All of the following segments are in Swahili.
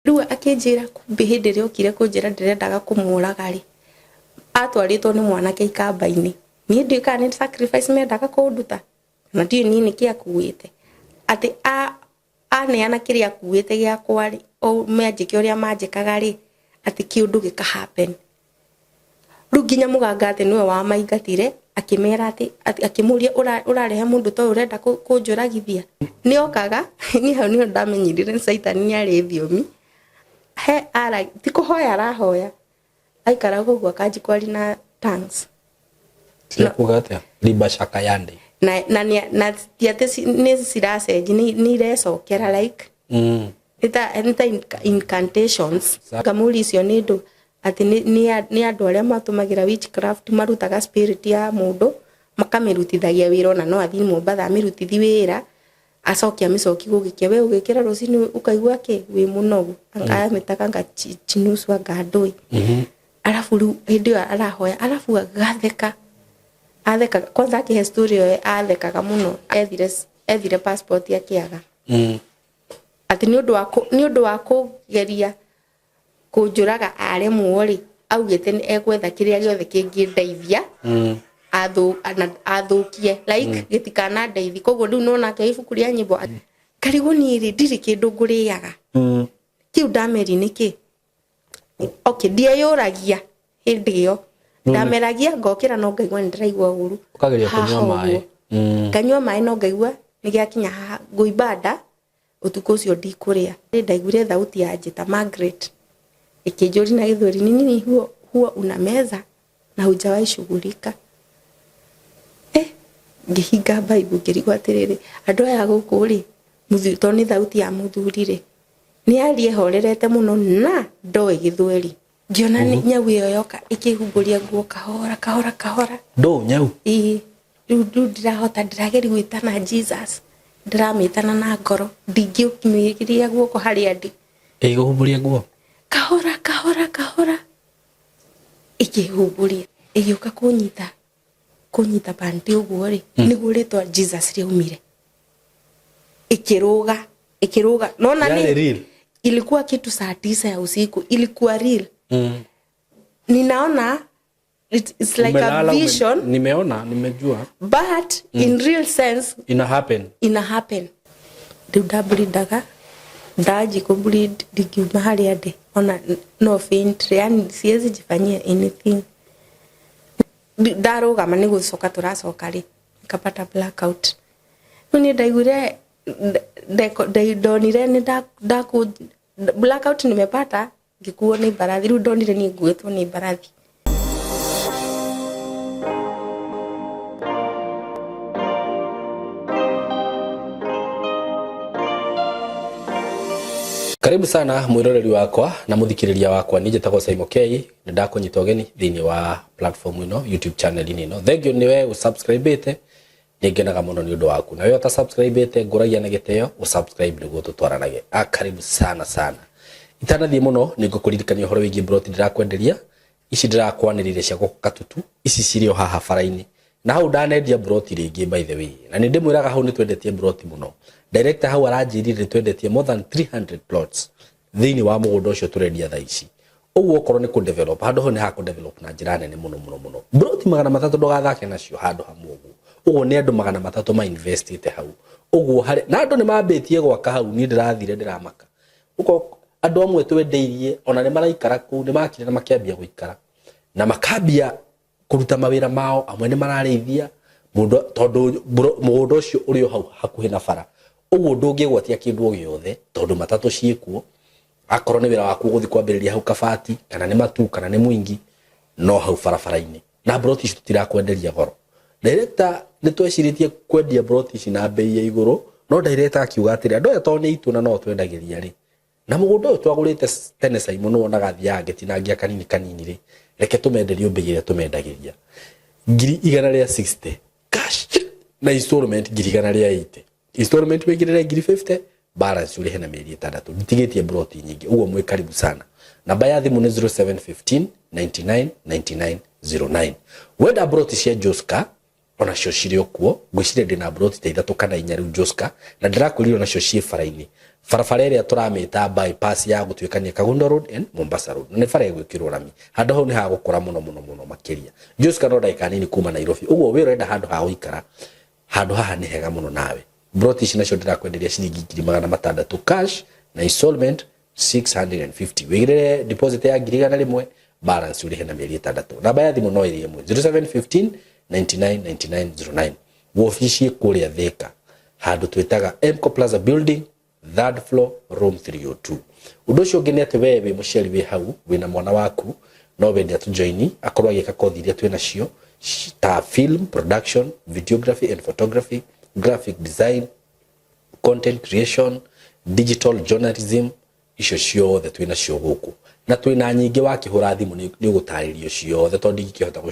Riu akinjira kumbe hindi ri okire kunjira ndirendaga kumuraga ri atwaritwo ni mwanake ikamba-ini ni ndi kana sacrifice mendaga kunduta na ndi nini kia kuite ati aneana kiria kuite gia kwari o magic uria majikaga ri ati kiundu gika happen riu nginya muganga ati niwe wa maingatire akimera ati akimuria urarehe mundu to urenda kunjuragithia ni okaga ni hau ni ndamenyirire Satan ni ari thiomi he ara tikuhoya arahoya aikara gugwa kaji kwari na tongues kugata liba shaka yande na tiate ni siraseji ni resokera like ita incantations kamuli cio ni ndu ati ni andu aria matumagira witchcraft marutaga spirit ya mundu makamirutithagia wira na no athi Mombatha amirutithi wira acokia micoki gugikia we ugikira rucini ukaigua ki wi munogu anga mitaka chinusu ngadui alafu ru hindi arahoya alafu agatheka kwanza ki history athekaga muno ethire passport yakiaga ati ni undu wa kugeria kunjuraga are muori augite ni egwetha kiria giothe kingindeithia athukie like gitikana ndeithi koguo riu nona ke ibuku ria nyimbo karigu ni ri ndiri kindu nguriaga kiu ndameri niki okay ndieyuragia hindi yo ndameragia ngokira no ngaigua ndiraigua uru ukageria kunywa mai kanywa mai no ngaigua ni giakinya nguibada utuku ucio ndikuria ndaiguire thauti ya njita Margaret ikijuri na githuri nini huo una meza na hujawahi shughulika ngihinga Bible ngirigwa atiriri andu aya guku ri muthuto ni thauti ya muthuri ri ni arie horerete muno na ndoe githweri ngiona ni nyau iyo yoka ikihumburia nguo kahora ndo nyau riu ndirahota ndirageri gwitana Jesus ndiramitana na ngoro ndingiukimegiria guoko haria ndi iguhumburia nguo kahora ikihumburia igiuka kunyita pande uguo ri niguo ritwa Jesus riumire ikiruga naona ni ilikuwa kitu saa 9 ya usiku ilikuwa real ninaona it's like a vision nimejua but in real sense ina happen double daga daji ko bleed digi mahali ade ona no faint yani siwezi jifanyia anything daroga mani gucoka turacoka ri nikapata blackout ni ndaigure ndonire ni ndaku blackout nimepata ngikuo ni barathi ru ndonire ni nguetwo ni barathi Karibu sana mwiroreri wakwa na muthikiriria wakwa nije tako Simon K ndakunyita ugeni thini wa platform ino YouTube channel ino. Thank you niwe usubscribe ningenaga muno ni undu waku. Na wewe uta subscribe nguragia na giteo usubscribe niguo tutwaranage. Karibu sana. Itanathie muno ningukuririkania horo wigi broti ndirakwenderia ici ndirakwanirire cia gukatutu ici cirio haha faraini. Na hau ndanendia broti ringi by the way. Na ndimwiraga hau ni twendetie broti muno. Director hau aranjirire twendetie more than 300 plots thini wa mugunda ucio turendia tha ici uguo korwo ni ku develop handu ho ni ha ku develop na njira nene muno broti 300 ndogathake nacio handu hamwe uguo ni andu 300 ma investite hau uguo hari na andu ni mambitie gwaka hau ni ndirathire ndiramaka uko andu amwe twendeirie ona ni maraikara ku ni makire na makiambia guikara na makambia kuruta mawira mao amwe ni mararithia mundu tondu mugunda ucio uri hau hakuhi na bara uguo ndungigwatia kindu giothe tondu matatu ciekuo akorwo ni wira waku guthi kwambiriria hau kabati kana ni matu kana ni mwingi no hau barabara-ini na broti ici tutirakwenderia goro director ni tweciritie kwendia broti ici na bei ya iguru no director akiuga atiri andu aya to ni itu na no twendagiria ri na mugunda uyu twagurite tene Simon no wonaga thia ngitinangia kanini ri reke tumenderio bei ira tumendagiria 160 cash na installment 180 installment wegirira 50 balance uri hena mieri 6 nitigetie broti nyingi ugo mwe karibu sana namba ya thimu ni 0715 99 99 09 wenda broti cia Joska ona cio ciri okuo ngwiciria ndina broti ta ithatu kana inya riu Joska na ndirakurire ona cio cie faraini farafara iria turamita bypass ya gutuikania Kagundo Road and Mombasa Road ni fara igwikirwo rami handu hau ni ha gukura muno makiria Joska no daika nini kuma Nairobi uguo we urenda handu ha guikara handu haha ni hega muno nawe broti ici nacio ndirakwenderia ciringi 600 cash na installment 650 wigire deposit ya 1,100 balance uri hena mieri 6 namba ya thimu no iri 0715 999909 wofici kuria Thika handu twitaga Mco Plaza building third floor room 302 undu ucio ngene ati wewe muciari wi hau wina mwana waku no wende atu join akorwa gika kothi iria twina cio ta film production videography and photography graphic design content creation digital journalism icio ciothe twina cio guku na twina nyingi wa kihura thimu ni ugutaririo ciothe tondu ingihota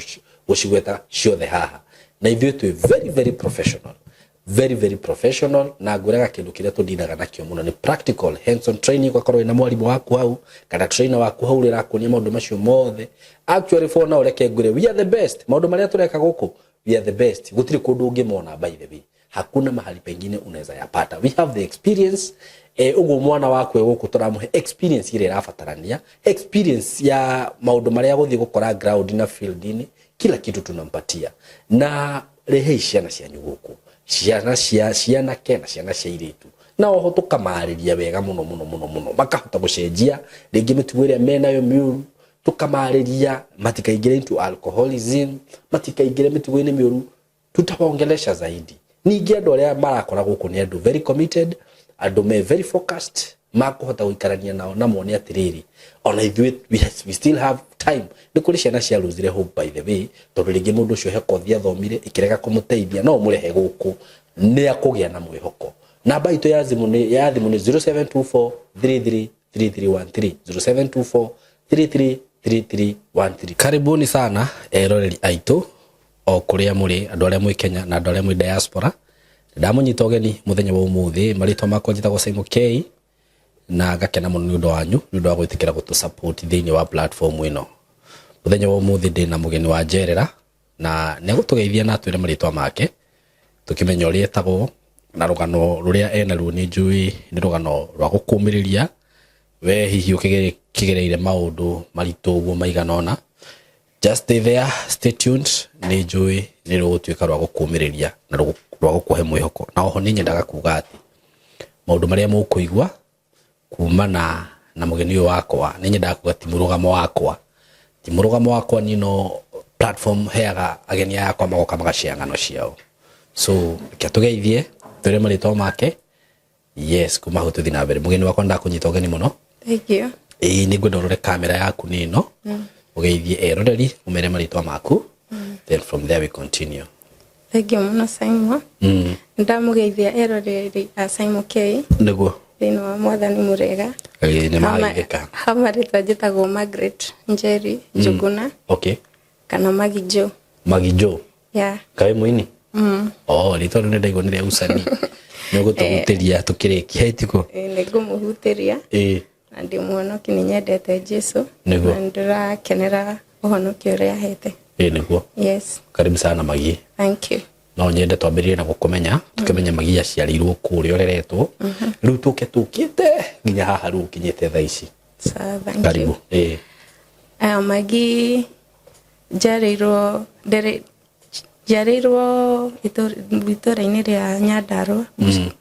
gucigweta ciothe haha na ithuĩ twi very professional na nguraga kindu kiria tundinaga nakio muno ni practical hands-on training ugakorwo ina mwalimu waku hau kana trainer waku hau rira kunia maundu macio mothe actually for now reke ngure we are the best maundu maria tureka guku we are the best gutiri kundu ungimona by the way hakuna mahali pengine unaweza yapata we have the experience ugu mwana wako guku turamuhe experience ile irafatarania experience ya maundu maria guthii gukora ground na field ini kila kitu tunampatia na rehe ciana cia nyuguku ciana kena ciana cia iritu na oho tukamariria wega muno makahota gucenjia ringi mitugo iria menayo miuru tukamariria matikaingire into alcoholism matikaingire mitugo ini miuru tutawongelesha zaidi ningi andu aria marakora guku ni andu very committed andu me very focused makuhota guikarania nao na mone atiriri ona ithuĩ we still have time nikuri ciana cia lose hope by the way tondu ringi mundu ucio he kothi athomire ikirega kumuteithia no murehe guku ni akugia na mwihoko namba itu ya thimu ni 0724 333313 0724 333313 karibuni sana eroreri aitu o kuria muri andu aria mwi Kenya na andu aria mwi diaspora ndamunyita ugeni muthenya wa umuthi maritwa makwa njitagwo Simon K na gakena muno ni undu wanyu ni undu wa gwitikira gutu support thiini wa platform ino muthenya wa umuthi ndina mugeni wa Njerera na ne gutugeithia na twire maritwa make tukimenya uria etagwo na rugano ruria ena ruo ni njui ni rugano rwa gukumiriria we hihi ukigereire maundu maritu guo maiganona just stay there stay tuned ni njui ni rugutwika rwa gukumiriria na rwa gukuhe mwihoko na oho ni nyendaga kuga ati maundu maria mukuigwa kumana na mugeni wakwa ni nyendaga kuga ti murugamo wakwa ni no platform heaga ageni yakwa magoka magaciangano ciao so kiatugeithie twire maritwa make yes kuma hutu thina mbere mugeni wakwa ndakunyita ugeni muno thank you ni ngwenda urore kamera yaku ni no ugeithie eroreri umere maritwa maku then from there we continue. Thank you muno Simon ndamugeithia eroreri Simon K niguo thina wa mwathani murega ni maigika hamaritwa njitagwo Margaret Njeri Njuguna okay kana Magijo yeah kai muini rito ni ndaigo ni usani nugo tugutiria tukiriki haitiko nigumuhutiria na ndi muhonoki ni nyendete Jesu na ndirakenera uhonoki uria hete niguo yes karibu sana Magi thank you no nyende twambirie na gukumenya tukimenya Magi aciarirwo kuri oreretwo riu tukite nginya haha riu kinyite thaa ici thank you karibu Magi jarirwo itora-ini ria Nyandarua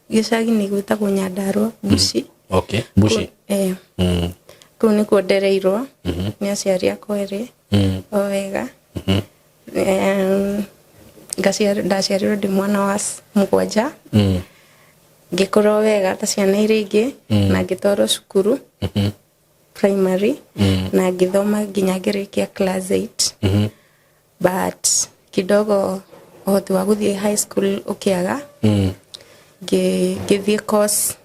gicagi-ini gwitagwo Nyandarua Bushi okay Bushi kuu nikuo ndereirwo ni aciari akwa eri o wega ndaciarirwo ndi mwana wa mugwanja ngikura wega ta ciana iria ingi na ngitwarwo cukuru primary na ngithoma nginya ngirikia class 8 but kidogo uhoti wa guthie high school ukiaga ngithie course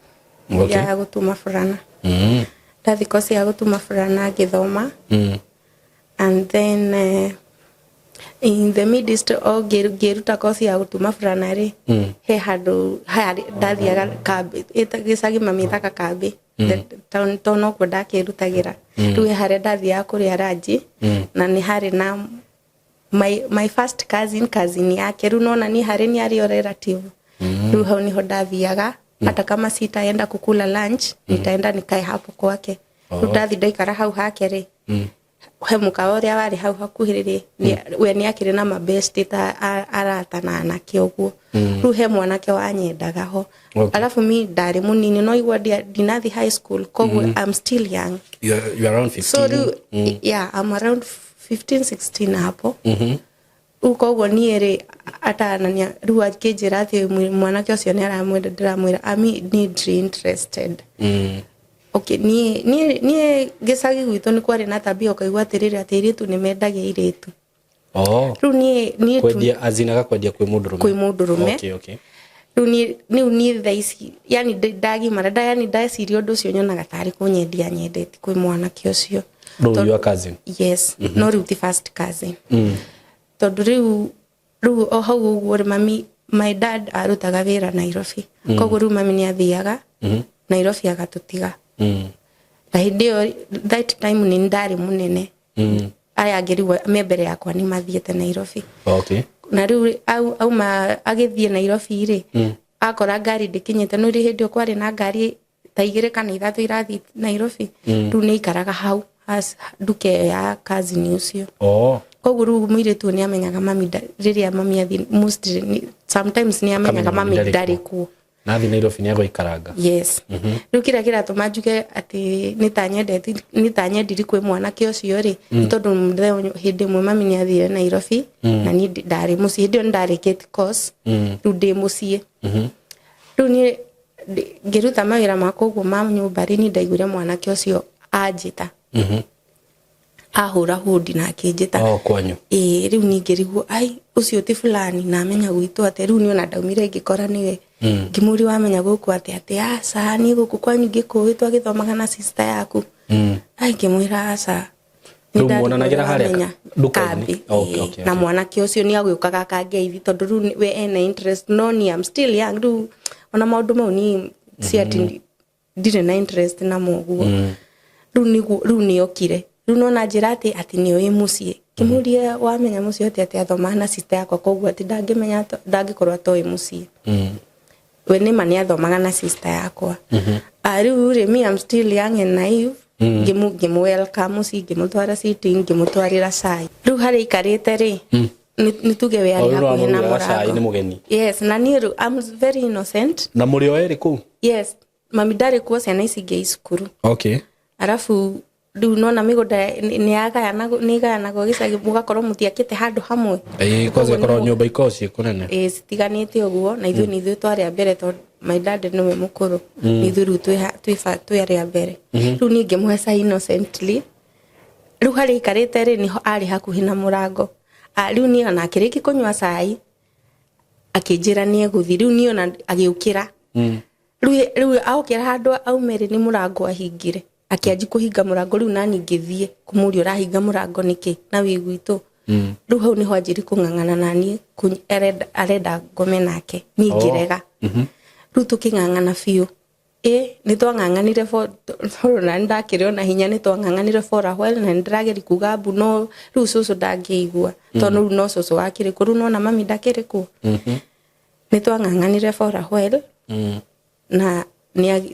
ya gutuma fulana ndathi course ya gutuma fulana ngithoma and then in the midst of ngiruta course ya gutuma fulana ri he handu ndathiaga kambi gicagi mamitaga kambi tono kwa ndakirutagira riu hari ndathia kuria ranji na ni hari na my first cousin yake riu nona ni hari ni ari relative riu hau niho ndathiaga hata kama sitaenda kukula lunch nitaenda nikae hapo kwake riu ndathi ndaikara hau hake ri he mukawa uria wari hau hakuhiriri we ni akire na mabesti ta arata na anake uguo riu he mwanake wanyendaga ho alafu mi ndari munini no igwa dinathi high school koguo I'm still young. You're around 15. So yeah, I'm around 15 16 hapo ukoguo niere atanania riu akijira athi mwanake ucio ni aramwenda ndiramwira ami need interested okay nie gicagi gwitu ni kwari na tabia ukaigwa atiriri atiri tu ni mendagia iritu riu nie kwendia azinaga kwendia kwi mundurume okay riu ni thaisi yani ndagi marada yani ndasirio ndu cio nyonaga tari kunyendia nyendeti kwi mwanake ucio your cousin yes no riu the first cousin tondu riu o hau uguo my dad arutaga wira Nairobi koguo riu mami ni athiaga Nairobi agatutiga na hindio that time ni ndari munene aya ngiriwa me mbere yakwa ni mathiete Nairobi okay na riu au ma agithie Nairobi ri akora ngari ndikinyete no ri hindio kwari na ngari ta igire kana ithatu irathi Nairobi riu ni ikaraga hau as duke ya cousin ucio koguo riu muiritu ni amenyaga mami riria mami athi mostly sometimes ni amenyaga mami ndari ku nathi Nairobi ni agoikaranga yes riu kira tumajuge ati nitanyendiri kwi mwanake ucio ri tondu hindi mwe mami ni athire Nairobi na ni ndari muci hindi ndarikite course riu ndi mucie riu ni ngiruta mawira makwa uguo ma nyumba ri ni ndaigure mwanake ucio anjita ahura hudi na akijita kwanyu riu ni ngirigwo ai ucio ti fulani na amenya gwitu ate riu ni ona ndaumire ngikora niwe ngimuri wamenya guku ate asa ni guku kwanyu ngikuwi twagithomaga na sister yaku ai ngimwira asa ndumona nagira haria dukabi okay na mwanake ucio ni agwikaga kangeithi tondu riu we ena interest no ni I'm still young riu ona maundu mau ni siati ndire na interest na moguo riu ni okire riu nona njira ati ni oi mucie kimuria wamenya mucie ati athoma na sister yakwa koguo ati ndangimenya ndangikorwa atoi mucie we ni mani athomaga na sister yakwa riu ri me I'm still young and naive ngimu welcome mucie ngimutwara sitting ngimutwarira cai riu hari ikarite ri nituge we ari hakuhi na murango yes na ni I'm very innocent na muri oeri ku yes mami ndari kuo ciana ici ngei cukuru okay arafu riu nona migunda ni agayanago gicagi mugakorwo mutiakite handu hamwe koze korwo nyumba ikoci kunene citiganite uguo na ithuĩ twari a mbere tondu my dad niwe mukuru ithuĩ riu twari a mbere riu ni ngimwe sa innocently riu hari ikarite ri niho ari hakuhi na murango riu ni ona akiriki kunywa cai akinjira ni eguthi riu ni ona agiukira riu aukira handu aumere ni murango ahingire akiaji kuhinga murango riu nani ngithie kumuria urahinga murango niki na wi gwitu riu hau niho anjiri kung'ang'ana nani arenda ngome nake ni ngirega riu tuking'ang'ana biu ni twang'ang'anire for na ndakire ona hinya ni twang'ang'anire for a while na ndirageri kuga mbu no riu cucu ndangiigua tondu no cucu wakire ku riu nona mami ndakire ku ni twang'ang'anire for a while na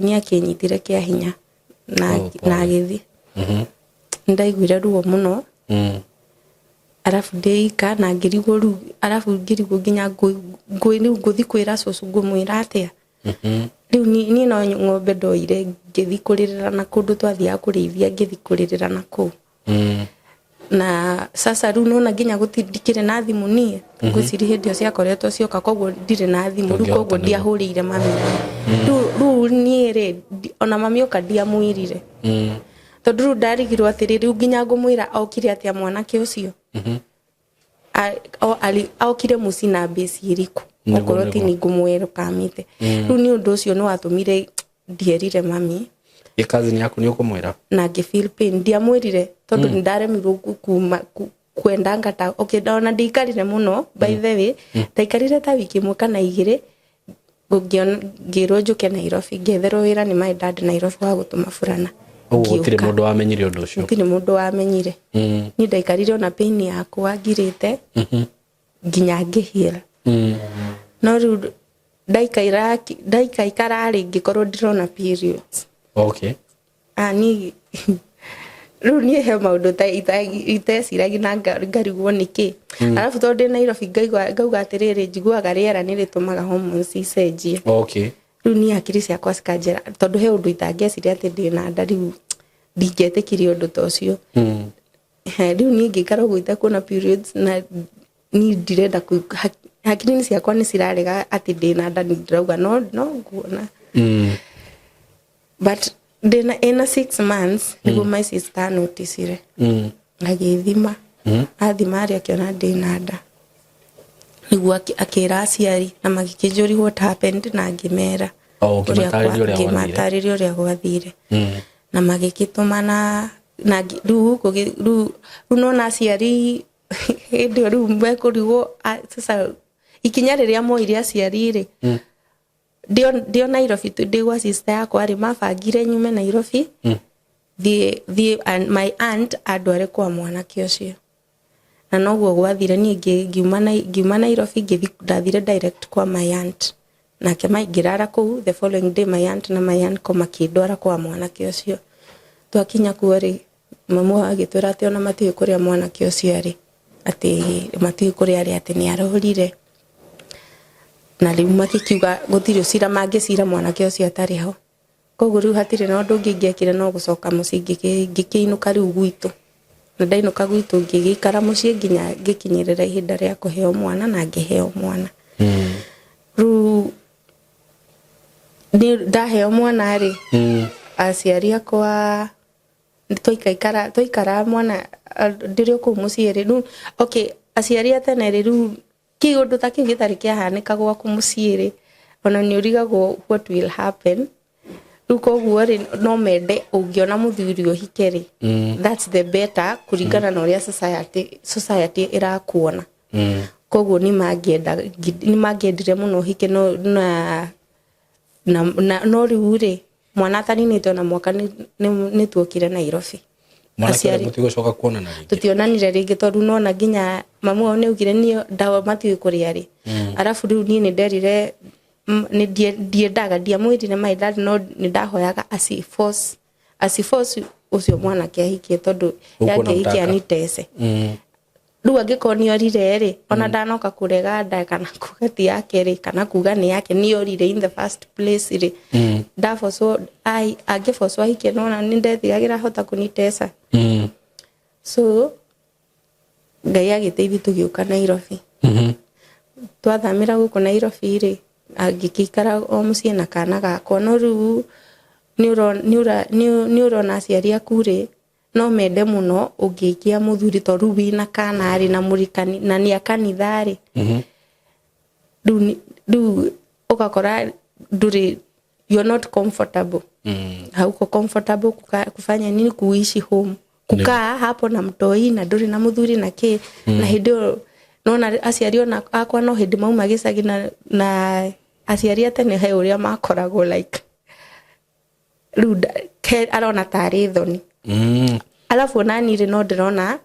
ni akinyitire kia hinya na agithi ndaiguire ruo muno arafu ndeika na ngirigwo riu arafu ngirigwo nginya nguthi kwira cucu ngumwira atia riu ni no ng'ombe ndoire ngithi kuririra na kundu twathia kurithia ngithi kuririra na ku na sasa riu nona nginya gutindikire na thimu nie ngwiciri hindi o ciakoretwo cioka koguo ndire na thimu riu koguo ndiahurire mami riu nie ri ona mami oka ndiamwirire tondu riu ndarigirwo atiri riu nginya ngumwira okire atia mwanake ucio aokire muci na base iriku okorwo ti ni ngumwira kamite riu ni undu ucio ni watumire ndierire mami cousin yaku ni ukumwira na ngifeel pain ndiamwirire tondu ndaremirwo kwenda ngata okay ndona ndikarire muno by the way ndaikarire ta wiki imwe kana igire ngirwo njuke Nairobi ngetherwo wira ni my dad Nairobi wa gutuma furana gutire mundu wamenyire undu ucio gutire mundu wamenyire ni ndaikarire ona pain yakwa ngirite nginya ngihira no riu ndaikaikara ri ngikorwo ndirona periods ani riu ni he maundu ta iteciragia na ngarigwo niki alafu tondu Nairobi ngauga atiriri njiguaga riera ni ritumaga hormones icenjie riu ni akiri ciakwa cikanjira tondu he undu itangeciria ati ndina nda riu ndingetikirie undu ta ucio riu ni ngikara gwita kuona periods na ni ndirenda hakiri ciakwa ni cirarega ati ndina nda ndirauga no nguona but ina 6 months niguo my sister noticire agithima athima ri akiona ndina nda niguo akira aciari na magikinjuri what happened na ngimera ngimatariria uria gwathire na magikitumana na riu nona aciari hindi riu mekurigwo sasa ikinya riria moire aciari ri dio Nairobi ndigwa sister yakwa ri mabangire nyume Nairobi and my aunt adware kwa mwanake ucio na noguo gwathire ni ngiuma Nairobi ndathire direct kwa my aunt nake maingirara ku the following day my aunt na my uncle makindwara kwa mwanake ucio twakinya kuo ri mamu agitwira ati ona matiwe kuria mwanake ucio ari ati matiwe kuria ari ati ni arorire na riu makikiuga gutiri ucira mangicira mwanake ucio atari ho koguo riu hatire na undu ngiekire no gucoka muci ngikiinuka riu gwitu na ndainuka gwitu ngigikara muci nginya ngikinyirira ihinda ria kuheo mwana na ngiheo mwana riu ni ndaheo mwana ri aciari akwa twaikara mwana ndirio ku muci ri riu aciari atene riu kiundu ta kiu gitari kiahanika gwaku mucii ri ona ni urigagwo what will happen riu koguo ri no mende ungiona muthuri uhike ri that's the better kuringana na uria society irakuona koguo ni mangiendire muno uhike no riu ri mwana taninitwe na mwaka ni tuokire Nairobi aciari mutigocoka kuonana ringi tutionanire ringi tondu nona nginya mamu wao neugire ni ndawa matiwe kuria ri alafu riu ni nderire ni diendaga ndiamwirire my dad no ni ndahoyaga asi force ucio mwana kiahikie tondu yake ikia ni tese riu angikonio rire ri ona ndanoka kurega nda kana kugati yake ri kana kuga ni yake ni orire in the first place ri ndafoso angifoso ahikie nona ni ndethigagira hota kunitesa so Ngai agiteithi tugiuka Nairobi twathamira guku Nairobi ri agikikara o mucie na kana gakwa no riu ni urona aciari aku ri no mende muno ungiikia muthuri toru wina kana ari na murikani na ni akanitha ri du ukakora duri you're not comfortable hauko comfortable kufanya nini kuishi home kukaa hapo na mtoi na duri na muthuri na ke na hindo nona aciari ona akwa no hindi mauma gicagi na aciari atene he uria makoragwo like ruda ke arona tari thoni alafu nani ri no ndirona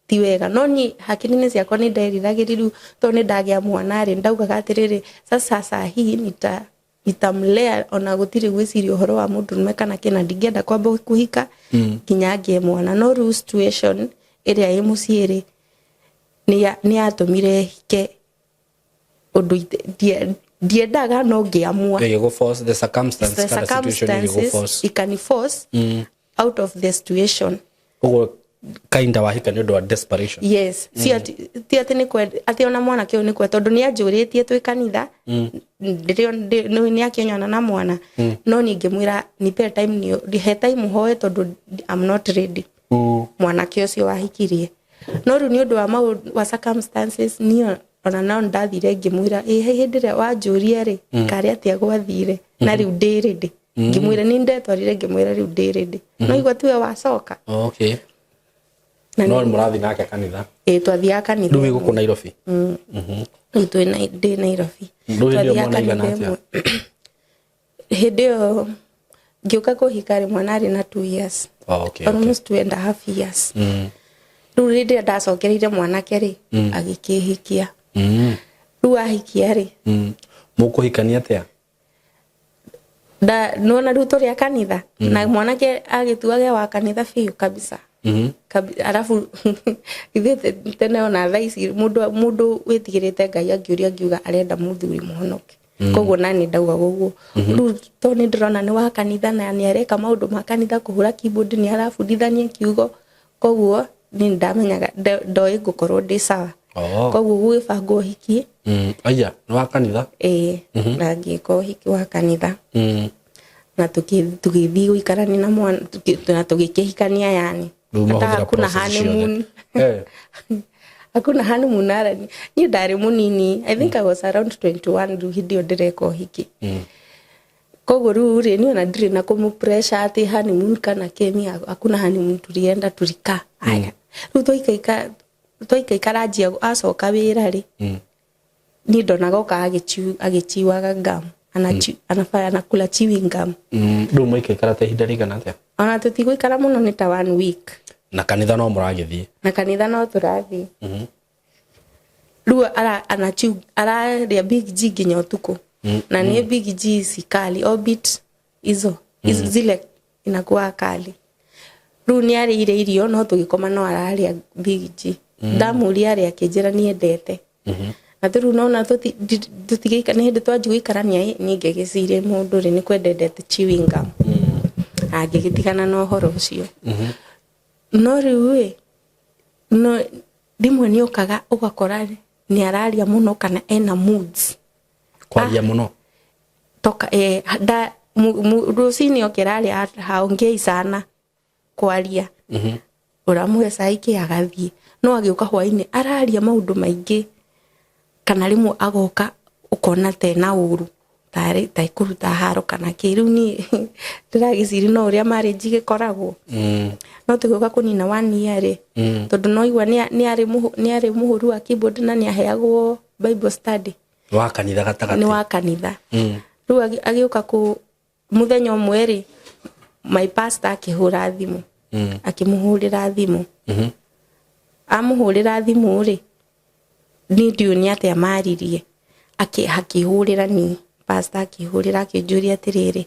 ti wega no ni hakiri-ini ciakwa ni nderiragiriru to ni ndagia mwana ri ndaugaga atiriri sasa hii nitamlea ona gutiri gwiciria uhoro wa mundu kana kina ndingenda kwamba kuhika kinya ngie mwana no ru situation iria i muciiri ni atumire hike undu diendaga no ngiamua go force the circumstances kind of situation go force it can force out of the situation kinda wahika ni undu wa desperation yes ti ati ni kwe ati ona mwana kio ni kwe tondu ni anjuritie twi kanitha ndirio ni akionyana na mwana no ningimwira nipe time ni he time hoe tondu I'm not ready mwana kio cio wahikirie no ru ni undu wa circumstances ni ona na ndathire ngimwira hindire wanjuria ri kari atia gwathire na riu ndi ready ngimwira ni ndetwarire ngimwira riu ndi ready no igwa tuwe wacoka no murathi nake kanitha twathia kanitha riu guku Nairobi itwe ndi Nairobi twathia kanitha hindio ngĩũka kũhika rĩ mwana arĩ na 2 years. Okay. Almost 2.5 years. Rĩu rĩrĩa ndacokereire mwanake rĩ agĩkĩhikia. Rĩu ahikia rĩ mũkũhikania atĩa? Nona rĩu tũrĩ a kanitha na mwanake agĩtuage wa kanitha biũ kabisa. Alafu ithuĩ tene ona thaa ici mũndũ wĩtigĩrĩte Ngai angĩũria ngiuga arenda mũthuri mũhonoke. Koguo nani ndauga ũguo. Rĩu to nĩ ndĩrona nĩ wa kanitha na nĩ areka maũndũ ma kanitha kũhũra keyboard nĩ arabundithania kiugo. Koguo nĩ ndamenyaga ndoĩ ngũkorwo ndĩ sawa. Koguo gwĩbanga ũhiki. Aya nĩ wa kanitha? Na ngĩka ũhiki wa kanitha. Na tũgĩthiĩ gũikarania na mwana na tũgĩkĩhikania yani. Hata hakuna honeymoon. Hakuna honeymoon arani. Niĩ ndarĩ mũnini. I think I was around 21 rĩu hĩndĩ ĩyo ndĩreka ũhiki. Koguo rĩu rĩ niĩ ona ndirĩ na kũmũ pressure atĩ honeymoon kana kemia. Hakuna honeymoon tulienda tulika. Aya. Rĩu twaikaikara njia acoka wĩra rĩ. Niĩ ndonaga oka agĩchiwaga gum. Anakula chewing gum. Rĩu mwaikaikara ta ihinda rĩigana atĩa? Ona tũtigũikara mũno nĩ ta 1 week. Na kanitha no mũragĩthiĩ? Na kanitha no tũrathiĩ. Rĩu ararĩa Big G nginya ũtukũ. Na nĩ Big G sikali Orbit hizo zile inakuwa kali. Rĩu nĩ arĩire irio no tũgĩkoma no ararĩa Big G. Ndamũria arĩa akĩnjĩra niĩ ndete. Na rĩu nona tũtigĩikara nĩ hĩndĩ twanjia gũikarania niĩ ngĩgĩciria mũndũ rĩ nĩ kwendete chewing gum. Agĩgĩtigana na ũhoro ũcio. No rĩu no rĩmwe nĩ okaga ũgakora nĩ araria mũno kana ena moods. Kwaria mũno? Toka rũcinĩ okĩraria haongei sana kwaria. Ũramũhe saiki agathiĩ. No agĩũka hwainĩ araria maũndũ maingĩ. Kana rĩmwe agoka ũkona tena ũru. Ta kũruta haro kana kĩrĩu niĩ ndĩragĩciri no ũrĩa marriage gĩkoragwo. No tũgĩũka kũnina 1 year rĩ tondũ no igua nĩ arĩ mũhũru wa keyboard na nĩ aheagwo Bible study. Wa kanitha gatagatĩ? Nĩ wa kanitha. Rĩu agĩũka mũthenya ũmwe rĩ my pastor akĩhũra thimũ. Akĩmũhũrĩra thimũ. Amũhũrĩra thimũ rĩ niĩ ndiũĩ nĩ atĩa maririe. Akĩhũrĩra niĩ. Pastor akĩhũrĩra akĩnjũria atĩrĩrĩ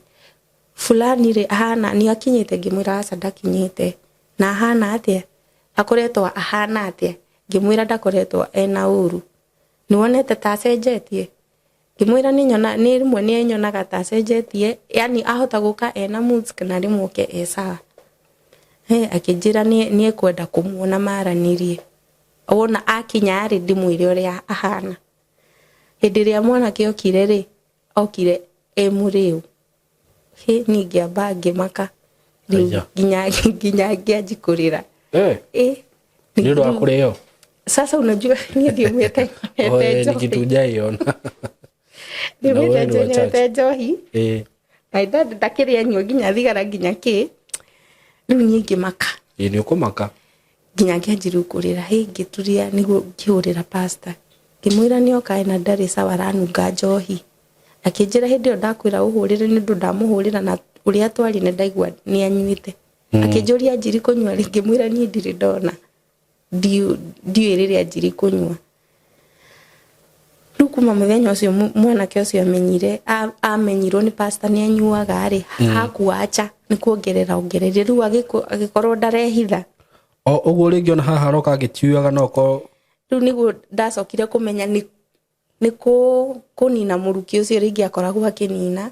fulani rĩ ahana nĩ akinyĩte ngĩmwĩra aca ndakinyĩte na ahana atĩa akoretwo ahana atĩa ngĩmwĩra ndakoretwo ena ũru nĩ wonete ta acenjetie ngĩmwĩra nĩ rĩmwe nĩ nyonaga ta acenjetie yani ahota gũka ena moods kana rĩmwe oke sawa akĩnjĩra nĩ ekwenda kũmuona maranirie wona akinya rĩ ndĩmwĩre ũrĩa ahana hĩndĩ ĩrĩa mwanake okire rĩ okire mũrĩu niĩ ngĩamba ngĩmaka nginya ngĩanji kũrĩra nĩ ũndũ wa kũrĩo. Sasa unajua niĩ ndiumĩte njohi nikitujaiona ndiumĩte njohi na ndakĩrĩa nyua nginya thigara nginya kĩ rĩu niĩ ngĩmaka nĩ ũkũmaka nginya ngĩanji rĩu kũrĩra ngĩturia nĩguo ngĩhũrĩra pastor ngĩmwĩra nĩ okae na ndarĩ sawa aranunga njohi akĩnjĩra hĩndĩ ĩyo ndakwĩra ũhũrĩre nĩ ũndũ ndamũhũrĩra na ũrĩa twari nĩ ndaigua nĩ anyuĩte akĩnjũria njiri kũnyua ngĩmwĩra niĩ ndirĩ ndona ndiũĩ rĩrĩa njiri kũnyua rĩu kuma mũthenya ũcio mwanake ũcio amenyirwo nĩ pastor nĩ anyuaga rĩ hakuacha nĩ kuongerera rĩu agĩkorwo ndarehitha ũguo rĩngĩ ona haha roka agĩtiuaga no ko rĩu nĩguo ndacokire kũmenya nĩ kũnina mũruki ũcio rĩngĩ akoragwo akĩnina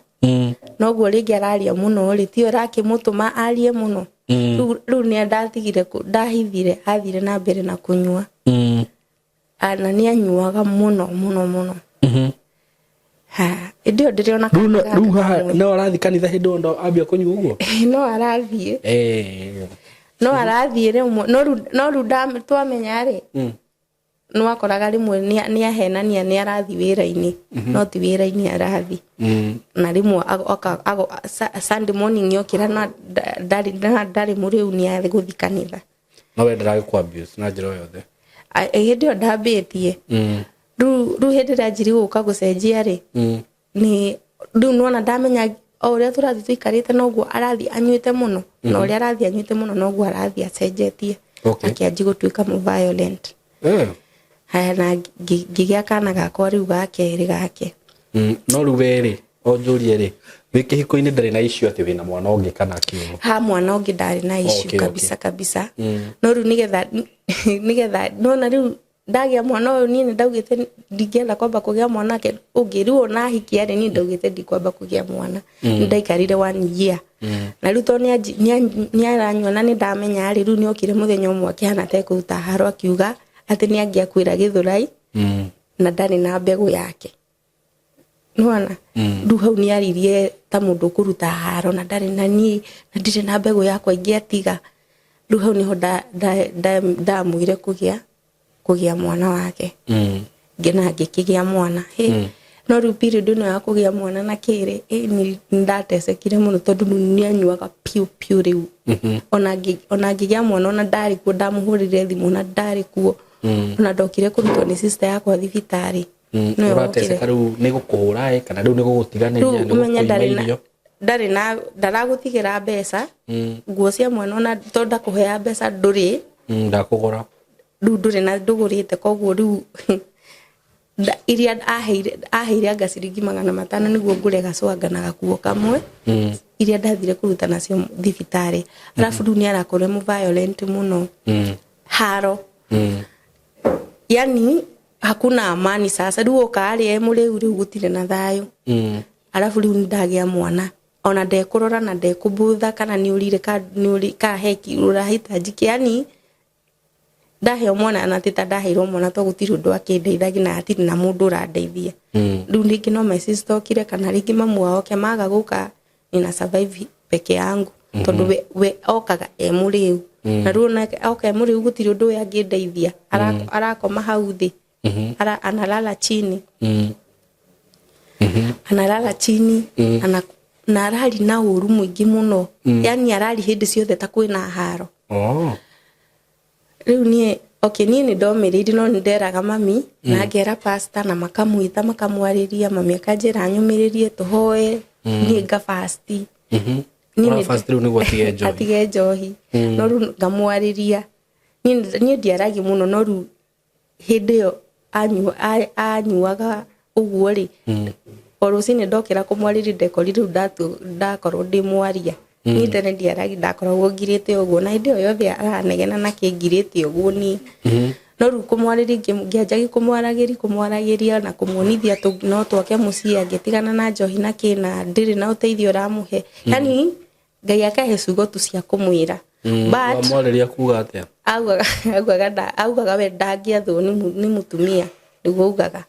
noguo rĩngĩ araria mũno rĩ ti ũrakĩmũtũma arie mũno rĩu nĩ ndatigire ndahithire athire na mbere na kũnyua na nĩ anyuaga mũno hĩndĩ ĩyo ndĩrĩona rĩu haha no arathiĩ kanitha hĩndĩ ĩyo ambia kũnyua ũguo no arathiĩ no arathiĩ rĩmwe no rĩu twamenya rĩ no akoraga rĩmwe nĩ ahenania nĩ arathiĩ wĩra-inĩ no ti wĩra-inĩ arathiĩ na rĩmwe Sunday morning yokĩra na ndarĩ mũrĩu nĩ agũthiĩ kanitha no we ndaragĩkũ abuse na njĩra yothe hĩndĩ ĩyo ndambĩtie rĩu hĩndĩ ĩrĩa njiri gũka gũcenjia rĩ rĩu nona ndamenya uria turathi tuikarite noguo arathi anyuite muno na uria arathi anyuite muno noguo arathi acenjetie akianji gutuika mu violent haya na gigia kana gakwa riu gakeri gake no rubere onjurie ri wikihiko-ini ndari na issue ati wina mwana ungi kana kiugo ha mwana ungi ndari na issue kabisa no riu nigetha no na riu ndagia mwana uyu ni ndaugite ndingenda kwamba kugia mwana ke ungi riu ona hiki ari ni ndaugite ndikwamba kugia mwana ndaikarire 1 year na riu to ni aranyona ni ndamenya ari riu ni okire muthenya umwe akihana te kuruta haro akiuga ati ni angia kwira Githurai na ndari na mbegu yake nona riu hau ni aririe ta mundu kuruta haro na ndari na ni na ndire na mbegu yakwa ingiatiga riu hau niho ndamwire kugia mwana wake ngena ngikigia mwana no riu period no ya kugia mwana na kire ni ndatesekire muno tondu ni anyuaga piu riu ona ngigia mwana ona ndari ku ndamuhurire thimu na ndari kuo ona ndokire kurutwo ni sister yakwa thibitari no urateseka riu ni gukuhura kana riu ni gugutiganĩria ni gukuimario ndari na ndaragutigira mbeca nguo cia mwana ona to ndakuhea mbeca nduri ndakugura nduri na ndugurite koguo riu iria aheire anga ciringi 500 niguo ngure gacwanga na gakuo kamwe iria ndathire kuruta nacio thibitari alafu riu ni arakore mu violent muno haro yani hakuna amani sasa riu okari muriu riu gutire na thayo alafu riu ndagia mwana ona ndekurora na ndekubutha kana ni urire ka heki urahitaji yani ndahe mwana na tita ndaheirwo mwana to gutiri undu akindeithagia na atiri na mundu urandeithia riu ningi no my sister okire kana ringi mamu wao ke maga guka nina survive peke yangu tondu we okaga muriu na riu na okay muriu gutiri undu we angindeithia arakoma hau thi analala chini analala chini na arari na uru mwingi muno yani arari hindi ciothe ta kwina haro riu nie nie ni ndomiriri no nderaga mami na ngera pastor na makamuita makamwariria mami akanjira nyumiririe tuhoe ni nga fast ni fast riu ni atige njohi no riu ngamwariria ni ndiaragi muno no riu hindi yo anyuaga uguo ri orucini ndokira kumwariri ndekori riu ndakorwo ndimwaria ni tene ndiaragi ndakoragwo ngirite uguo na hindi yothe aranegena na kingirite uguo ni no riu kumwariri ngianjagi kumwaragiria na kumuonithia no twake mucii angitigana na njohi na kina ndiri na uteithio ramuhe yani ngai akahe ciugo tu cia kumwira but amwariria kuga atia augaga we ndangiathwo ni mutumia niguo ugaga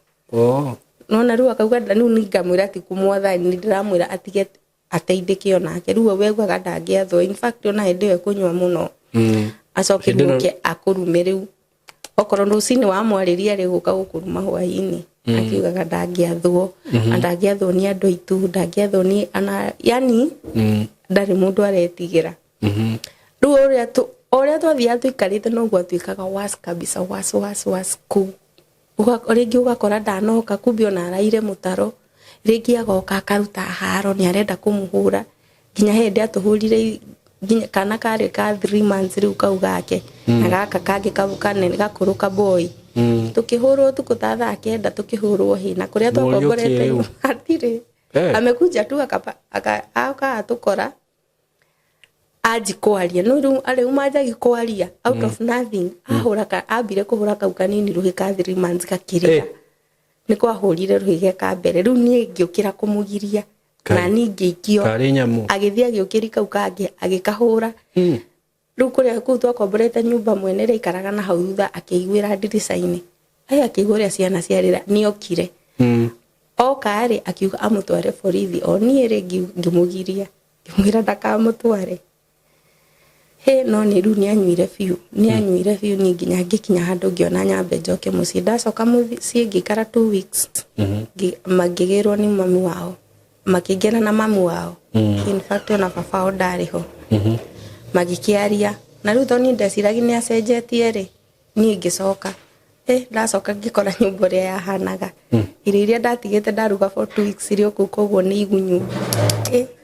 nona riu akauga riu ningamwira ati kumwatha ni ndiramwira atige ateithike onake riu we ugaga ndangiathwo in fact ona hindi we kunywa muno acoke muke akurume riu okorwo rucini wa mwariria ri guka gukuruma hwaini akiugaga ndangiathwo ndangiathwo ni andu aitu ndangiathwo ni ana yani ndari mundu aretigira riu oria twathia tuikarite noguo tuikaga was kabisa was ku ringi ugakora ndanoka kumbe ona araire mutaro ringi agoka akaruta haro ni arenda kumuhura nginya hindi atuhurire nginya kana kari ka 3 months riu kau gake na gaka kangi kabukane gakuruka boy tukihurwo tukuthatha kenda tukihurwo hina kuria twakomborete atire amekuja tu aka atukora aji kwaria no riu ari umajagi kwaria out of nothing ahuraka ambire kuhura kau kanini ruhi ka 3 months kakirira niko ahurire ruhi ka mbere riu nie ngiukira kumugiria na ningi ikio agithia agiukiri kau kangi agikahura riu kuria ku twakomborete nyumba mwene ri ikaraga na hau thutha akiguira ndiricaini akiguria ciana ciarira ni okire okari akiuga amutware borithi oni ri ngimugiria ngimwira ndakamutware no ni riu ni anyuire biu ni nginya ngikinya handu ngiona nyambe njoke mucii ndacoka mucii ngikara 2 weeks magigirwo ni mami wao makigena na mami wao in fact ona baba wao ndariho magikiaria na riu thoni ndeciragi ni acenjetie ri ni ngicoka ndacoka ngikora nyumba ria yahanaga iria ndatigite ndaruga for 2 weeks rio koguo ni igunyu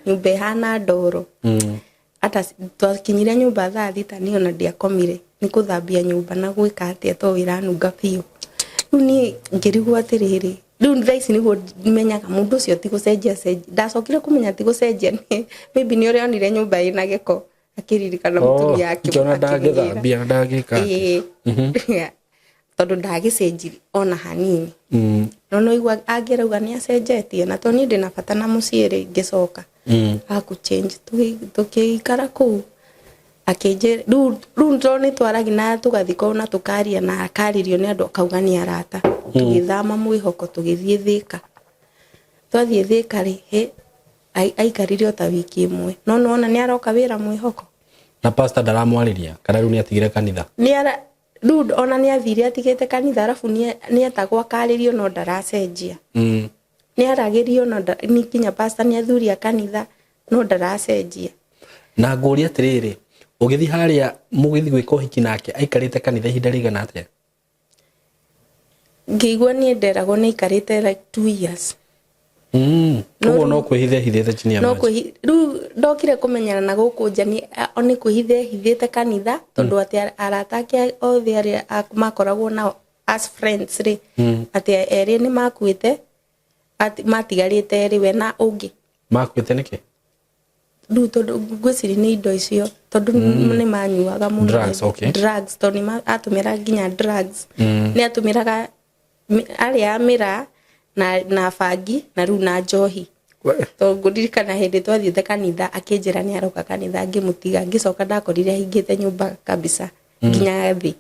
nyumba ihana ndoro ata twakinyire nyumba thaa thita ni ona ndiakomire ni kuthambia nyumba na gwika atia to wiranunga biu ni ngirigwa atiriri riu thaisi niguo menyaga mundu ucio ti gucenjia ndacokire kumenya ti gucenjia maybe ni urionire nyumba ina giko akiririkana mutumia yake kiona ndagithambia ndagika tondu ndagicenjiri ona hanini no igwa angirauga ni acenjetie na to ni ndina bata na muciiri ngicoka aku change tukikara ku akenje ru ndoni twaragi na tugathiko na tukaria na akaririo ni andu akauga ni arata tugithama mwihoko tugithie thika twathie thika ri he aikaririo ta wiki imwe no ona ni aroka wira mwihoko na pastor ndaramwariria kana ru ni atigire kanitha ni ara ru ona ni athire atigite kanitha arafu ni atagwa karirio no ndaracenjia ni aragirio no ni kinya pastor ni athuria kanitha no ndaracenjia na nguri atiriri ugithi haria mugithi gwika hiki nake aikarite kanitha ihinda rigana atia ngigwa ni nderago ni ikarite like 2 years no kwihithite chini ya maji ru ndokire kumenyana na guku njani oni kwihithite kanitha tondu ati arata ake othe ari makoragwo na as friends ri ati eri ni makuite ati matigarite eri we na ungi makuite niki ru tondu gwiciri ni indo icio tondu ni manyuaga muno drugs tondu atumira ginya drugs ni atumiraga ari amira na fangi na ru na njohi to nguririkana hindi twathiete kanitha akinjira ni aroka kanitha ngimutiga ngicoka ndakorire hingite nyumba kabisa nginya thi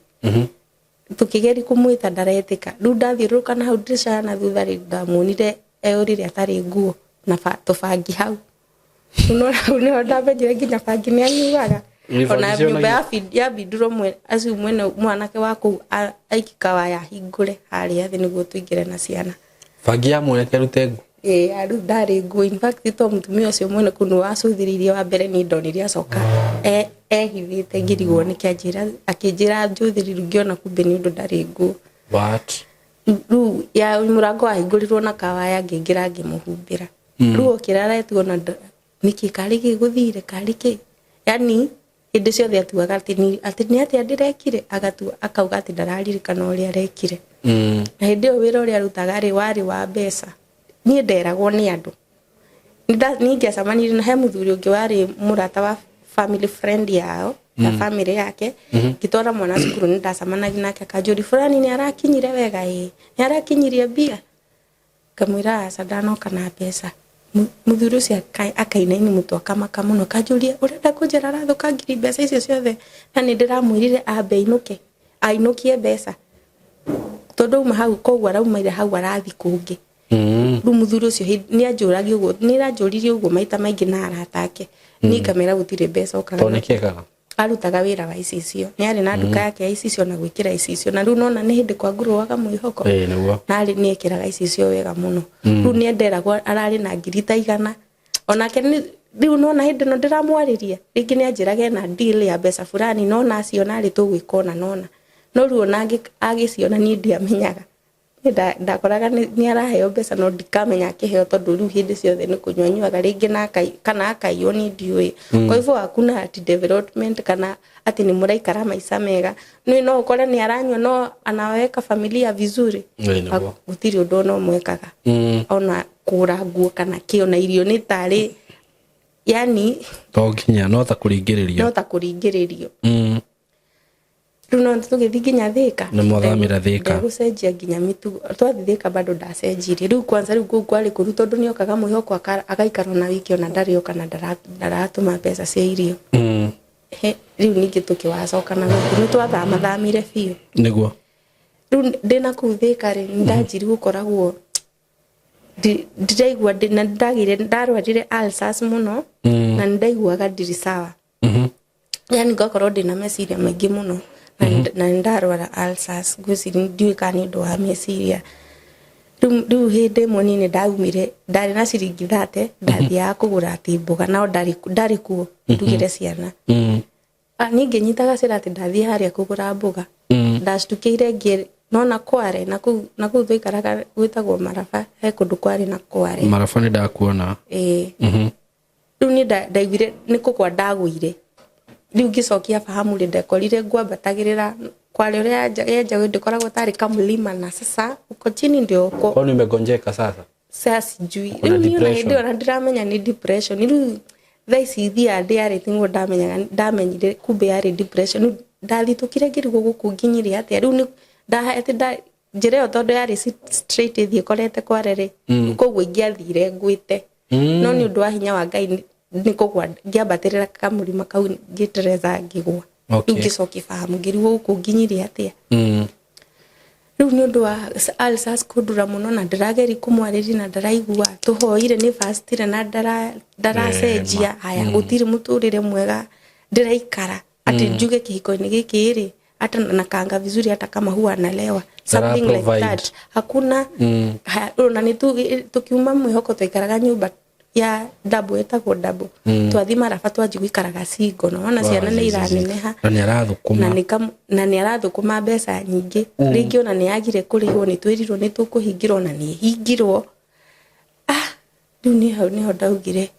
tukigeri kumwita ndaretika ru ndathiuruka na hau ndirisha na thutha ri ndamunire eurire atari nguo na tufangi hau no ndamenyire nginya fangi ni anyuaga ona nyumba ya biduro acio mwene mwanake waku aikikawa ya hingure haria thi niguo tuingire na ciana fangi ya mwene rutengu aru ndari ngu in fact to mutumia ucio mwene kunu wacuthiririe wa mbere ni ndonirie acoka hithite ngirigwo ni kianjira akinjira njuthiriru ngiona kumbe ni undu ndari ngu what ru ya murango ahingurirwo na kawaya ngingira ngimuhumbira ru okirara tuona niki kari giguthire kari ki yani indi ciothe atuaga ati ni ati ndirekire agatua akauga ati ndararirikana uria arekire na hindi o wira uria arutaga ri wari wa mbeca ni nderagwo ni andu ni ngiacamanirie na he muthuri ungi wari murata wa family friend yao na family yake ngitwara mwana cukuru ni ndacamanagia nake akanjuri fulani ni arakinyire wega ni arakinyirie mbia ngamwira sadanoka na mbeca muthuri ucio akainaini mutu akamaka muno kanjuria urenda kunjira arathukangirie mbeca icio ciothe na ni ndiramwirire ambe ainukie mbeca tondu uma hau koguo araumaire hau arathi kungi ru muthuri ucio ni anjuragia uguo ni ranjuririe uguo maita maingi na arata ake ni kamera gutire mbeca ukaraga arutaga wira wa icicio ni ari na nduka yake ya icicio na gwikira icicio na ru nona ni hindi kwa nguruaga mwihoko na ari ni ekiraga icicio wega muno ru ni enderagwo arari na ngiri ta 100 onake ni riu nona hindi no ndiramwariria ringi ni anjiraga na deal ya mbeca fulani nona acio na ari tugwikona nona no ru ona agiciona ni ndiamenyaga ndakoraga ni araheo mbeca no ndikamenya akiheo tondu riu hindi ciothe ni kunyuanyuaga ringi na kana akaio ni ndiui kwa hivyo hakuna ati development kana ati ni muraikara maisha mega no ukore ni aranywa no anaweka familia vizuri gutiri undu no mwekaga ona kura nguo kana kiona irio ni tari yani to nginya no ta kuringiririo runo tugithi nginya thika ni mothamira thika gucenjia nginya mitugo twathi thika bado ndacenjirie riu kwanza riu kwari kuru tondu ni okaga mwihoko agaikara na wiki ona ndarioka na ndaratuma mbeca cia irio riu ningi tukiwacoka na guku twathamire biu niguo riu ndina kuu thika ri ndanjiri gukoragwo ndiraigua na ndagire ndarwarire ulcers muno na ndaiguaga ndiri sawa yani ngakorwo ndina meciria maingi muno na ndarwara ulcers gwiciri ndiui kana ndu wa meciria riu hindi munini ndaumire ndari na ciringi 30 ndathiaga kugura ati mboga nao ndari kuo ndugire ciana ningi nyitaga cira ati ndathie haria kugura mboga ndashtukiire ngi nona kware na ku thuikaraga gwitagwo Maraba he kundu kware na kware Maraba ni ndakuona riu ni ndaigire niko kwa ndagwire riu ngicokia fahamu ri ndekorire ngwambatagirira kwale uria yaja ndikoragwo tari kamlima na sasa uko chini ndio uko kwa nimegonjeka sasa sijui riu ndio ndiramenya ni depression riu thaisi thia ndiari tingo ndamenyire kumbe yari depression ndalitukire ngirigwo guku nginyire atia riu ni ndahete njire tondu yari straight thie korete kwarere koguo ingiathire ngwite no ni undu wa hinya wa Ngai nikogwa ngiambatirira kamurima kau ngitereza ngigwa ngicoki fahamu ngirigwo guku nginyire atia riu ni undu wa alsas kudura muno na ndirageri kumwariri na ndaraigua tuhoire ni fastire na ndaracenjia haya gutiri muturire mwega ndiraikara ati njuge kihiko-ini giki ri hata nakanga vizuri hata kama huwa analewa something like that hakuna na ni tukiuma mwihoko tuikaraga nyumba ya double etagwo double twathima rafa twajiguikaraga singo nona ciana ni iraneneha na ni arathukuma mbeca nyingi ringi ona ni agire kurihwo ni twirirwo ni tukuhingirwo na ni hingirwo riu ni hau ni ho ndaugire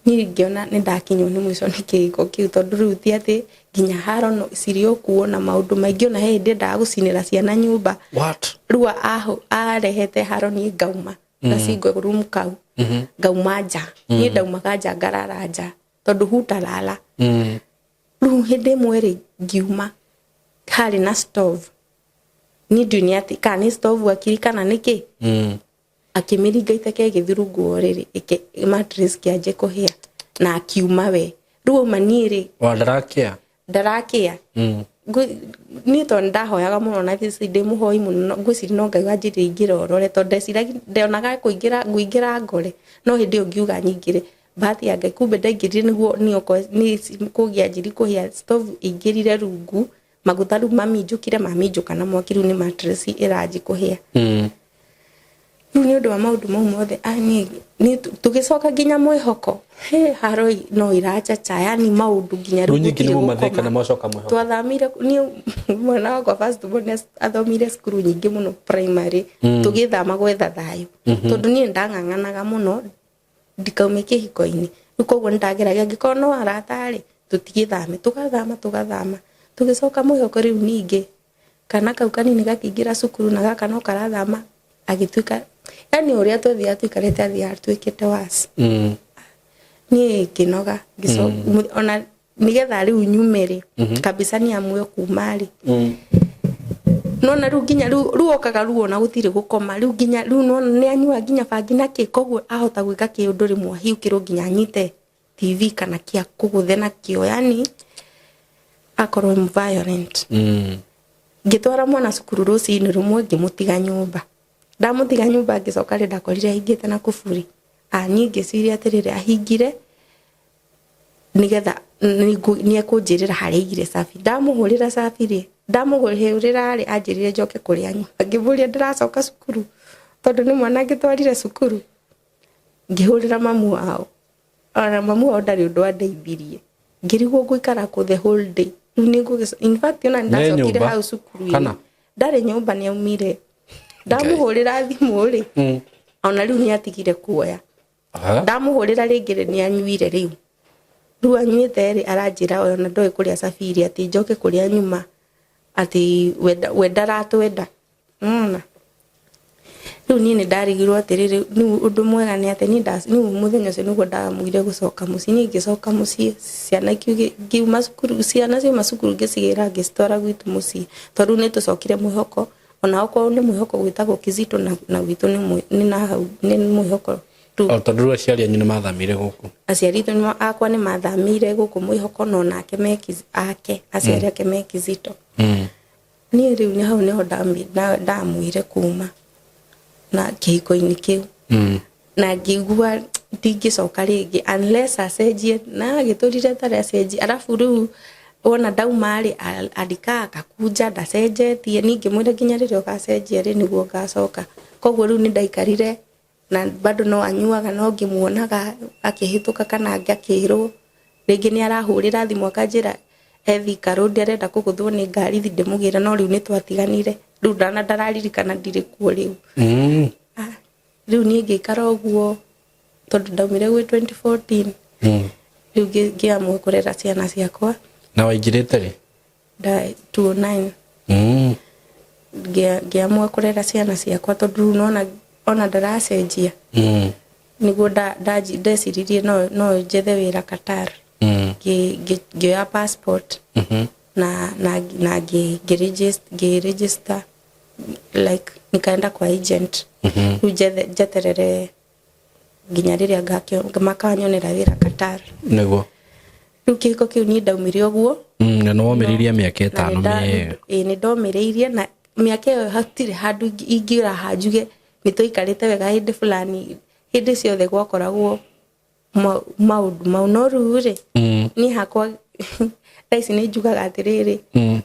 ni ngiona ni ndakinywo ni mwico ni kihiko kiu tondu riu ti ati nginya haro no cirio kuona maundu maingi ona hindi ndagucinira ciana nyumba riu arehete haro ni ngauma na singo room kau ngauma nja ni ndaumaga nja ngarara nja tondu hutalala riu hindi mweri ngiuma hari na stove ni dunia ati kana stove akirikana niki akimiringa iteke githurungu riri ike mattress kiaje kuhia na akiuma we riu maniri wa ndarakia ni to ndahoyaga muno na thisi ndi muhoi muno ngwiciri no Ngai wanjiri ingira orore to ndeciraga ndeonaga kuingira ngore no hindi ungiuga nyingire bahati ya Ngai kumbe ndaingirire niguo ni kugia njiri kuhia stove ingirire rungu maguta riu maminjuka na mwaki riu ni mattress iraji kuhia riu ni undu wa maundu mau mothe ni tugicoka nginya mwihoko haroi no irachacha yani maundu nginya riu nyingi mumatheka na macoka mwihoko twathamire ni mwana wakwa first born athomire skuru nyingi muno primary tugithama gwetha thayo tondu ni ndang'ang'anaga muno ndikaume kihiko-ini riu koguo ndageragia ngikona no aratari tutigithame tugathama tugicoka mwihoko riu ningi kana kau kanini gakingira cukuru na gaka no karathama agituika yani uria twethia tuikarete athia twikite wasi ni kinoga gico ona nigetha riu nyumere kabisa ni amwe kumari nona riu nginya riu okaga riu ona gutire gukoma riu nginya riu nona ni anyua nginya bangi na kikoguo ahota gwika kiundu rimwe hiukiro nginya nyite TV kana kia kuguthe na kio yani akorwo violent ngitwara mwana cukuru rucini rumwe ngimutiga nyumba ndamutiga nyumba ngicoka ri ndakorire ahingite na kufuri nyingi ciria atirire ahingire nigetha ni ekunjirira hari igire safi ndamuhurira safi ri ndamuhurira ri anjirire njoke kuria nyumba ngiburia ndiracoka cukuru tondu ni mwana ngitwarire cukuru ngihurira mamu wao ona mamu wao ndari undu andeithirie ngirigwo guikara ku the whole day in fact ona ndacokire hau cukuru ndari nyumba ni aumire ndamuhurira thimu ri ona riu ni atigire kuoya ndamuhurira ringi ni anyuire riu anyuite ri aranjira ona ndoe kuria safiri ati njoke kuria nyuma ati wenda ratwenda riu ni ndarigirwo atiriri ni undu mwega ni ati ni muthenya ucio niguo ndamwire gucoka mucii ni ngicoka mucii ciana ngiuma cukuru ciana ciuma cukuru ngicigira ngicitwara gwitu mucii tondu ni tucokire mwihoko ona okwo ni mwihoko gwitagwo Kizito na gwitu ni mwihoko tu tondu aciari anyu ni mathamire guku aciari tu akwa ni mathamire guku mwihoko no nake ake aciari ake me Kizito ni riu ni hau ni ho ndamwire kuma na kihiko-ini kiu na ngigua ndingicoka ringi unless acenjie na giturire tare acenjie alafu riu ona ndauma ri andika akakunja ndacenjetie ningi mwire nginya riria ugacenjia ri niguo ngacoka koguo riu ni ndaikarire na bado no anyuaga no ngimuonaga akihituka kana ngakirwo ringi ni arahurira thimu akanjira Thika Road arenda kuguthwo ni ngari ndimugira no riu ni twatiganire riu ndararirikana ndiri kuo riu riu ni ngikara uguo tondu ndaumire gwi 2014 riu ngiamua kurera ciana ciakwa. Na waingirite ri? Da 2009. Ngiamua kurera ciana ciakwa tondu ona ndaracenjia. Niguo ndeciririe no njethe wira Qatar. Ngioya passport. Na register like nikaenda kwa agent. Riu njeterere nginya riria makanyonera wira Qatar. Niguo Riu kihiko kiu ni ndaumire uguo. Na no wamiriria miaka 5 ni ndomiriirie na miaka iyo hatire handu ingira hanjuge nitoikarite wega hindi fulani hindi ciothe gwakoragwo maundu mau no rure ni hakwa thaisi ni njugaga atiriri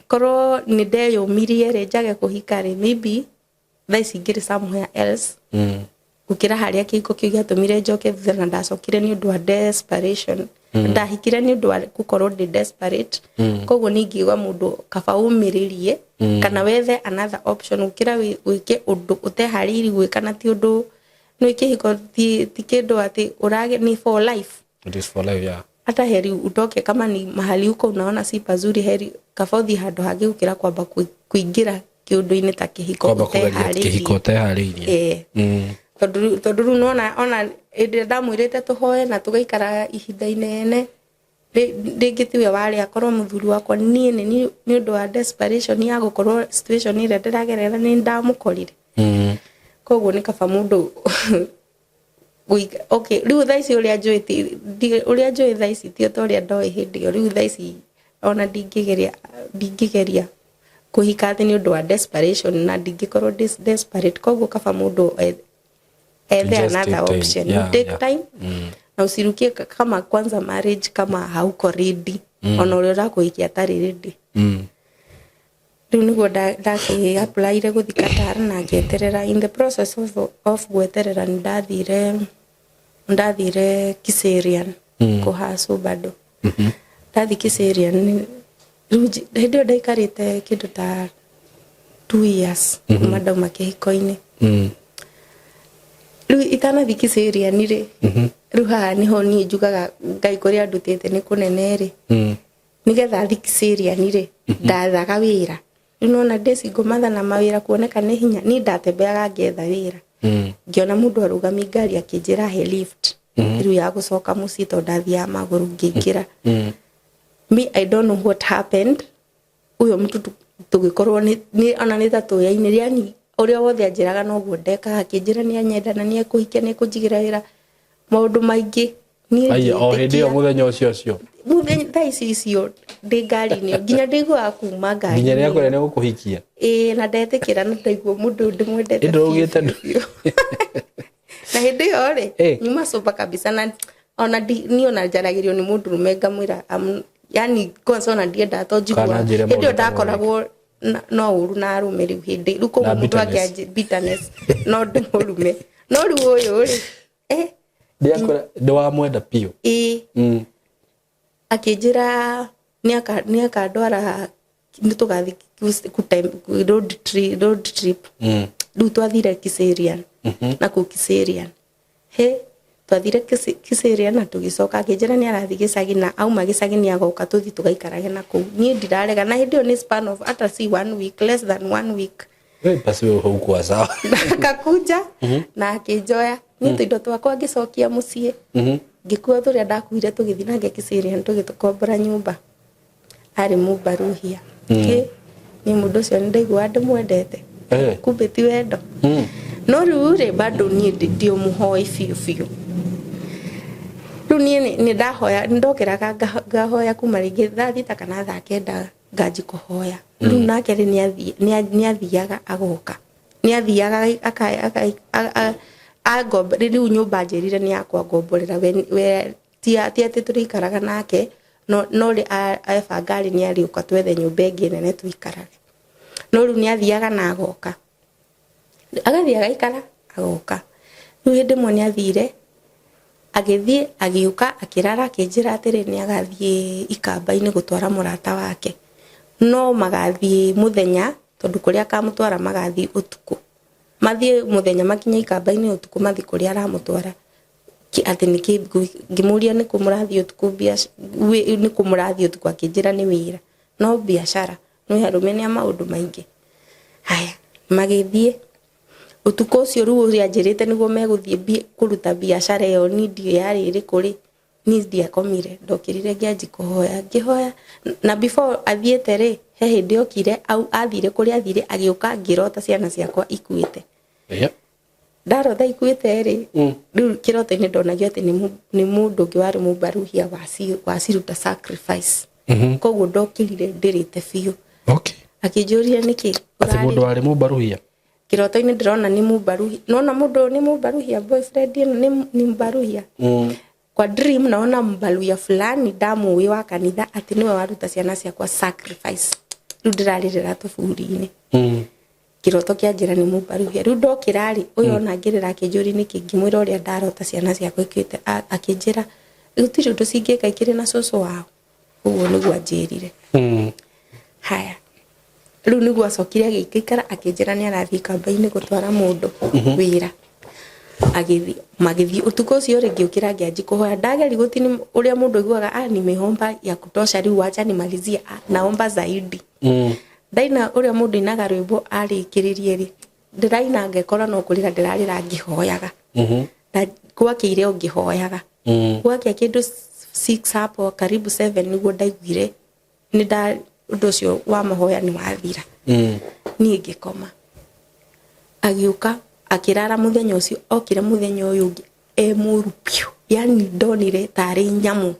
korwo ni ndeyumirie ri njage kuhika ri maybe thaisi ngiri somewhere else gukira haria kihiko kiu giatumire njoke thutha na ndacokire ni undu wa desperation ndahikire ni undu wa gukorwo ndi desperate koguo ningiuga mundu kaba umiririe kana wethe another option gukira wike undu utehariri gwikana ti undu no kihiko ti kindu ati urage ni for life. It is for life, yeah. Hata heri utoke kama ni mahali huko unaona si pazuri, heri kafadhi hado hage ukira kwamba kuingira kiundu-ini ta kihiko utehariri. Tondu ona ndamwirite tuhoe na tugaikara ihinda inene ringi tiwe wari akorwo muthuri wakwa ni undu wa desperation ya gukorwo situation ire ndiragerera ni ndamukorire. Koguo ni kaba mundu okay riu thaisi uria njui thaisi ti utoria ndoi hindi yo riu thaisi ona ndingigeria kuhika ati ni undu wa desperation na ndingikorwo desperate. Koguo kaba mundu ethe another option. You take time na usirukie kama kwanza marriage kama hauko ready ona uria urakuhikia atari ready. Riu niguo apply guthi Qatar na ngeterera. In the process of gweterera ndathire Kiserian kuhasu bado. Ndathi Kiserian riu hindi ndaikarite kindu ta 2 years kuma ndauma kihiko-ini. Riu itanathi Kiserian ri riu haha niho ni njugaga Ngai kuria ndutite ni kunene ri nigetha thi Kiserian ri ndathaga wira. Nona ndecigo matha na mawira kuoneka ni hinya ni ndatembeaga ngetha wira. Ngiona mundu arugami ngari akinjira he lift riu ya gucoka mucii to ndathia maguru ngingira. Me I don't know what happened. Uyo mtu tugikorwo ni ona ni tatu ya ini riani uria wothe anjiraga no guo ndeka akinjira ni anyenda na ni ekuhikia ni kunjigira wira maundu maingi ni ai o hindi yo muthenya ucio muthenya thaisi icio ndi ngari-ini nginya ndigua kuma ngari nginya ria kwere ni gukuhikia na ndetikira na ndaigua mundu ndimwendete ndurugite na hindi yo ri nyuma sopa kabisa na ona ni ona njaragirio ni mundu rumenga mwira yani kwanza ona ndienda to njigua hindi yo ndakoragwo no uru na arume riu hindi ruko mundu ake bitterness no ndumurume no riu uyu ri ndiakora ndo mwenda pio akinjira ni akandwara nitugathi road trip riu twathire Kiserian na ku Kiserian twathire Kiserian na tugicoka akinjira ni arathi gicagi na auma gicagi ni agoka tuthi tugaikarage na ku ni ndirarega na hindi ni span of hata si 1 week less than 1 week basi wewe huko sawa akakuja na akinjoya ni tuindo twakwa ngicokia mucii ngikua thuria ndakuire tugithi nake Kiserian tugitukombora nyumba ari mubaruhia ni mundu cio ndaigua ndimwendete kumbe ti wendo no riu ri bado ni ndio muhoi fiu riu ni ndahoya ndokeraga ngahoya kuma ringi thaa thita kana thaa kenda ngaji kuhoya riu nake ri ni athiaga agoka ni athiaga agomba riu nyumba njirire ni akwa ngomborera we ti ati turikaraga nake no ri abangari ni ariuka twethe nyumba ingi nene tuikarage no riu ni athiaga na agoka agathiaga ikara agoka riu hindi mwe ni athire agithie agiuka akirara akinjira atiri ni agathie ikamba-ini gutwara murata wake no magathie muthenya tondu kuria akamutwara magathie utuku mathie muthenya makinya ikamba-ini utuku mathi kuria aramutwara ati ngimuria ni kumurathio tukubia ni kumurathio tukwa kijira ni wira no biashara no harumenia maundu maingi haya magithie utuko cio ru uri anjirite niguo meguthie kuruta biashara yo ni ndio yari iri kuri ni ndia komire ndokirire ngianji kuhoya ngihoya na before athiete ri he hindi okire au athire kuri athire agiuka ngirota ciana ciakwa ikuite ndarotha ikuite ri riu kiroto-ini ndonagio ati ni mundu ngi wari mubaruhia waciruta sacrifice koguo ndokirire ndirite biu akinjuria niki ati mundu wari mubaruhia kiroto-ini ndirona ni mubaruhia nona mundu ni mubaruhia boyfriend ni mubaruhia kwa dream naona mbaluya fulani damu wi wa kanitha ati niwe waruta ciana ciakwa sacrifice riu ndirarira tuburi-ini kiroto kia njira ni mubaruhia riu ndokirari uyo ona ngirira akinjuri niki ngimwira uria ndarota ciana ciakwa ikwite akinjira gutiri undu cingika ikiri na cucu wao uguo niguo anjirire haya riu niguo acokire agikara akinjira ni arathii kamba-ini gutwara mundu wira magithi utuko ucio ri ngiukira ngianji kuhoya ndageri gutini uria mundu aiguaga nimeomba ya kutosha riu wacha nimalizie naomba zaidi ndaina uria mundu inaga rwimbo arikiririe ri ndiraina ngekora no kurira ndirarira ngihoyaga na gwakire ngihoyaga gwakia kindu 6 hapo karibu 7 niguo ndaiguire ni nda undu ucio wa mahoya ni wathira ni ngikoma agiuka akirara muthenya ucio okire muthenya uyu ungi murupio yani ndonire tari nyamu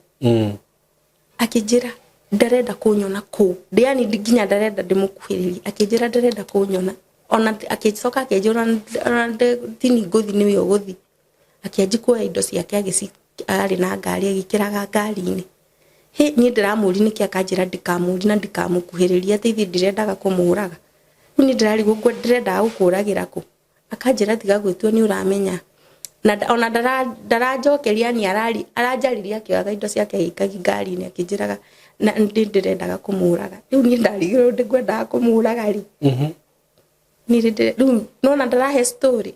akijira ndarenda kunyona ku yani nginya ndarenda ndimukuhiriria akijira ndarenda kunyona ona akicoka akijura tini nguthi ni we guthi akianji kuoya indo ciake agici ari na ngari agikiraga ngari-ini he ni ndiramuri niki akanjira ndikamuri na ndikamukuhiriria ati ithi ndirendaga kumuraga ni ndirari gukwa ndirenda gukuragira ku akanjira tiga gwitwo ni uramenya na ona ndarajokeria ni aranjariria kioga indo ciake ikagi ngari-ini akinjiraga na ndirendaga kumuraga riu ni ndarigiro ndigwendaga kumuraga ri ni riu nona ndarahe story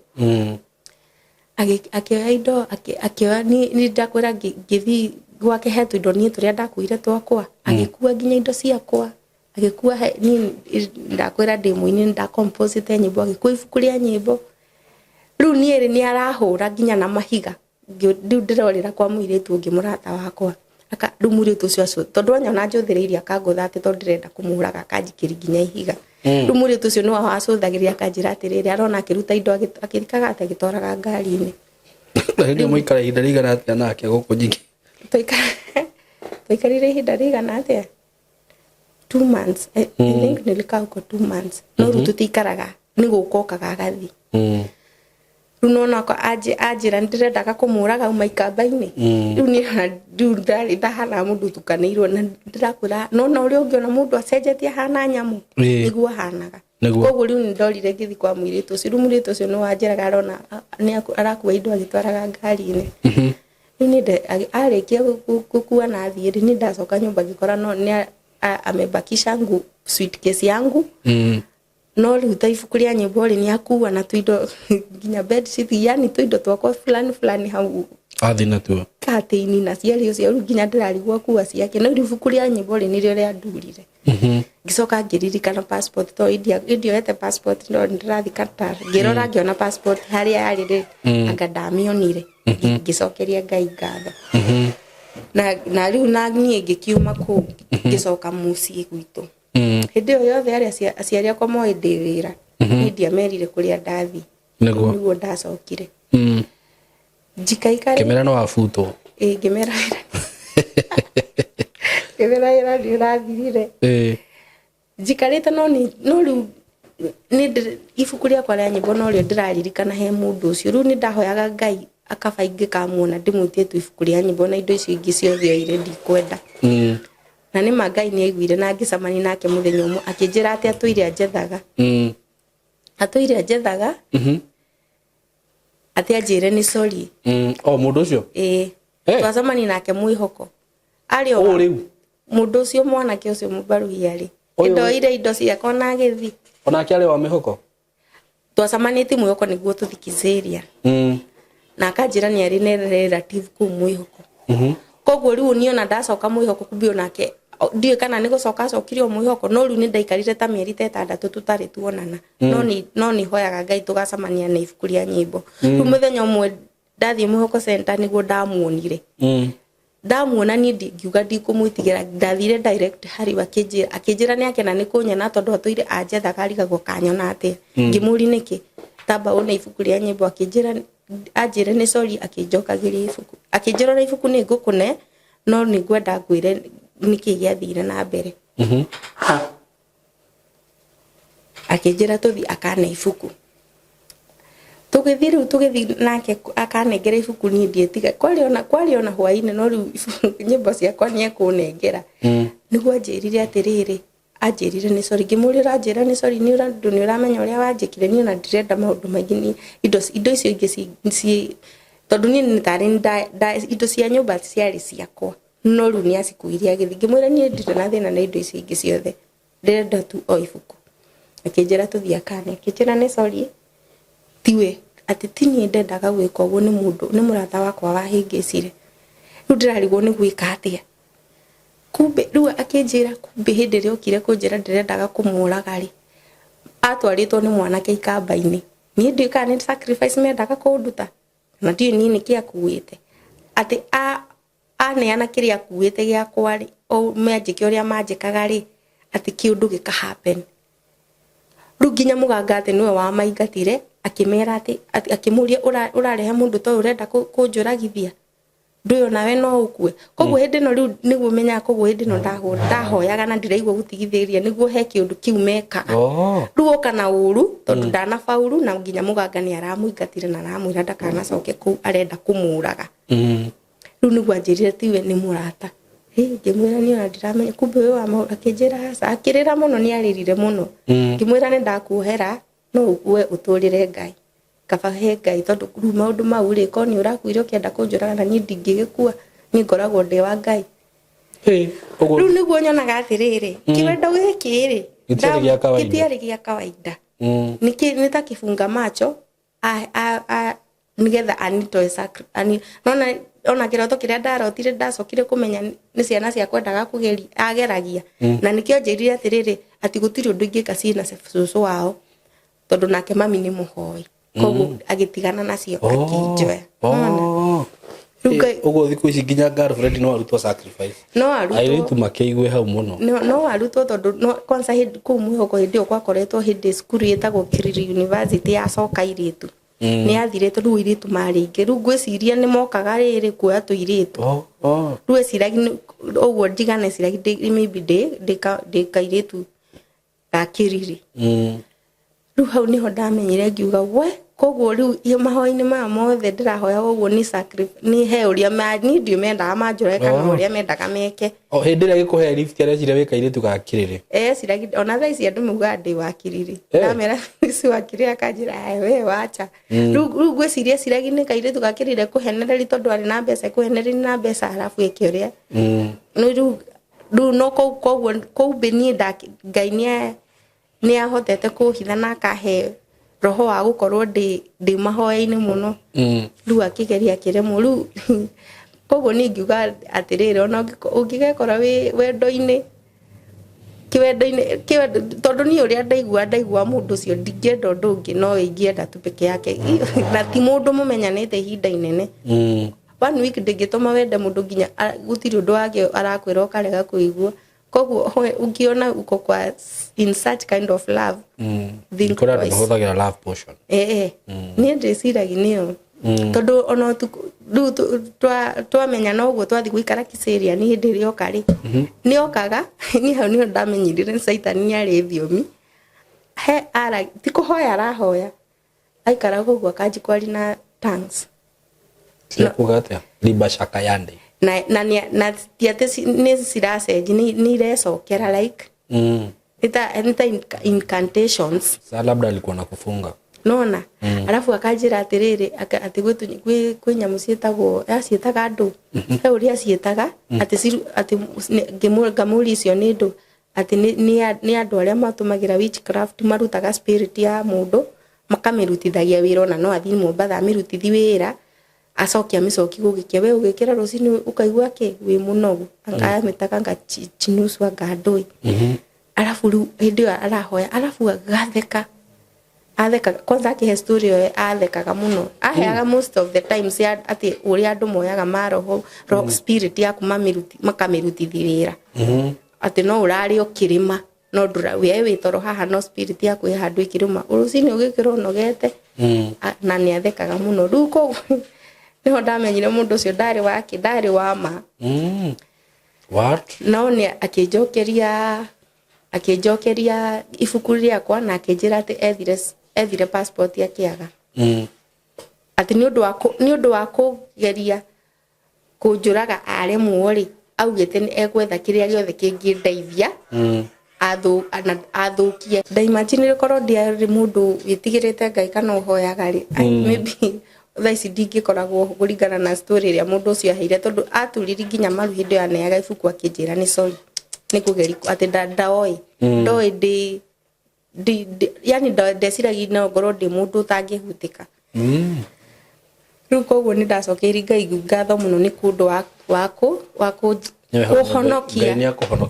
akioya indo akioya ni ndakwira ngithi gwake hetu indo ni turia ndakuire twakwa agikua nginya indo ciakwa agikua ni ndakwira ndimwini nda compose nyimbo agikua ibuku ria nyimbo riu ni arahura nginya na mahiga riu ndirorira kwa muiritu ungi murata wakwa riu muiritu ucio tondu anyona njuthiriirie akangutha ati tondu ndirenda kumuraga akanjikiri nginya ihiga riu muiritu ucio no acuthagiria akanjira atiriri arona akiruta indo akirikaga ati agitwaraga ngari-ini ndio muikara ihinda rigana atia nake guku nyingi tuikarire ihinda rigana atia 2 months I think nilikaa huko 2 months no riu tutikaraga ni gukokaga agathi riu nona ko ajira ndirendaga kumuraga uma ikamba-ini riu ni ndari ndahana mundu tukanirwo na ndirakwira nona uria ungiona mundu acenjetie hana nyamu niguo hanaga koguo riu ndorire ngithi kwa muiritu ucio riu muiritu ucio no anjiraga arona ni arakua indo agitwaraga ngari-ini riu ni arikia gukua na athiri ni ndacoka nyumba ngikora no ni amebakisha suitcase yangu no riu ta ibuku ria nyimbo ri ni akua na tuindo nginya bed sheet yani tuindo twakwa fulani hau athi na tu kateini na ciari ucio riu nginya ndirarigwo kuwa ciake no ibuku ria nyimbo ri ni rio ria ndurire ngicoka ngiririkana passport to indio ete passport no ndirathi Qatar ngirora ngiona passport haria yari ri anga ndamionire ngicokeria Ngai ngatho na riu na nie ngikiuma ku ngicoka mucii gwitu hindi yo yothe aria aciari akwa moi ndi wira ni ndiamerire kuria ndathi niguo ndacokire njikaikare kimera no afuto ngimera ndio rathirire njikarite no riu ni ibuku riakwa ria nyimbo no rio ndiraririkana he mundu ucio riu ni ndahoyaga Ngai akaba ingikamuona ndimwitie tu ibuku ria nyimbo na indo icio ingi ciothe ire ndikwenda na ni Ngai ni aiguire na ngicamani nake muthenya umwe akinjira ati atuire njethaga ati anjire ni sorry mundu ucio twacamani nake mwihoko ari o riu mundu ucio mwanake ucio mubaruhia ri indo ciakwa na agithi onake ari wa mihoko twacamanite mwihoko niguo tuthikiceria na akanjira ni ari ne relative ku mwihoko koguo riu niona ndacoka mwihoko kumbio nake ndiye kana ni gucoka cokirio mwihoko no riu ni ndaikarire ta mieri 6 tutari tuonana no ni hoyaga Ngai tugacamania na ibuku ria nyimbo riu muthenya umwe ndathie mwihoko center niguo ndamuonire ndamuona ni ngiuga ndikumwitigira ndathire direct hari akinjira ni akena ni kunyana tondu atuire ajetha karigagwo kanyona ate ngimuri niki tamba ona ibuku ria nyimbo akinjira ajire ni sorry akinjokagiria ibuku akinjira ibuku ni ngukune no ni ngwenda ngwire niki giathire na mbere akinjira tuthi akana ibuku tugithi nake akanengera ibuku ni ndietiga kwari ona hwaine no riu nyimbo ciakwa ni ekunengera niguo anjirire atiriri anjirire ni sorry ngimurira anjira ni sorry ni uramenya uria wanjikire ni na ndirenda maundu maingi ni indo icio ingi tondu ni nitari indo cia nyumba ciari ciakwa no riu ni acikuiria agithi ngimwira ni ndire na thina na indo icio ingi ciothe ndirenda tu o ibuku akinjira tuthi akane akinjira ni sorry tiwe ati tini ndendaga gwika uguo ni mundu ni muratha wakwa wahingicire riu ndirarigwo ni gwika atia kumbe riu akinjira kumbe hindi ri okire kunjira ndirendaga kumuraga ri atwaritwo ni mwanake ikamba-ini ni ndika ni sacrifice mendaga kunduta na ndiye nini kia kuwite ati aneana kiria kuwite giakwa ri o manjike uria manjikaga ri ati kiundu gika happen riu nginya muganga ati niwe wa maingatire akimera ati akimuria urarehe mundu to urenda kunjuragithia nduyo nawe no ukue koguo hindi no riu niguo menya koguo hindi no ndahoyaga na ndiraigua gutigithiria niguo he kiundu kiu meka riu okana uru tondu ndana faulu na nginya muganga ni aramuingatire na aramwira ndakana coke ku arenda kumuraga riu niguo anjirire tiwe ni murata ngimwira ni ona ndiramenya kumbe we wa maura kinjira hasa akirira muno ni aririre muno ngimwira ni ndakuohera no we uturire Ngai kaba he Ngai tondu riu maundu mau ri ko ni urakuire ukienda kunjuraga na ni ndingigikua ni ngoragwo ndi wa Ngai riu niguo nyonaga atiriri kiwendo giki ri gitiari gia kawaida ni ta kifunga macho nigetha anitoe ani ona kiroto kiria ndarotire ndacokire kumenya ni ciana cia kwendaga kugeria ageragia na nikio njirire atiriri ati gutiri undu ingika cina cucu wao tondu nake mami ni muhoi koguo agitigana nacio akinjoya uguo thiku ici nginya girlfriend no arutwo sacrifice no arutwo airitu makeigue hau muno no arutwo tondu kwanza hindi ku mwihoko hindi okwa koretwo hindi skuru yetagwo Kiriri University ya coka iritu ni athire tondu iritu mari ingi riu ngwiciria ni mokaga riri kuoya tu iritu riu eciragi uguo ndigane ciragi maybe de kairitu ga Kiriri riu hau niho ndamenyire ngiuga we koguo riu mahoya-ini maya mothe ndirahoya uguo ni sacrifice ni he uria ni ndio mendaga manjore kana uria mendaga meke hindi ria gikuhe lift arecire wika iritu ga Kiriri ciragi ona thaa ici andu muga ndi wa Kiriri ndamera ici wa Kiriri akanjira we wacha riu ngwiciria ciragi ni kairitu ga Kiriri kuhenereri tondu ari na mbeca kuhenereri na mbeca alafu eke uria no riu no koguo kumbe ni Ngai ni ahotete kuhitha na akahe roho wa gukorwo ndi mahoya-ini muno riu akigeria kiremo riu koguo ni ngiuga atiriri ona ungigekora wendo-ini kiwendo tondu ni uria ndaigua mundu ucio ndingienda undu ungi no ingienda tu peke yake na ti mundu mumenyanite ihinda inene 1 week ndingituma wende mundu nginya gutiri undu wake arakwira ukarega kuigua koguo ungiona uko kwa in such kind of love think twice huthagira love potion ni ndiciragi niyo tondu ona twamenya no uguo twathi guikara Kisiria ni hindi ri okari ni okaga ni hau ni ndamenyirire Satan ni ari thiomi he ara ti kuhoya arahoya aikara guguo kanji kwari na tongues kugatia liba shaka yande na tiate ni ciracenji ni irecokera like ita incantations labda alikuwa na kufunga nona alafu akanjira atiriri ati gwi nyamu cietagwo yacietaga andu he uria cietaga ati ngamuri icio ni ndu ati ni andu aria matumagira witchcraft marutaga spirit ya mundu makamirutithagia wira ona no athi Mombatha amirutithi wira acokia micoki gugikia we ugikira rucini ukaigua ki wi munogu aya mitaka chinusu ngandui alafu ru hindi arahoya alafu agatheka kwanza akihistory athekaga muno aheaga most of the times ati uri andu moyaga maroho rock spirit ya makamirutithirira ati no urari okirima no ndura we witoro haha no spirit ya kwi handu ikiruma urucini ugikira nogete na ni athekaga muno ruko niho ndamenyire mundu ucio ndari wa ma what no ni akijokeria ibuku riakwa na akinjira ati ethire passport yakiaga ati ni undu wa kugeria kunjuraga ari muori augite ni egwetha kiria giothe kingindeithia athukie ndaimagine rikoro ndi mundu witigirite Ngai kana uhoyaga ri maybe thaici ndingikoragwo kuringana na story ria mundu ucio aheire tondu aturiri nginya maru hindi ya neaga ibuku akinjira ni sorry ni kugeri ati ndaoi ndoi yani ndeciragia no ngoro ndi mundu utangihutika riu koguo ni ndacokeri Ngai ngatho muno ni kundu waku kuhonokia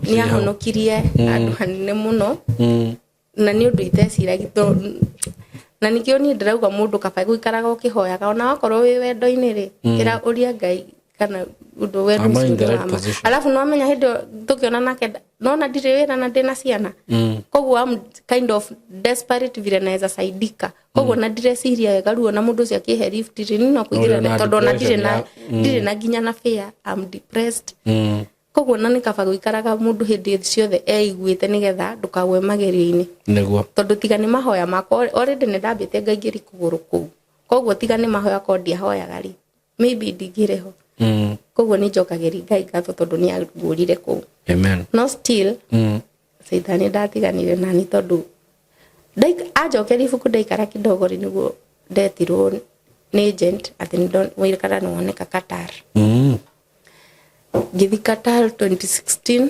ni ahonokirie andu hanene muno na ni undu iteciragia na nikio ni ndirauga mundu kabai guikaraga ukihoyaga ona wakorwo wi wendo-ini ri ira uria Ngai kana undu wedu alafu no amenya hindo tukiona nake no na ndire wira na ndina ciana koguo am kind of desperate vile naweza saidika koguo na ndire siria wega ruo na mundu cia kihe lift ni no kuigira tondu na ndire na ginya na fear am depressed koguo na nikaba guikaraga mundu hindi ciothe eiguite nigetha ndukagwe magerio-ini niguo tondu tiga ni mahoya makwa already ni ndambite ngaingiri kuguru kuu koguo tiga ni mahoya ko ndiahoyaga ri maybe ndigireho koguo ni njokageri Ngai ngatho tondu ni agurire kuu amen no still Saitani ndatiganire nani tondu ajokeri ibuku ndaikara kidogo ri niguo ndetirwo ni agent ati ndo wirikara no oneka Qatar githi Qatar 2016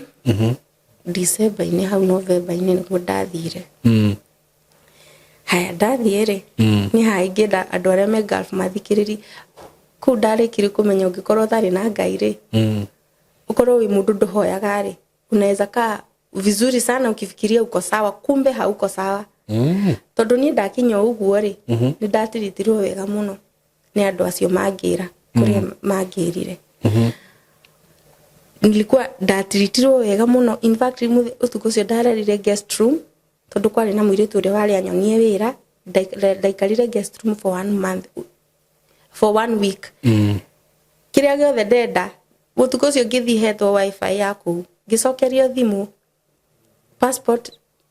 December ini hau November ini niguo ndathire haya ndathiire ni haingida andu aria me Gulf mathikiriri ku ndarikire kumenya ungikorwo thari na Ngai ri ukorwo wi mundu nduhoyaga ri unaweza ka vizuri sana ukifikiria uko sawa kumbe hauko sawa tondu ni ndakinya uguo ri ni ndatiritirwo wega muno ni andu acio mangira kuria mangirire nilikuwa ndatiritirwo wega muno in fact utuko cio ndararire guest room tondu kwari na muiritu uri wari anyonie wira ndaikarire guest room for one week kiria giothe ndenda utuko cio ngithi hetwo wifi yaku ngicokerio thimu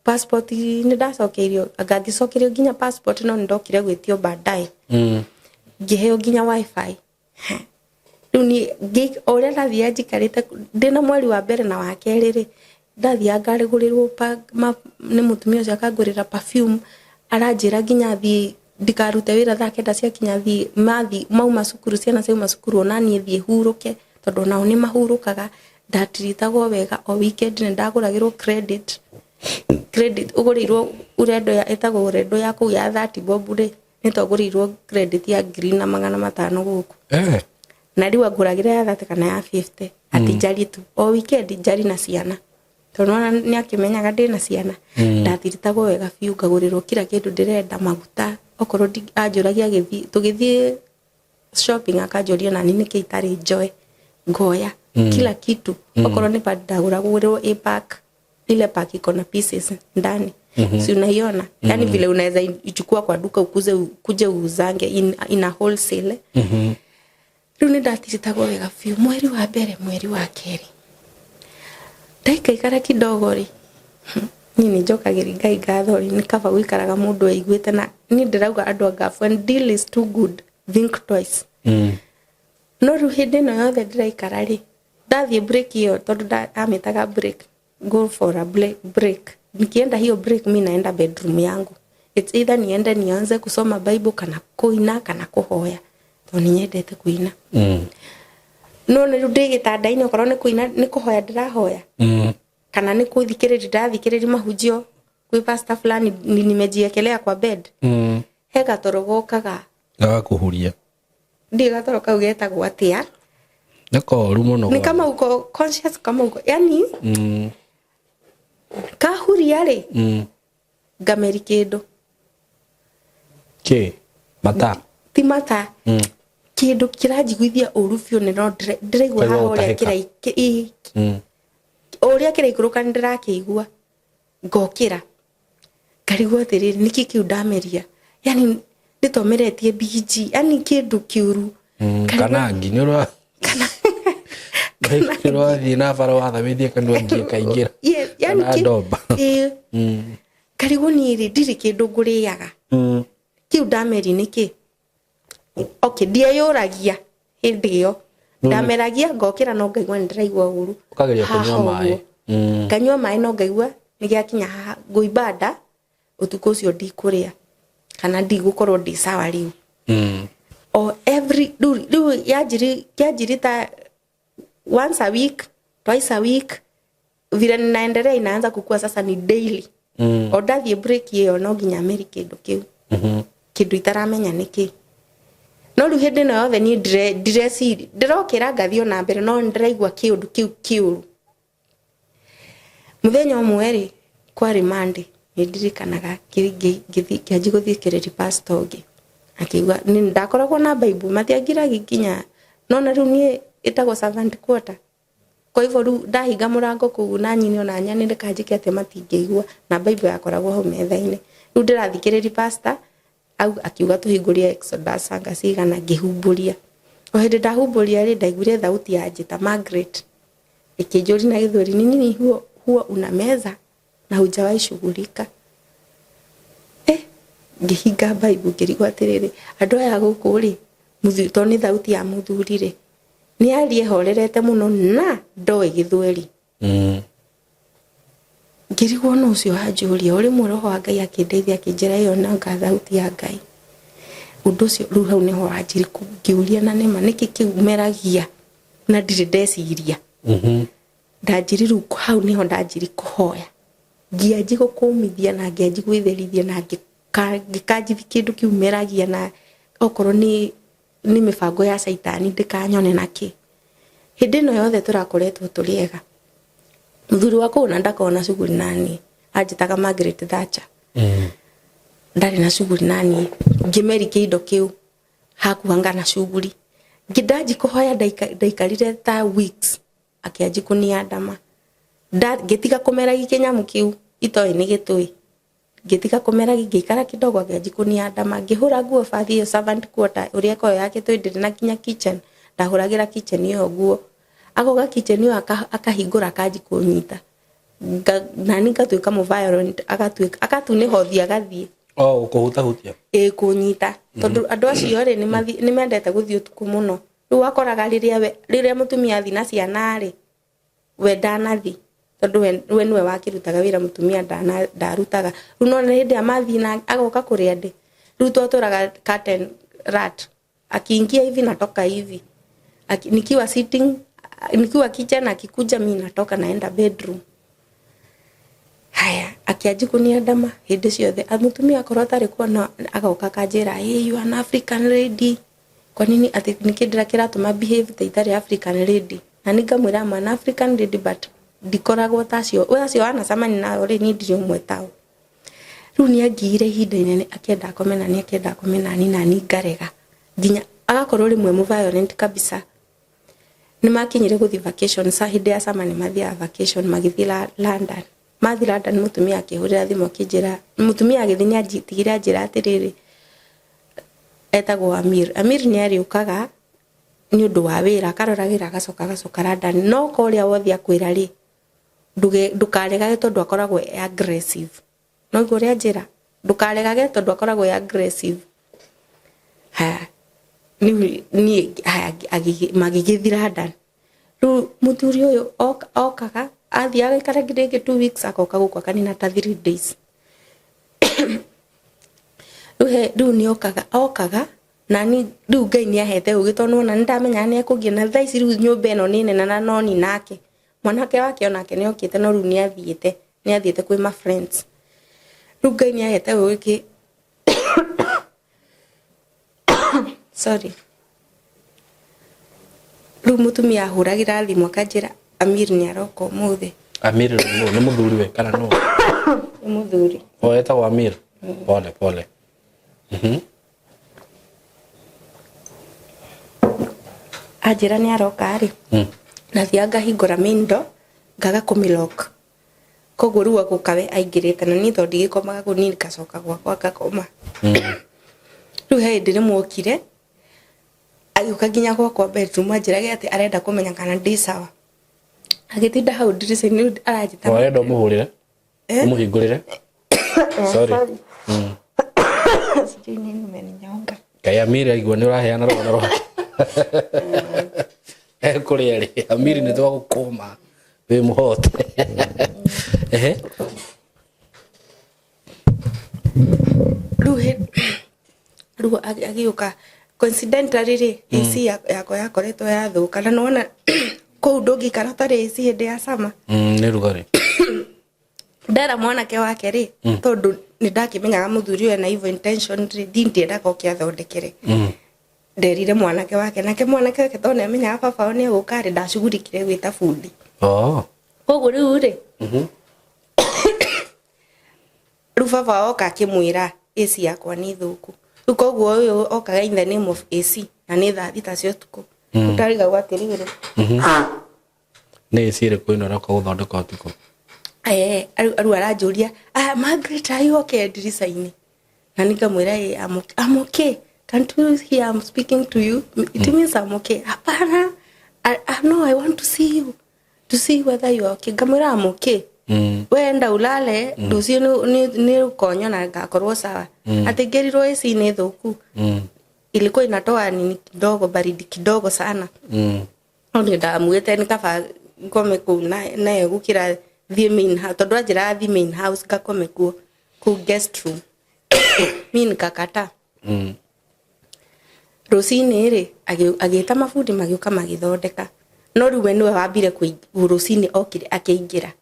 passport ni ndacokerio ngagicokerio nginya passport no ndokire gwitio baadaye ngiheo nginya wifi riu ni oria ndathia njikarite ndina mweri wa mbere na wa keri ri ndathia ngarigurirwo ni mutumia ucio akangurira perfume aranjira nginya thii ndikarute wira thake ndacia kinya thii mauma cukuru ciana ciauma cukuru onanie thii huruke tondu nao ni mahurukaga ndatiritagwo wega o weekend ni ndaguragirwo credit ugurirwo urendo ya etagwo urendo ya ku ya 30 bob ri ni togurirwo credit ya green na 500 guku na riu aguragira ya 30 kana ya 50 ati jari tu o weekend jari na ciana tondu ni akimenyaga ndina ciana ndatiritagwo wega biu ngagurirwo kila kindu ndirenda maguta okorwo ajuragia tugithie shopping akajoria na nini kitari joy ngoya kila kitu okorwo ni padagura gurwo a pack ile pack iko na pieces ndani si unaiona yani vile unaweza ichukua kwa duka kuje uzange in a wholesale riu ni ndatiritagwo wega biu mweri wa mbere mweri wa keri ndaikaikara kidogo ri nini njokagiri Ngai ngatho ri nikaba guikaraga mundu aiguite na ni ndirauga andu agafu and deal is too good think twice no riu hindi no yothe ndiraikara ri ndathie break hiyo tondu amitaga break go for a break nikienda hiyo break mimi naenda bedroom yangu it's either niende nianze kusoma Bible kana kuina kana kuhoya tondu nyendete kuina no ni rundi gitandaini okorwo ni kuina ni kuhoya ndirahoya kana ni kuthikiriri ndathikiriri mahujio kwi pastor fulani nimejiekelea kwa bed hega torogokaga agakuhuria ndigatoroka ugetagwo atia nako rumo ni kama uko conscious kama uko yani kahuria ri ngameri kindu ke mata ti mata kindu kiranjiguithia uru biu ni no ndiraigua haha uria kirai uria kiraikuruka ndirakiigua ngokira karigwo atiriri niki kiu ndameria yani nditomeretie BG yani kindu kiuru kanangi ni ro kana thi na faro wa thamithia kandu ngie kaingira yani ndomba karigwo ni ri ndiri kindu nguriaga kiu ndameri niki okay ndiayuragia hindi yo ndameragia ngokira no ngaigua ndiraigua uru ukageria kunywa mai kanywa mai no ngaigua nigiakinya nguibada utuko ucio ndikuria kana ndigukorwo ndi sawa riu or every do yajiri ta once a week twice a week vile ninaendelea inaanza kukua sasa ni daily or dathi break hiyo no ginya meri kindu kiu kindu itaramenya niki no ru hindi no yothe ni dressiri ndirokira ngathio na mbere no ndiraigua kiundu kiu muthenya umwe ri kwa remand ndirikanaga kiaji guthikiriri pastor ngi akiuga ni ndakoragwo na bible matiagira gikinya no na ru ni itagwo servant quarter kwa hivyo ru ndahinga murango kuu na nyini ona nyani ndikajike ate matingĩigua na bible yakoragwo ho metha-ini ru ndirathikiriri pastor au akiuga tuhingũrie Exodus ngacigana ngĩhumburia o hindi ndahumburia ri ndaiguire thauti ya njita Margaret ikijuri na githuri nini huo una meza na hujawahi shughulika ngihinga bible ngirigwa atiriri andu aya guku ri muthuto ni thauti ya muthuri ri ni arie horerete muno na ndoe githweri ngirigwa no ucio hanjuria uri muroho wa Ngai akindeithia akinjira iyo na thauti ya Ngai undu ucio ru hau niho wanjiri ngiuria na nima niki kiumeragia na ndiri ndeciria ndanjiri ru hau niho ndanjiri kuhoya ngianji gukumithia na ngianji gwitherithia na ngikajithi kindu kiumeragia na okorwo ni mibango ya saitani ndikanyone naki hindi no yothe turakoretwo turiega muthuri wako na ndakona shughuli nani ajitaga Margaret Thatcher ndari na shughuli nani ngimeri kiindo kiu hakuanga na shughuli ngidaji kuhoya ndaikarire ta weeks akiaji kuniandama ngitiga kumera gikinyamu kiu itoi ni gitui ngitiga kumera gikara kidogo akiaji kuniandama ngihura nguo bathi yo servant quarter uria ko yake toi ndiri na kinya kitchen ndahuragira kitchen yo nguo agoga kitchen yo akahingura akaji kunyita nani ngatuika mu violent akatune hothia gathie ukuhuta hutia kunyita tondu andu acio ri ni mendete guthii utuku muno ru akoraga riria mutumia athi na ciana ri we ndanathi tondu we niwe wakirutaga wira mutumia ndarutaga ru no hindi amathi na agoka kuria ndi ru twaturaga curtain rat akiingia hivi natoka hivi nikiwa sitting nikiwa kitchen akikuja mimi natoka naenda bedroom haya akiaji kuniandama hindi ciothe mutumia akorota rikuwa na agoka kanjira you an African lady kwa nini ati nikindira kiratuma behave ta itari African lady na ningamwira an African lady but ndikoragwo tacio we acio ana samani na uri ni ndiri umwe tao ru ni agire hinda inene akenda komena ni nani ngarega nginya agakorwo rimwe mu violent kabisa ni makinyire guthi vacation sa hindi ya samani mathia vacation magithira London mutumia akihurira thimu kijira mutumia agithinya ajitigire ajira atiriri etagwo Amir ni ariukaga ni undu wa wira akaroragira agacoka London no koria wothi akwira ri ndukaregage tondu akoragwo aggressive no iguria njira ndukaregage tondu akoragwo aggressive ni magigithira London ru muthuri uyu okaga athiaga ikara ngirege 2 weeks akoka gukwa kanina ta 3 days ru ni okaga nani ru Ngai ni ahete ugitonwo na ndamenya ni akugia na thaici ru nyumba eno ni nene na noni nake mwanake wake onake ni okite no ru ni athiete kwi ma friends ru Ngai ni ahete ugi sorry Riu mutumia ahuragira thimu akanjira Amir ni aroka umuthi. Amir ni muthuri we kana no? Ni muthuri. Etagwo Amir. Pole. Ajira ni aroka ri. Na thianga hingura mindo ngaga kumilock. Koguo riu agukawe aingirite na ni thondi gikomaga kunini kacoka gwakwa ngakoma. Riu hindi rimwokire agiuka nginya gwakwa bedroom anjirage ati arenda kumenya kana ndi sawa. Agitinda hau ndirica-ini arajita. Arenda umuhurire? Umuhingurire? Sorry. Sijui nini umeninyonga. Kai Amir aigua ni uraheana roho na roho. Kuria ri Amir ni twagukuma we muhote. Ruo agiuka coincidentally ri AC yako yakoretwo yathuka na nona kou ndungikara tari AC hindi ya sama ni rugari ndara mwanake wake ri tondu ni ndakimenyaga muthuri we na evil intention ri ndindienda goke athondekere nderire mwanake wake wake tone amenyaga baba one gukari ndacugurikire gwita fundi koguo riu ri riu baba oka akimwira AC yakwa ni thuku riu koguo uyu okaga in the name of AC na ni thaa thita cia utuku utariga gwatirigire ni AC ri kwino roka guthondeka utuku aru aranjuria Margaret are you okay ndirica-ini na nikamwira I'm okay. Can't you hear I'm speaking to you? It means I'm okay. Hapana. No, I want to see you. To see whether you are okay. Ngamwira I'm okay. Wenda ulale nducio ni ukonyo na ngakorwo sawa. Ati ngerirwo AC ni thuku. Ilikuwa inatoa nini kidogo baridi kidogo sana. Ndio ndamwite nikaba ngome ku nayo gukira the main house. Tondu anjira the main house ngakome ku guest room. Mimi nikakata. Rosini ri agita mafundi magiuka magithondeka no riu niwe wambire Rosini okire akiingira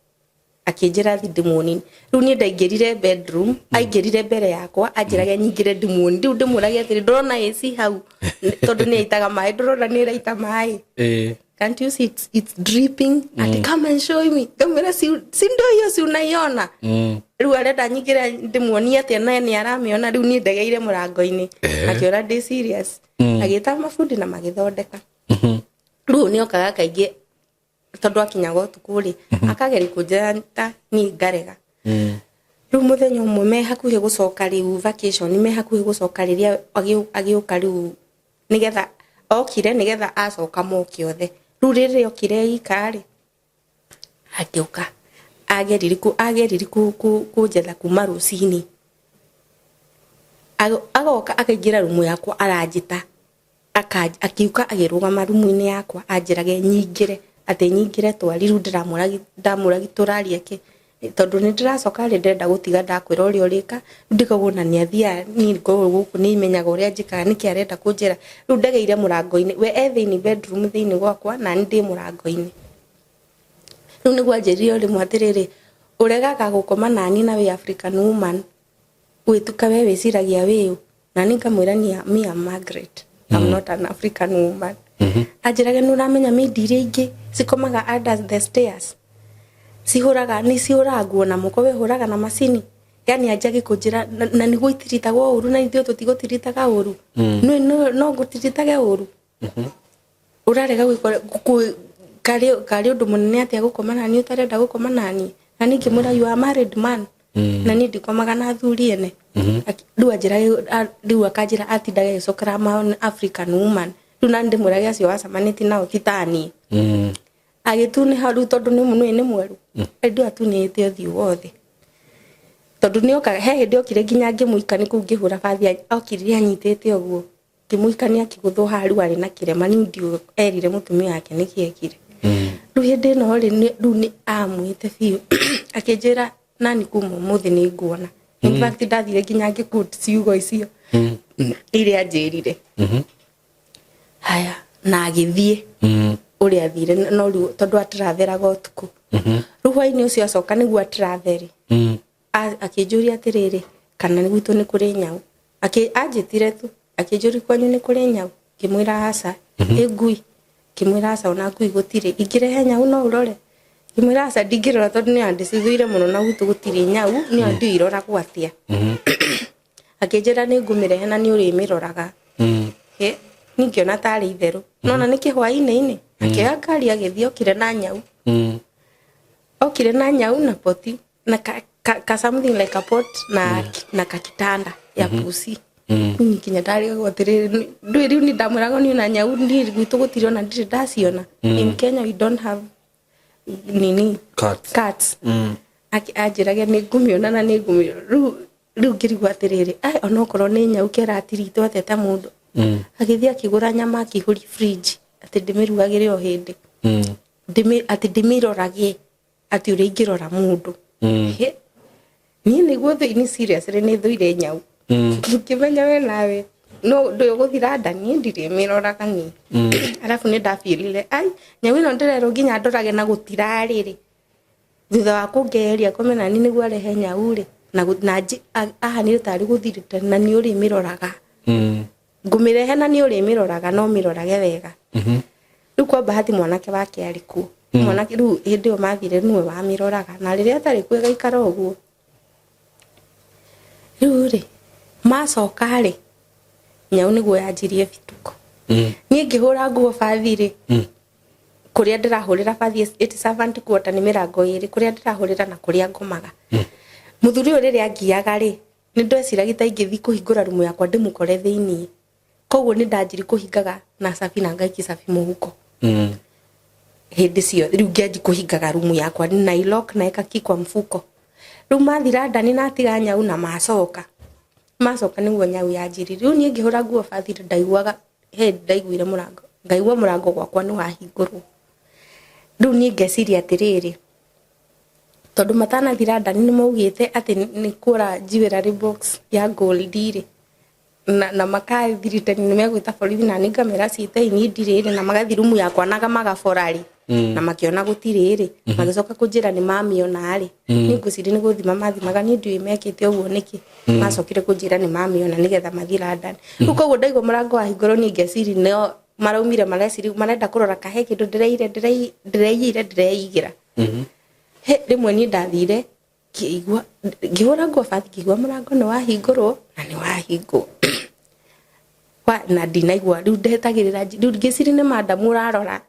akinjira thindimuni riu ni ndaingirire bedroom aingirire mbere yakwa anjirage nyingire ndimuni riu ndimurage atiri ndorona AC hau tondu ni aitaga mai ndorona ni raita mai can't you see it's dripping and come and show me kamera si ndo hiyo si unaiona riu arenda nyingire ndimuni ati na ni aramiona riu ni ndegeire murango-ini akiora ndi serious agita mafundi na magithondeka riu ni okaga kaingi tondu akinyaga utuku ri akageri kunjira ta ni ngarega riu muthenya umwe me hakuhi gucoka riu vacation me hakuhi gucoka riria agiuka riu nigetha okire nigetha acoka moke othe riu riri okire ikari akiuka ageriri kunjetha kuma Rosini agoka akaingira rumu yakwa aranjita akiuka agirugama rumu-ini yakwa anjirage nyingire ati nyingire twari riu ndamuragi turaria ki tondu ni ndiracoka ri ndenda gutiga ndakwira uria urika ndikaguna ni athia ni guku ni imenyaga uria njikaga niki arenda kunjira riu ndegeire murango-ini we ethiini bedroom thiini gwakwa na ndi murango-ini riu niguo anjirire rimwe atiriri uregaga gukoma nani na we African woman wituka we wiciragia wiu na nikamwira ni me am Margaret I'm not an African woman ajirage nuramenya midire ingi sikomaga under the stairs sihuraga ni siuragwo na muko we huraga na macini yani ajagi kunjira na niguo itiritagwo uru na ithio tutigotiritaga uru no gutiritage uru urarega gwikora kari undu munene atia gukoma nani utarenda gukoma nani na nikimura you are married man na ni ndikomaga na athuri ene riu anjira riu akanjira atindage gicokera ma African woman riu na ndimurage acio wacamaniti nao titani agitune haru tondu ni munu ni mweru ndu atunite thiu wothe tondu ni oka he hindi okire nginya ngimuikani ku ngihura bathi okire anyitete oguo ngimuikani akiguthu haru ari na kirema ni ndio erire mutumia wake nikiekire riu hindi no riu ni amwite fiu akinjira nani kuma muthi ni nguona in fact ndathire nginya ngikut ciugo icio ire anjirire haya na agithie uria athire no riu tondu atraveraga utuku riu hwaini ucio acoka niguo atraveri akinjuria atiriri kana gwitu ni kuri nyau anjitire tu akinjuria kwanyu ni kuri nyau ngimwira aca ngui kimwira aca ona ku igutire ingirehe nyau no urore kimwira aca ndingirora tondu ni andicithuire muno na gutu gutire nyau ni andu irora gwatia akinjira ni ngumirehe na ni uri miroraga he ningiona tari itheru nona ni kihwaini akioya ngari agithio kire na nyau okire na nyau na poti na ka something like a pot na kakitanda ya pusi nikinya ndari gwatiriri ndui riu ni ndamwiraga ni na nyau ndi gwitu gutire ona ndiri ndaciona in Kenya we don't have nini cats ajirage ni ngumiona na ni ngumi riu ngirigwa atiriri ai onokorwo ni nyau keratirito atete mundu agithii akigura nyama akihuri fridge ati ndimirugagire o hindi ati ndimirorage ati uri ingirora mundu ni niguo ni serious ni thuire nyau kimenya we nawe no ndo guthira ndani ndire miroraga ni alafu ni ndafirire ai nyau ino ndirero nginya ndorage na gutirariri thutha wa kungeria komena ni niguo arehe nyau ri na aha ni tari guthirite na ni uri miroraga ngumirehe na ni uri miroraga no mirorage wega riu kwa bahati mwanake wake ari ku mwanake riu hindi o mathire niwe wa miroraga na riria atari kwega ikara uguo riu ri macoka ri nyau niguo yanjirie bituko ni ngihura nguo bathi ri kuria ndirahurira bathi 87 quarter ni mirango iri kuria ndirahurira na kuria ngomaga muthuri uri angiaga ri ni ndecira gita ingithi kuhingura rumu yakwa ndimukore thiini koguo ni ndanjiri kuhingaga na safi na ngaiki safi muhuko hindi cio riu ngianji kuhingaga rumu yakwa na ilock na ekaki kwa mfuko riu mathira ndani na tiga nyau na macoka niguo nyau yanjiri riu ni ngihura nguo bathi ndaiguaga ndaiguire murango ngaigua murango gwakwa ni wahingurwo riu ni ngeciria atiriri tondu matana thira ndani ni maugite ati ni kura jewelry box ya gold ri na makathirite ni megwita borithi na ningamera cite ini ndirire na magathi rumu yakwa naga magaborari na makiona gutiriri magicoka kunjira ni mamiona ri ni nguciri ni guthima mathimaga ni ndui mekite uguo niki macokire kunjira ni mamiona nigetha mathira ndani riu koguo ndaigua murango wa hingoro ni ngeciri no maraumire mareciri marenda kurora kahe kindu ndireigira rimwe ni ndathire kiigua ngihura nguo bathi kiigua murango ni wahingurwo na ni wahingwo na ndinaigua riu ndetagirira riu ngiciri ni madam urarora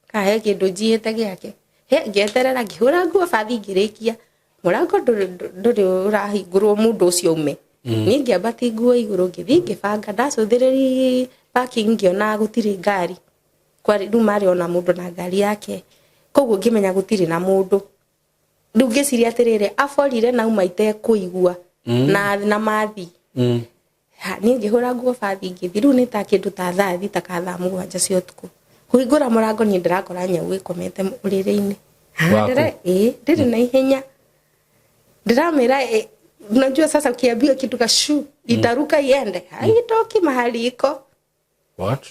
kahe kindu njiite giake ngeterera ngihura nguo bathi ngirikia murango nduri urahingurwo mundu ucio ume ni ngiambati nguo iguru ngithi ngibanga ndacuthiriri parking ngiona gutiri ngari kwa riu mari ona mundu na ngari yake koguo ngimenya gutiri na mundu riu ngiciria atiriri aborire na umaite kuigua na mathi ni ngihura nguo bathi ngithi riu ni ta kindu ta thaa thita ka thaa mugwanja cia utuku kuhingura murango ni ndirakora nyau ikomete uriri-ini ndiri na ihenya ndiramira unajua sasa ukiambiwa kitu kashu itaruka iende haitoki mahali iko what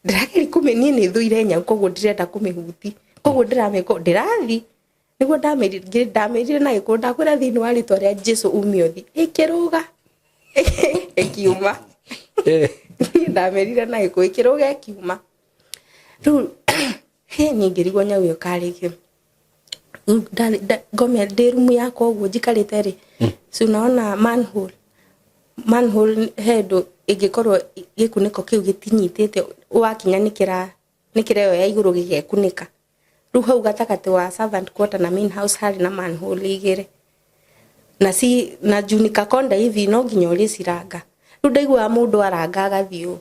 ndirageri kumenia ni thuire nyau koguo ndirenda kumihuti koguo ndirameko ndirathi niguo ndamerire na gikuo ndakwira thiini wa ritwa ria Jesu umiothi ikiruga ikiuma ndamerire na gikuo ikiruga ikiuma riu ni ngirigwo nyau yo karigio ngome ndirumu yakwa uguo njikarite ri so unaona manhole head igikorwo gikuniko kiu gitinyitite wakinya nikira yo ya iguru gigekunika riu hau gatakati wa servant quarter na main house hari na manhole igire na junika konda hivi no nginya uri ciranga riu ndaigua mundu aranga gathio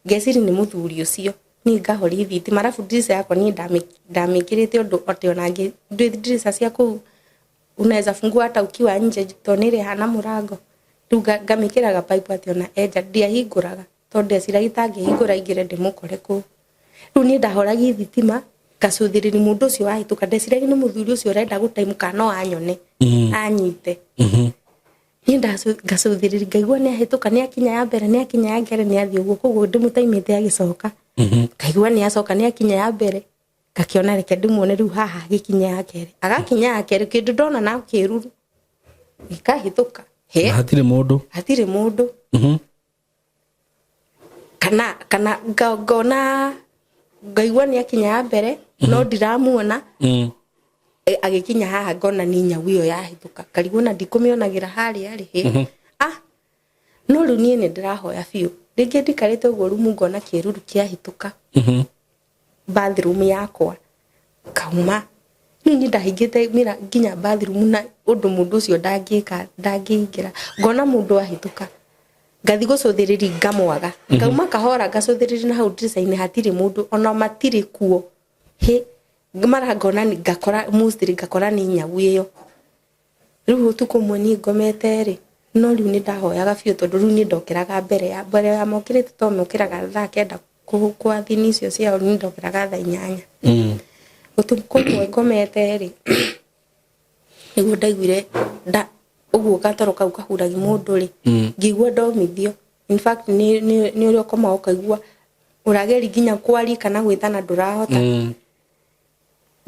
ngeciri ni muthuri ucio ni ngahori thiti marafu dirisa yako ni ndamikirite undu ote onangi dirisa ciaku unaweza fungua hata ukiwa nje tonire hana murango riu ngamikiraga pipe ati ona eja ndiahinguraga tondu ndecira gitangihingura ingire ndimukore ku riu ni ndahoragi thitima ngacuthiriri mundu ucio wahituka ndecira ni muthuri ucio urenda gutaimuka no anyone anyite ni ngacuthiriri ngaigua ni ahituka ni akinya ya mbere ni akinya ya ngere ni athii uguo koguo ndimutaimite agicoka kaigua ni acoka ni akinya ya mbere ngakiona reke ndimuone riu haha gikinya ya kere agakinya ya kere kindu ndona na kiruru ikahituka hatire mundu kana ngona ngaigua ni akinya mbere no ndiramuona agikinya haha ngona ni nyau iyo yahituka karigwo na ndikumionagira hari ari he no riu nie ni ndirahoya biu ringi ndikarite uguo rumu ngona kiruru kiahituka bathroom yakwa kauma ni ndahingite mira nginya bathroom na undu mundu ucio ndangiingira ngona mundu ahituka ngathi gucuthiriri ngamwaga ngauma kahora gacuthiriri na hau design hatiri mundu ona matiri kuo mara ngona ni ngakora mostly ngakora ni nyau iyo riu tuko mweni ngomete ri no riu ni ndahoyaga biu tondu riu ni ndokeraga mbere ya mokirite to mokiraga thaa kenda kwa thini icio ciao ni ndokeraga thaa 8 utuko ngomete ri niguo ndaiguire uguo gatoro kau kahuragi mundu ri ngigua ndomithio in fact ni uri okoma ukaigua urageri ginya kwari kana gwithana ndurahota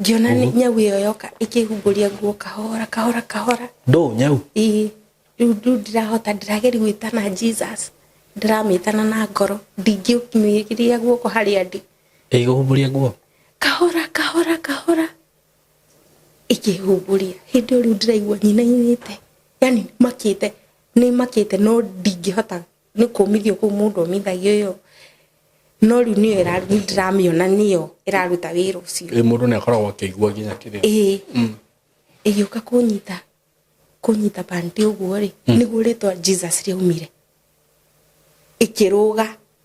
ngiona nyau iyo yoka ikihumburia nguo kahora ndo nyau riu ndirahota ndirageri gwithana Jesus ndiramitana na ngoro ndingiukinyiriria guoko haria ndi igihumburia nguo kahora ikihumburia hindi riu ndiraigua nyinainite yani ni makite no ndingihota ni kumithio ku mundu omithagio yo no riu niyo ndiramiona niyo iraruta wira ucio mundu ni akoragwo akigua ginya kiria igiuka kunyita bandi uguo ri niguo ritwa Jesus riumire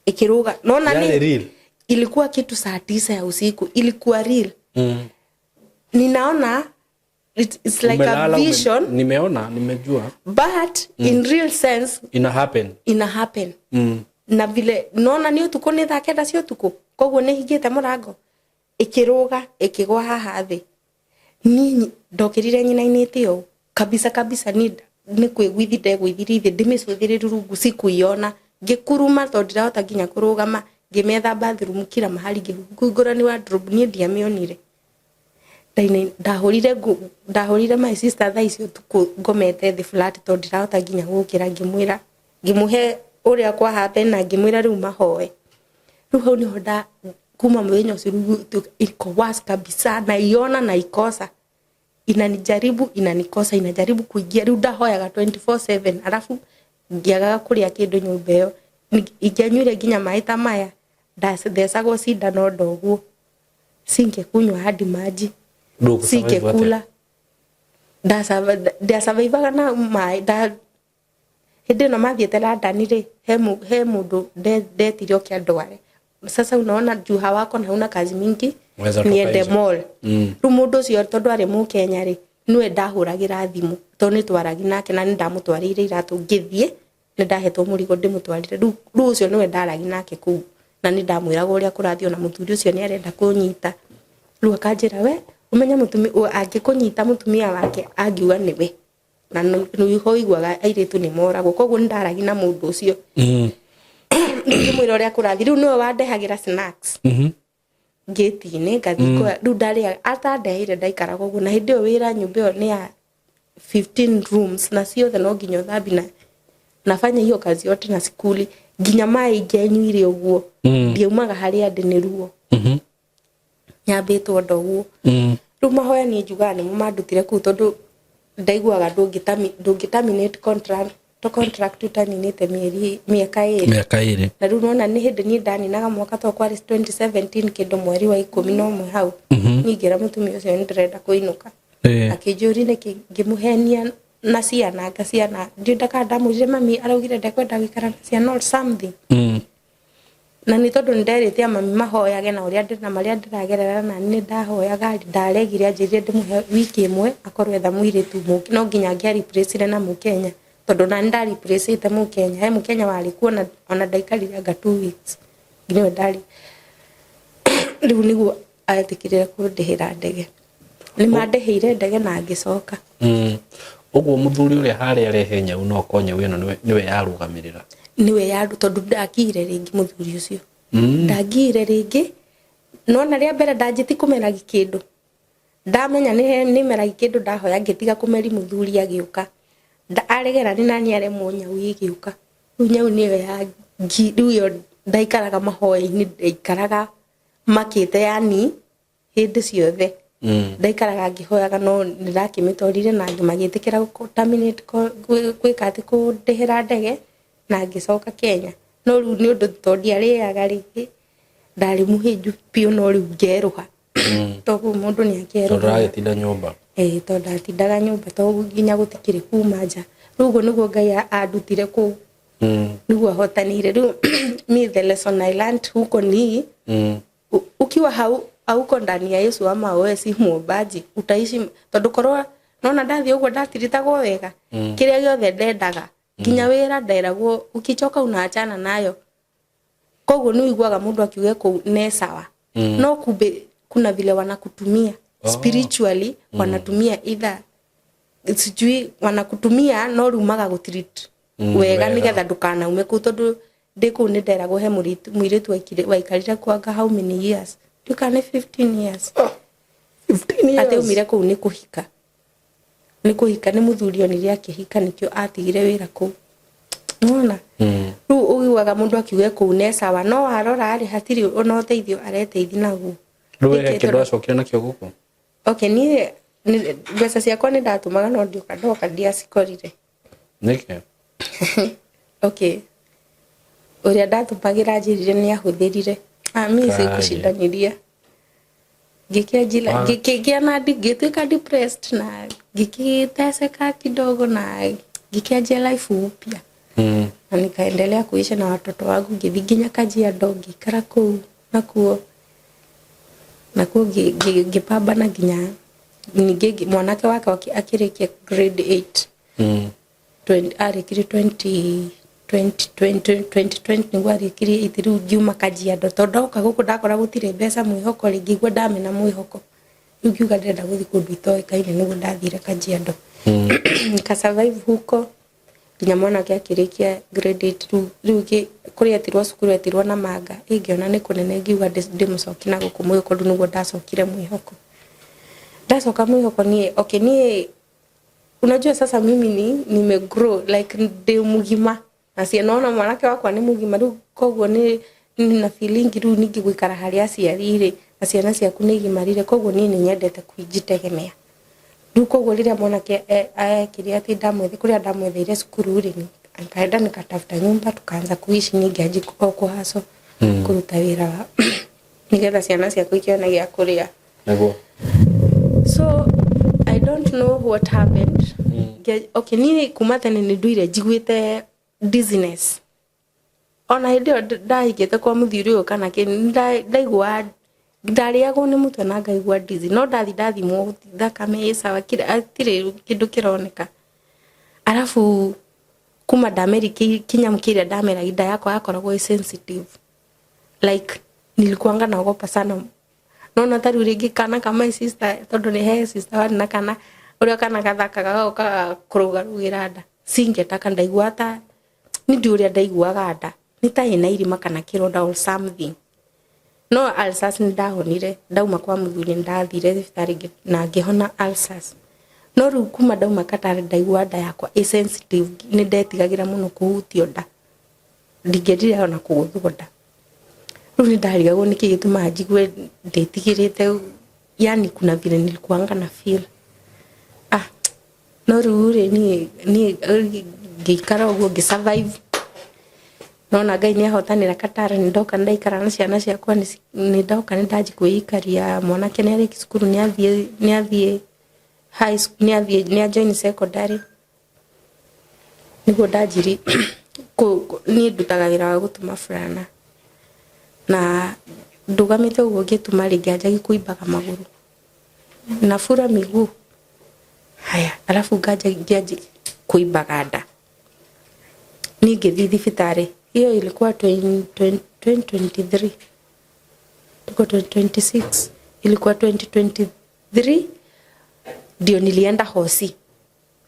ikiruga naona ni ilikuwa kitu saa 9 ya usiku ilikuwa real ninaona it's like a vision nimeona nimejua but in real sense ina happen na vile naona ni utuko ni thaa kenda cio tuko koguo ni hingite murango ikiruga ikigwa haha thi ni ndokirire nyina-inite yo kabisa ni kwigwithi ndegwithirithi ndimicuthirirru rungu sikuiona ngikuruma to ndirahota nginya kurugama ngimetha bathroom kila mahali ngigura ni wardrobe ni ndiamionire ndahurire my sister thaa icio tuko ngomete the flat to ndirahota nginya gukira ngimwira ngimuhe uria kwa happen na ngimwira riu mahoe riu hau ni hoda kuma muthenya ucio iko was kabisa na iona na ikosa inanijaribu inanikosa inajaribu kuingia riu ndahoyaga 24/7 alafu ngiagaga kuria kindu nyumba iyo ikianyuire nginya maita maya thecagwo cindano ndoguo singekunywa hadi maji singekula ndasurvivaga na mai hindi no mathiete London ri he mundu ndetirio kia ndware sasa unaona juha wako na una kazi mingi niende mall ru mundu ucio tondu ari mu Kenya ri niwe ndahuragira thimu to ni twaragi nake na ndamutwarire iratu ngithie ni ndahetwo murigo ndimutwarire ru ucio niwe ndaragi nake ku na ni ndamwiraga uria kurathio na muthuri ucio ni arenda kunyita ru akanjira we umenya mutumi angikunyita mutumia wake angiuga niwe na ni hoigwaga airitu ni moragwo koguo ndaragi na mundu ucio ngimwira uria kurathi riu niwe wandehagira snacks ngeti-ini ngathiko riu ndaria atandeire ndaikara koguo na hindi iyo wira nyumba iyo ni ya 15 rooms na ciothe no nginya thambi na nafanya hiyo kazi yote na skuli nginya mai ngenyuire uguo ndiumaga haria ndi ni ruo nyambitwo ndoguo riu mahoya ni njuga ni mumandutire ku tondu ndaiguaga ndungitaminate contract utaninite miaka iri na riu nona ni hindi ni ndaninaga mwaka to kwari 2017 kindu mweri wa 11 hau ningira mutumia ucio ndirenda kuinuka akijuri ngimuhenia na ciana ngaciana ndindaga ndamujire mami araugire ndekwenda gwikara na ciana or something na ni tondu nderite mami mahoyage na uria ndina maria ndiragerera na ni ndahoyaga ndaregire anjirire ndimuhe wiki imwe akorwe tha muiritu muki no nginya ngia replace na Mukenya tondu na nda replace ite Mukenya he Mukenya wali kuona ona ndaikarire anga 2 weeks nginya ndari riu niguo atikirire kundihira ndege ni mandeheire ndege na ngicoka uguo muthuri uria haria rehe nyau no konye wino niwe yarugamirira niwe yaru tondu ndagire ringi muthuri ucio ndagire ringi no na ria mbere ndanjiti kumeragi kindu ndamenya ni meragi kindu ndahoya ngitiga kumeri muthuri agiuka aregera ni nani are munyau igiuka riu nyau niwe ya riu yo ndaikaraga mahoya-ini ndaikaraga makite yani hindi ciothe ndaikaraga ngihoyaga no ndirakimitwarire na ngimagitikira terminate gwika ati kundihira ndege na ngicoka Kenya no riu ni undu tondiariaga ringi ndari muhiju pio no riu ngeruha togu mundu ni akeruha turagitinda nyumba to ndatindaga nyumba to nginya gutikire kuma nja rugo niguo Ngai andutire ku niguo hotanire riu me the lesson I learned huko ni ukiwa hauko ndani ya Yesu ama wewe si muombaji utaishi tondu korwa nona ndathi uguo ndatiritago wega kiria giothe ndendaga nginya wira nderagwo ukichoka unaachana nayo koguo ni uiguaga mundu akiuge ku ne sawa no kumbe kuna vile wanakutumia spiritually wanatumia either sijui wanakutumia no rumaga gutreat wega nigetha ndukana ume ku tondu ndiku ni nderagwo he mwiritu waikarire kwanga how many years tukane 15 years 15 years ate umire ku ni kuhika ni muthurio ni ria kihika nikio atigire wira ku nona ru ugiwaga mundu akiuge ku ne sawa no arora ari hatiri ona uteithio areteithia naguo ruwe kindu acokire nakio guku okay ni mbeca ciakwa ni ndatumaga no ndoka ndiacikorire nike okay uria ndatumagira njirire ni ahuthirire mimi sikushindaniria gikia na gituika depressed na gikiteseka kidogo na gikianjia life upya na nikaendelea kuishi na watoto wangu nginya Kajiado ngikara kuu nakuo ngipambana nginya ningi mwanake wake akirikia grade 8 arikiri 2020 niguo arikiri ithiru ngiuma Kajiado tondu oka guku ndakora gutire mbeca mwihoko ngigua ndamena mwihoko riu ngiuga ndenda guthi kundu itoekaine niguo ndathire Kajiado nika survive huko nginya mwanake akirikia grade 8 riu kuria atirwo cukuru atirwo na manga ingiona ni kunene ngiuga ndimucoki na guku mwihoko riu niguo ndacokire mwihoko ndacoka mwihoko ni okay ni unajua sasa mimi nimegrow like ndi mugima na naona mwanake wakwa ni mugima riu koguo ni na feeling riu ningi gwikara hari aciarire na ciana ciaku ni igimarire koguo ni nyendete kujitegemea riu koguo riria mwanake akiria ati ndamwethe kuria ndamwetheire cukuru ri akaenda nikatafuta nyumba tukaanza kuishi ningi aji kuhaso kuruta wira nigetha ciana ciaku ikiona gia kuria naguo so I don't know what happened okay ni kuma tene ni nduire njiguite dizziness ona hindio ndaigite kwa muthiri uyu kana ndaigua ndariagwo ni mutwe na ngaigua dizzy no ndathimwo thakame sawa atire kindu kironeka alafu kuma dameri kinyamu kiria damera ida yako yakoragwo sensitive like nilikuanga naogopa sana no tari ringi kana kama sister tondu ni he sister wani na kana uria kana gathakaga ka kuruga rugiranda singetaka ndaigua ta ni ndi uria ndaiguaga nda ni ta ina irima kana kironda or something no ulcers ndahonire ndauma kwa muthuri ndathire thibitari na ngihona ulcers no riu kuma ndauma Katare ndaigua nda yakwa sensitive ni ndetigagira muno kuhutio nda ndingendire ona kuguthwo nda riu ni ndarigagwo niki gituma njigue ndetigirite yani kuna vile nilikuanga na feel no riu ni ngikara uguo ngisurvive nona Ngai ni ahotanira Katare ni ndoka ndaikara na ciana ciakwa ni ndoka ni ndaji kuikaria mwanake ni ari cukuru ni athie high school ni join secondary niguo ndajiri ni ndutaga wira wa gutuma fulana na ndugamite uguo ngituma ringi anjagi kuimbaga maguru na fura miguu haya alafu ngaji kuimbaga nda ningithi thibitari hiyo ilikuwa 2023 tuko 2026 ilikuwa 2023 ndio nilienda hosi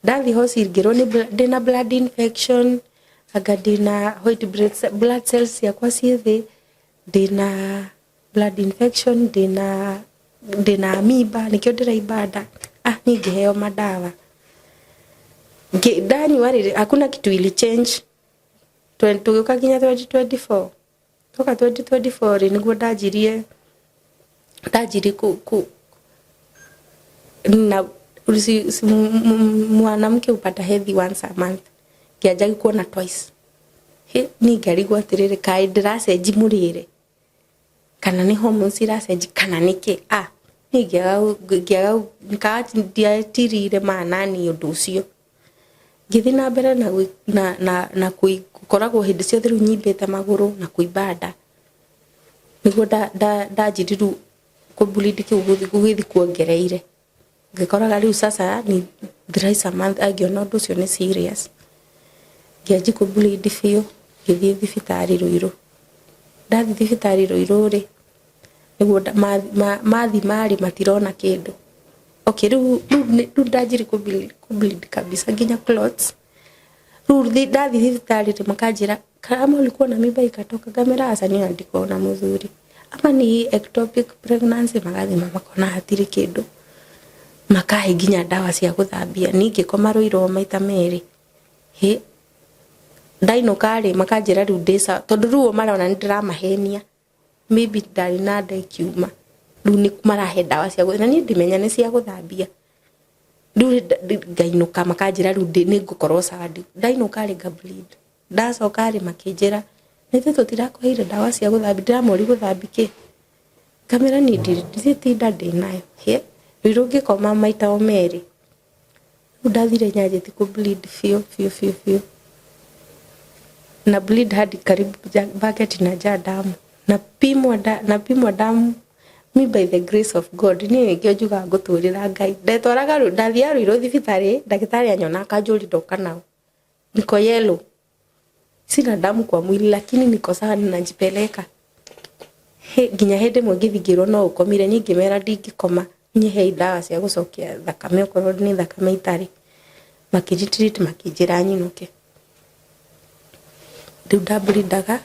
ndathi hosi ngirwo ni ndina blood infection agadina white blood cells yakwa cithi ndina blood infection ndina amoeba nikio ndiraibada ningiheo madawa ndanyua riri hakuna kitu ili change tugiuka kinya 2024 toka 2024 niguo ndajirie ndajiri na mwanamke upata hedhi once a month kiajagi kuona twice ni ngarigwa atiriri kai ndiracenji murire kana ni hormones iracenji kana niki ni ngiaga ndiatirire manani undu ucio ngithi na mbere na kukoragwo hindi ciothe riu nyimbite maguru na kuibada niguo ndajiriru kubulidi kiu gugithi kuongereire ngikoraga riu sasa ni thrice a month agiona undu ucio ni serious ngianji kubulidi biu ngithi thibitari Ruiru ndathi thibitari Ruiru ri niguo mathi mari matirona kindu okay riu ndajiri kubulidi kabisa nginya clothes riu ndathi thibitari ri makanjira kama ulikuwa na mimba ikatoka gamera asa ni andiko na muzuri ama ni ectopic pregnancy magathi makona hatiri kindu makahe nginya dawa cia guthambia ningi koma Ruiru maita meri ndainukari makanjira riu ndisa tondu riu marona ndiramahenia maybe ndari na nda ikiuma riu ni marahe dawa cia guthambia ni ndimenya ni cia guthambia riu ngainuka makanjira riu ni ngukorwo sad ndainukari ngableed ndacokari makinjira nithe tutirakuheire dawa cia guthambia ndiramori guthambia ki kamera ni nditinda ndinayo Ruiru ngikoma maita o meri ndathire nyajeti ku bleed fio na bleed hadi karibu bucket na damu na pimwa damu me by the grace of God ni ngiojuga nguturira Ngai ndetwaraga ndathia Ruiru thibitari ndagitari anyona kanjuri ndoka nao niko yellow sina damu kwa mwili lakini niko sawa ninajipeleka ginya hende mwengithigirwo no ukomire nyingi mera ndingikoma nyihe dawa cia gucokia thakame okorwo ni thakame itari makijitreat makijira nyinuke riu ndaburidaga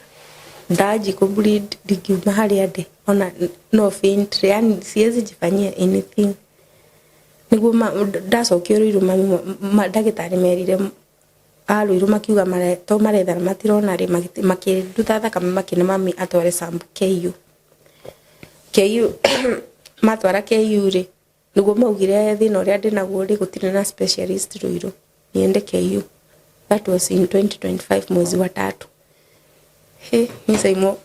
ndaji kubulid dikiuma haria ndi ona no faint yani siwezi jifanyia anything niguo ndacokio Ruiru ndagitari merire Ruiru makiuga maretha matirona ri makirutha thakame makina mami atware sambu KU matwara KU ri niguo maugire thina uria ndinaguo ri gutire na specialist Ruiru niende KU that was in 2025 mwezi wa 3 nisaimo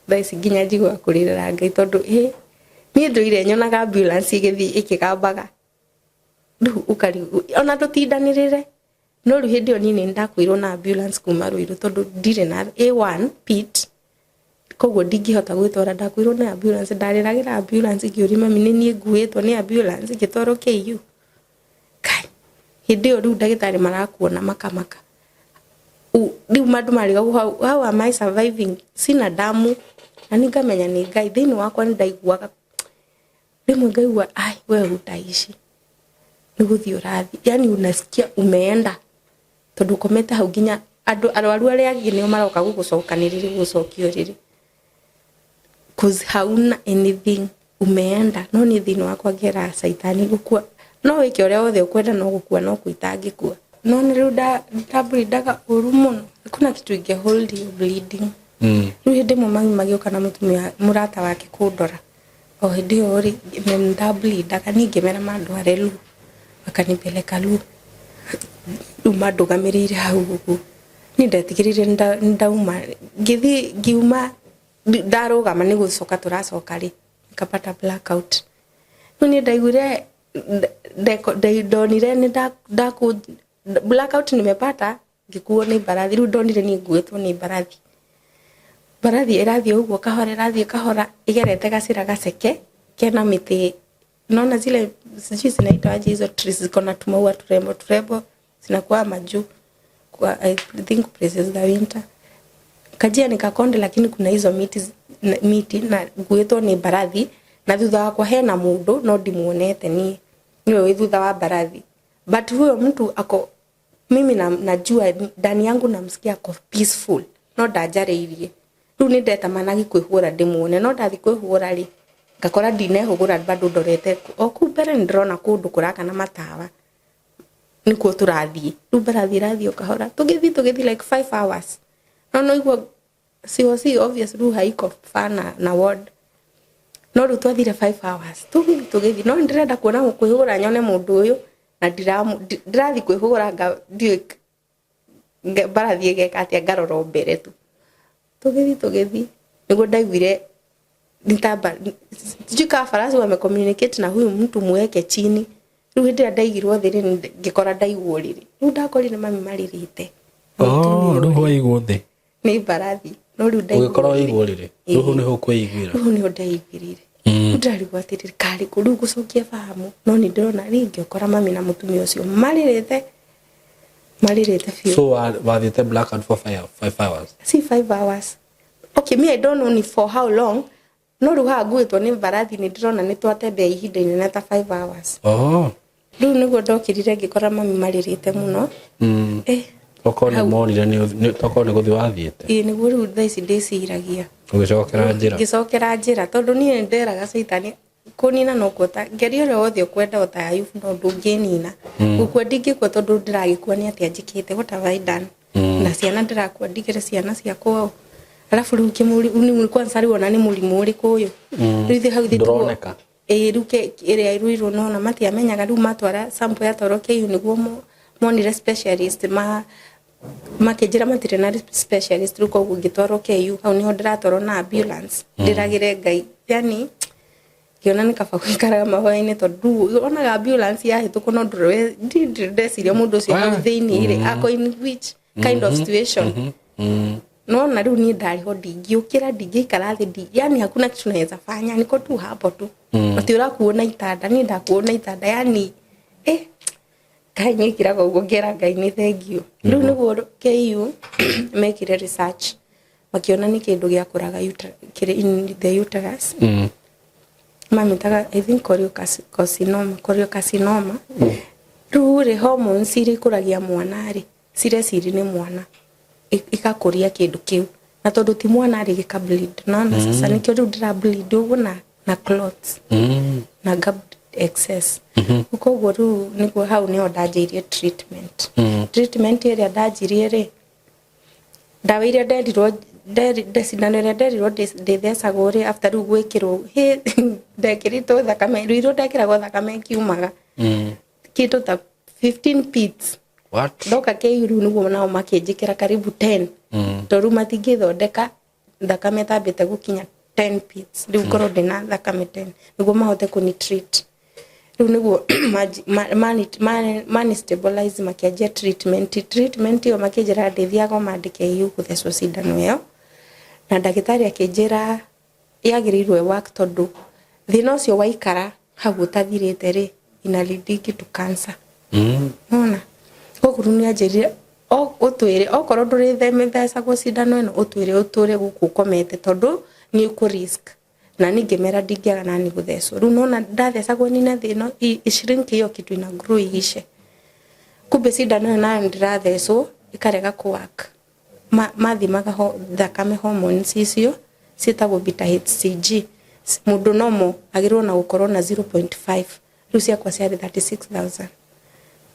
thaisi nginya njigua kuririra Ngai tondu ni nduire nyonaga ambulance igithi ikigambaga riu ukari ona tutindanirire no riu hindi oni ni ndakwirwo na ambulance kuma Ruiru tondu ndire na A1 pit koguo ndingihota gwitwara ndakwirwo na ambulance ndariragira ambulance ngiuri mami ni nie nguitwo ni ambulance ngitwaro KU kai hindi o riu ndagitari marakuona makamaka riu mandu mariga how am I surviving sina damu na ningamenya ni Ngai thini wakwa ndaiguaga rimwe ngaigua we utaishi niguthi urathi yani unasikia umeenda tondu kometa hau nginya andu arwaru aria angi nio maroka gugucokanirira gucokio riri cause hauna anything umeenda no ni thini wakwa ngera saitani gukua no wiki uria othe ukwenda no gukua no kuitangikua no ni riu ndaburidaga uru muno kuna kitu inge hold you bleeding riu hindi mo mami magioka na mutumia murata wake kundora o hindi o ri ndaburidaga ninge mera mandware Lu akanipeleka Lu madugamirire hau gugu ni ndatigirire ndauma ngiuma ndarugama ni gucoka turacoka ri nikapata blackout no ni ndaigure ndonire ni ndaku blackout nimepata ngikuo ni barathi riu ndonire ni nguitwo ni barathi irathi uguo kahora igerete gacira gaceke kena miti naona zile sijui zinaitwa hizo trees ziko na tumaua turembo zinakuwa maju kwa I think places za winter kajia nikakonde lakini kuna hizo miti na nguitwo ni barathi na thutha wakwa hena mundu no ndimuonete niwe thutha wa barathi but huyo mtu ako mimi najua ndani yangu namsikia ako peaceful no ndajareirie riu ni ndetamanaga kwihura ndimuone no ndathi kwihura ri ngakora ndinehugura bado ndorete oku mbere ndirona kundu kuraka na matawa nikuo turathie riu barathi rathio kahora tugithi like 5 hours no igua si obvious riu haiko fana na ward no ru twathire 5 hours tugithi no ndirenda kuona kwihura nyone mundu uyu na ndirathi kwihura barathie gekatia ngarora mbere tu tugithi niguo ndaiguire nitamba tujika farasi wame communicate na huyu mtu muweke chini riu hindi ndaigirwo thiri ngikora ndaigwo riri riu ndakorire mami maririte riu waigwo thi ni barathi no riu ndaigwo ugikora waigwo riri riu niho kwiguira riu niho ndaigwirire ndarigwo atiri kari ku riu gucokia fahamu no ni ndirona ringi ukora mami na mutumia ucio maririte few so wathite black and for 5 hours see 5 hours okay me I don't know for how long no riu haguitwo ni barathi ni ndirona ni twatembea ihinda inene ta 5 hours riu niguo ndokirire ngikora mami maririte muno okone monire ni tokone guthi wathiite niguo riu thaici ndiciragia ngicokera njira tondu nie nderaga caitani kunina no kuota ngerio ro othe kwenda ota Ayubu no ndunginina ukwa ndingikwa tondu ndiragikua ni atia njikite what have I done na ciana ndirakwa ndigire ciana cia kwao alafu riu kimuri ni kwanza riu ona ni murimu uriku uyu rithi hau ndroneka ruke area iruiro nona mati amenyaga riu matwara sample ya toroke yu niguo monire specialist makejira veterinary specialist ruko gugitwaro KU au niho ndiratwaro na ambulance ndiragire ngai yani kiona nikaba kwikara mahoya-ini tondu onaga ambulance yahituko no ndurwe ndeciria mundu ucio hau thiini ri ako in which kind of situation no na riu ni ndariho ndingiukira ndingikara thi yani hakuna kitu naweza fanya niko tu hapo tu ati urakuona itanda ni ndakuona itanda yani kanyikira go ngera ngai ni thengio riu niguo KU mekire research makiona ni kindu gia kuraga in the uterus mamitaga I think choriocarcinoma rure hormones iri kuragia mwana ri ciri ni mwana ikakuria kindu kiu na tondu ti mwana ari gika bleed na sasa nikio riu ndira bleed ugu na clots na gab excess uko riu niguo hau ni ondajirie treatment area ndajirie ri ndawa iria nderirwo sindano iria nderirwo ndithecagwo ri after riu gwikirwo ndekirito thakame riu ndekiragwo thakame kiumaga kitu ta 15 pits what ndoka KU riu niguo nao makinjikira karibu 10 toru matingithondeka thakame tambite gukinya 10 pits riu korwo ndina thakame 10 niguo mahote kuni treat riu niguo mani stabilize makianjia treatment iyo makinjira ndithiaga mandike yu guthecwo sindano iyo na ndagitari akinjira yagirirwe work tondu thina ucio waikara hau utathirite ri ina leading to cancer nona kokuru ni anjirire utwire okorwo nduri theme thecagwo sindano ino utwire uture guku komete tondu ni ku risk na ningimera ndingiaga nani guthecwo riu nona ndathecagwo nina thino ishirinki iyo kitu ina grow ihishe kumbe sindano na ndirathecwo ikarega kuwaka mathimaga thakame hormones icio cietagwo beta HCG mundu nomo agirwo na gukorwo na 0.5 riu ciakwa ciari 36,000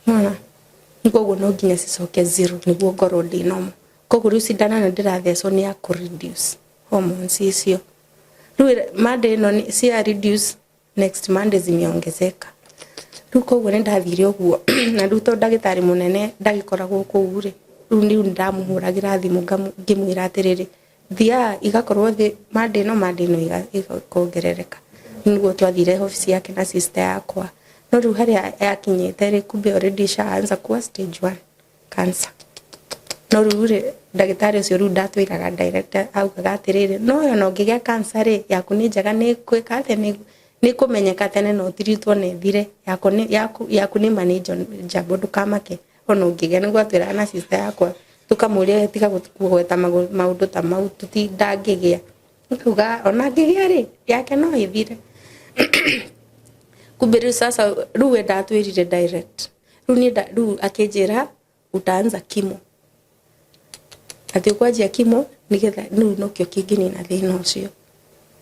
mwana niguo no nginya cicoke 0 niguo ngorwo ndi nomo koguo riu sindano na ndirathecwo ni ya ku reduce hormones icio riu Monday no ni cia reduce next Monday zimeongezeka riu koguo ni ndathire uguo na riu to ndagitari munene ndagikoragwo kuu ri riu ndamuhuragira thimu ngimwira atiriri thia igakorwo thi Monday no igakongerereka niguo twathire office yake na sister yakwa no riu haria yakinyite ri kumbe already shaanza kuwa stage 1 cancer no riu ndagitari ucio riu ndatwiraga director augaga atiriri no yo no ngigia cancer ri yaku ni njaga ni kwika athe ni kumenyeka tene no tiritwo ne thire yaku ni manage jabo ndukamake ono ngigia niguo atwira na sister yakwa tukamuria tiga gweta maundu ta mau tutindangigia nguga ona ngigia ri yake no ithire kumbe sasa riu ndatwirire direct riu akinjira utaanza kimo ati kwajia kimo nigetha riu nokio kingini na thina ucio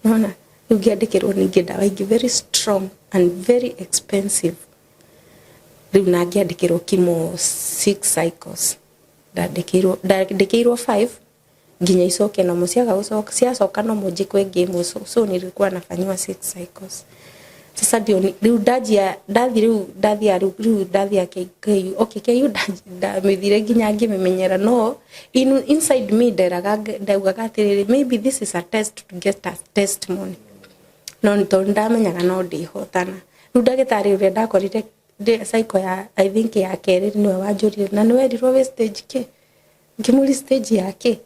nona riu ngiandikirwo ningi ndawa ingi very strong and very expensive riu na ngiandikirwo kimo 6 cycles ndandikirwo 5 nginya icoke no musiaga gucoka ciacoka no munji kwe game so nilikuwa nafanywa 6 cycles. Sasa ndio riu ndathia KU okay KU mithire nginya ngimemenyera no inside me ndaugaga atiriri maybe this is a test to get a testimony no ndamenyaga no ndihotana. Riu ndagitari uria ndakorire cycle ya I think ya keri niwe wanjurire na niwe rirwo we stage ke ngimuri stage yake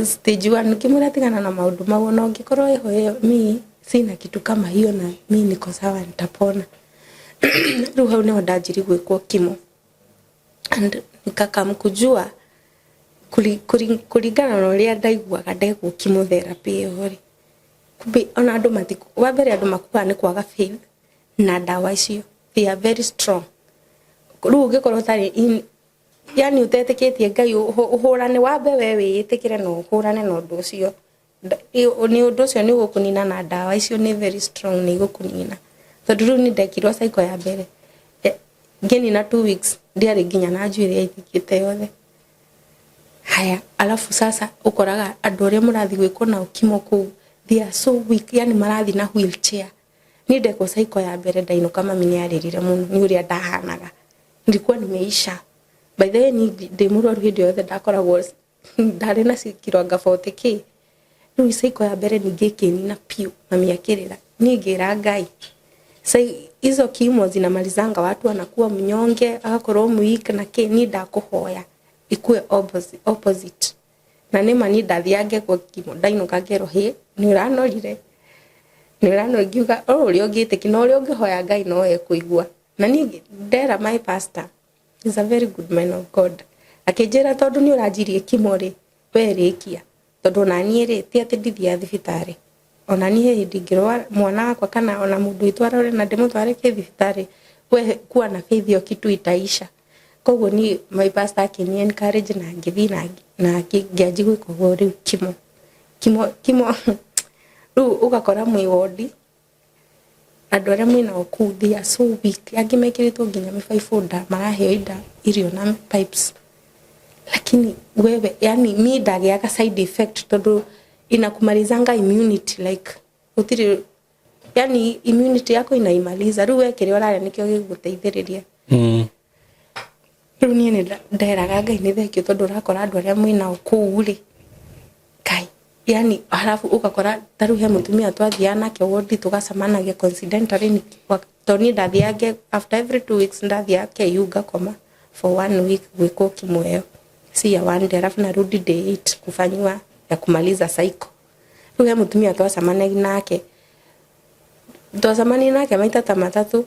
stage 1 ngimura tigana na maundu mau no ngikorwo iho mi sina kitu kama hiyo na mimi niko sawa nitapona. Riu hau niho ndanjiri gwikwo kimo and nikakamkujua kuringana na uria ndaiguaga ndegwo chemotherapy iyo ri kumbe ona andu matiku wa mbere andu makuaga ni kwaga faith na dawa icio they are very strong. Riu ngikorwo tari yani uteteketie Ngai uhurane wambe we wiitikire no uhurane no ndu ucio ni undu ucio ni gukunina na dawa icio ni very strong ni gukunina. Tondu riu ni ndekirwo cycle ya mbere ngeni na 2 weeks ndiari nginya na njuire ithikite yothe. Haya alafu sasa ukoraga andu aria murathi gwikwo na ukimo ku they are so weak yani marathi na wheelchair. Ni ndekwo cycle ya mbere ndaino kama mini aririre muno ni uria ndahanaga nilikuwa nimeisha. By the way ni ndimurwaru hindi yothe ndakoragwo ndari na kilo anga 40k. Riu cycle ya mbere ningikini na piu mami akirira ningira Ngai sai hizo kimo zinamalizanga watu wanakuwa mnyonge agakorwo muika na ni ndakuhoya ikue opposite na nema ni ndathiange kwa kimo ndaino kagero he ni uranorire ngiuga uri ongite kino uri ongihoya Ngai no ekuigua na ni ndera my pastor is a very good man of God akijera tondu ni urajirie kimo ri we rikia tondu nani ri ti ati ndithia thibitari ona ni hindi ngirwa mwana wakwa kana ona mundu itwara uri na ndimutware ke thibitari we kuwa na faith yo kitu itaisha. Koguo ni my pastor akini encourage na ngithi na ngianji gwikwo riu kimo riu ugakora mwi wodi andu aria mwina okuthia so weak angimekiritwo nginya mifaifoda maraheo ida irio na pipes lakini wewe yani mi ndagiaga side effect tondu inakumalizanga immunity like utiri yani immunity yako inaimaliza riu wekire orare nikio giguteithiriria riu ni nderaga Ngai ni thekio tondu rakora andu aria mwina okuuri Kai yani halafu ukakora taru he mutumia twathia nake wodi tugacamanagia coincidentally ni toni ndathiage after every 2 weeks ndathia KU ngakoma for 1 week gwiko kimweo si ya 1 day alafu narudi day 8 kufanywa ya kumaliza cycle. Riu he mutumia twacamanagia nake maita ta matatu